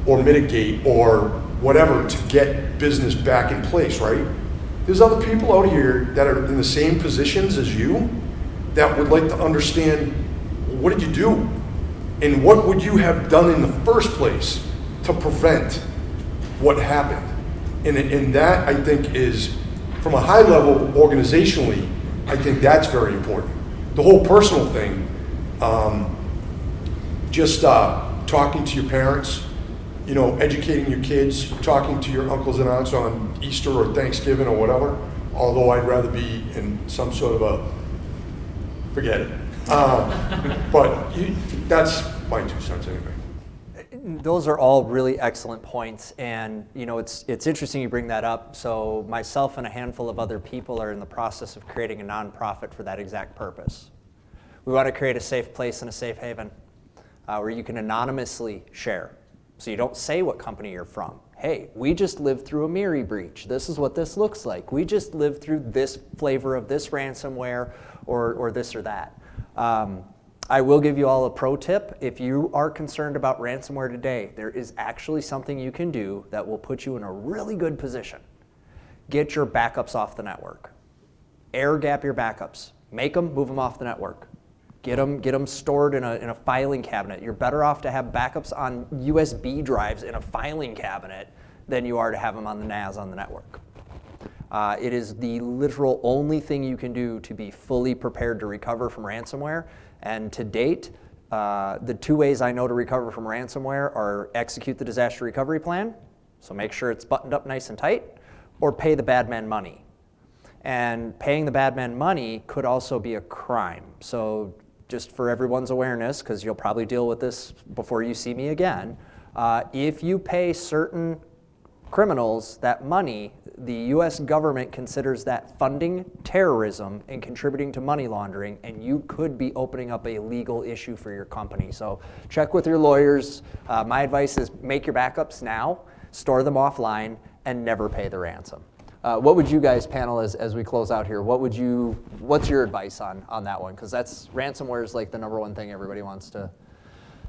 or mitigate or whatever to get business back in place, right? There's other people out here that are in the same positions as you that would like to understand, what did you do? And what would you have done in the first place to prevent what happened? And that, I think, is, from a high level, organizationally, I think that's very important. The whole personal thing, just talking to your parents, you know, educating your kids, talking to your uncles and aunts on Easter or Thanksgiving or whatever, although I'd rather be in some sort of a, forget it. But that's my 2 cents anyway. Those are all really excellent points, and you know, it's interesting you bring that up. So myself and a handful of other people are in the process of creating a nonprofit for that exact purpose. We want to create a safe place and a safe haven where you can anonymously share. So you don't say what company you're from. Hey, we just lived through a Miri breach. This is what this looks like. We just lived through this flavor of this ransomware or this or that. I will give you all a pro tip. If you are concerned about ransomware today, there is actually something you can do that will put you in a really good position. Get your backups off the network. Air gap your backups. Make them, move them off the network. Get them stored in a filing cabinet. You're better off to have backups on USB drives in a filing cabinet than you are to have them on the NAS on the network. It is the literal only thing you can do to be fully prepared to recover from ransomware. And to date, the 2 ways I know to recover from ransomware are execute the disaster recovery plan, so make sure it's buttoned up nice and tight, or pay the bad man money. And paying the bad man money could also be a crime. So just for everyone's awareness, because you'll probably deal with this before you see me again, if you pay certain criminals that money, the US government considers that funding terrorism and contributing to money laundering, and you could be opening up a legal issue for your company. So check with your lawyers. My advice is make your backups now, store them offline, and never pay the ransom. What would you guys, panel, as we close out here, what's your advice on that one? Because that's, ransomware is like the #1 thing everybody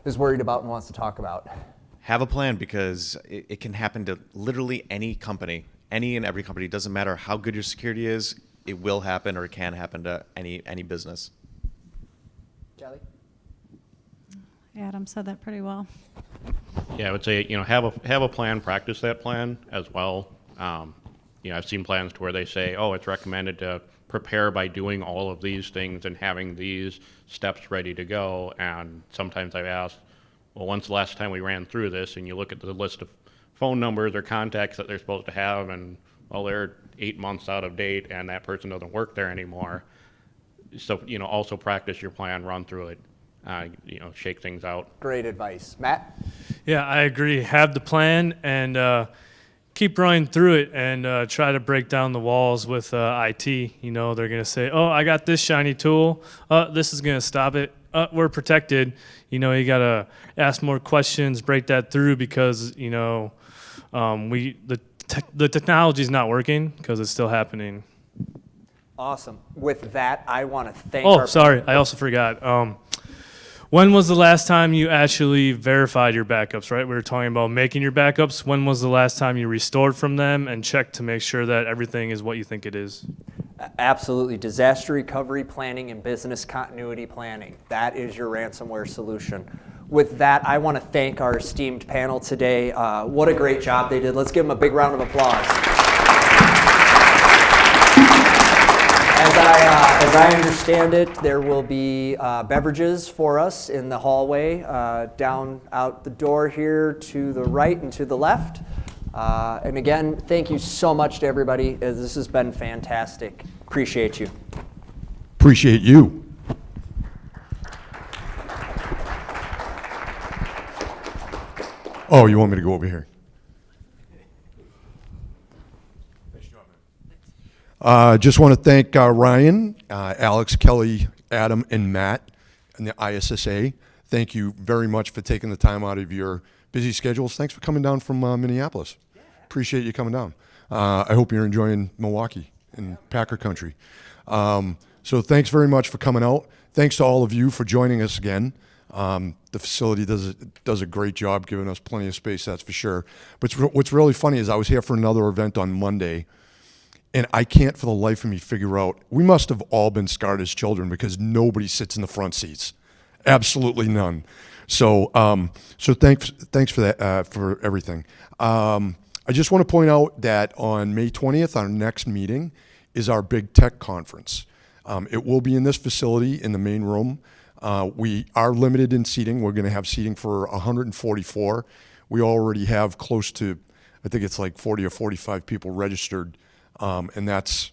is worried about and wants to talk about. Have a plan, because it can happen to literally any company, any and every company. It doesn't matter how good your security is, it will happen, or it can happen to any business. Kelly? Adam said that pretty well. Yeah, I would say, you know, have a plan, practice that plan as well. You know, I've seen plans to where they say, oh, it's recommended to prepare by doing all of these things and having these steps ready to go. And sometimes I've asked, well, when's the last time we ran through this? And you look at the list of phone numbers or contacts that they're supposed to have, and well, they're 8 months out of date, and that person doesn't work there anymore. So, you know, also practice your plan, run through it, you know, shake things out. Great advice. Matt? Yeah, I agree. Have the plan and keep running through it, and try to break down the walls with IT. You know, they're going to say, oh, I got this shiny tool. This is going to stop it. We're protected. You know, you got to ask more questions, break that through, because, you know, the technology is not working because it's still happening. Awesome. With that, I want to thank Oh, sorry. I also forgot. When was the last time you actually verified your backups, right? We were talking about making your backups. When was the last time you restored from them and checked to make sure that everything is what you think it is? Absolutely. Disaster recovery planning and business continuity planning. That is your ransomware solution. With that, I want to thank our esteemed panel today. What a great job they did. Let's give them a big round of applause. As I understand it, there will be beverages for us in the hallway down out the door here to the right and to the left. And again, thank you so much to everybody. This has been fantastic. Appreciate you. Appreciate you. Oh, you want me to go over here? Just want to thank Ryan, Alex, Kelly, Adam, and Matt, and the ISSA. Thank you very much for taking the time out of your busy schedules. Thanks for coming down from Minneapolis. Appreciate you coming down. I hope you're enjoying Milwaukee and Packer country. So thanks very much for coming out. Thanks to all of you for joining us again. The facility does a great job giving us plenty of space, that's for sure. But what's really funny is I was here for another event on Monday, and I can't for the life of me figure out, we must have all been scarred as children because nobody sits in the front seats. Absolutely none. So thanks for that, for everything. I just want to point out that on May 20th, our next meeting is our big tech conference. It will be in this facility in the main room. We are limited in seating. We're going to have seating for 144. We already have close to, I think it's like 40 or 45 people registered, and that's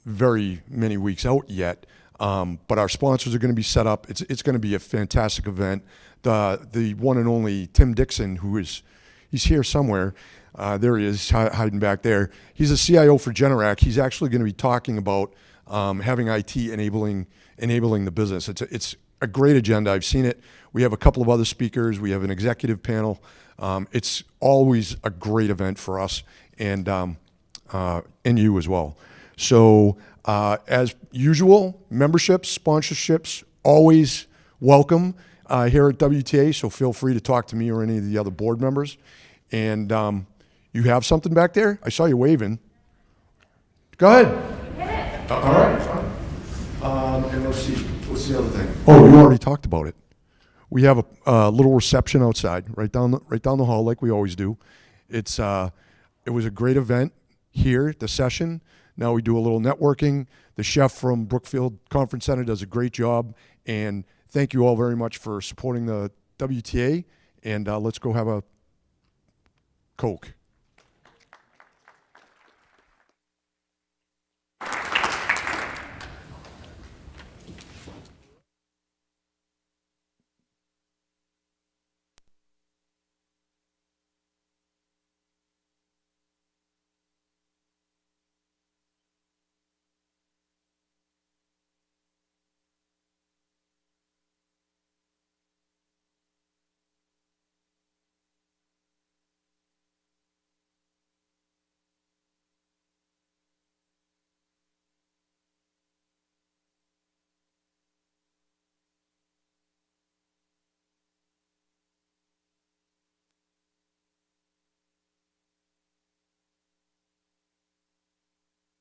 very many weeks out yet. But our sponsors are going to be set up. It's going to be a fantastic event. The one and only Tim Dixon, he's here somewhere. There he is, hiding back there. He's a CIO for Generac. He's actually going to be talking about having IT enabling the business. It's a great agenda. I've seen it. We have a couple of other speakers. We have an executive panel. It's always a great event for us and you as well. So as usual, memberships, sponsorships, always welcome here at WTA. So feel free to talk to me or any of the other board members. And you have something back there? I saw you waving. Go ahead. All right. And let's see. What's the other thing? Oh, you already talked about it. We have a little reception outside, right down the hall, like we always do. It was a great event here, the session. Now we do a little networking. The chef from Brookfield Conference Center does a great job. And thank you all very much for supporting the WTA. And let's go have a Coke.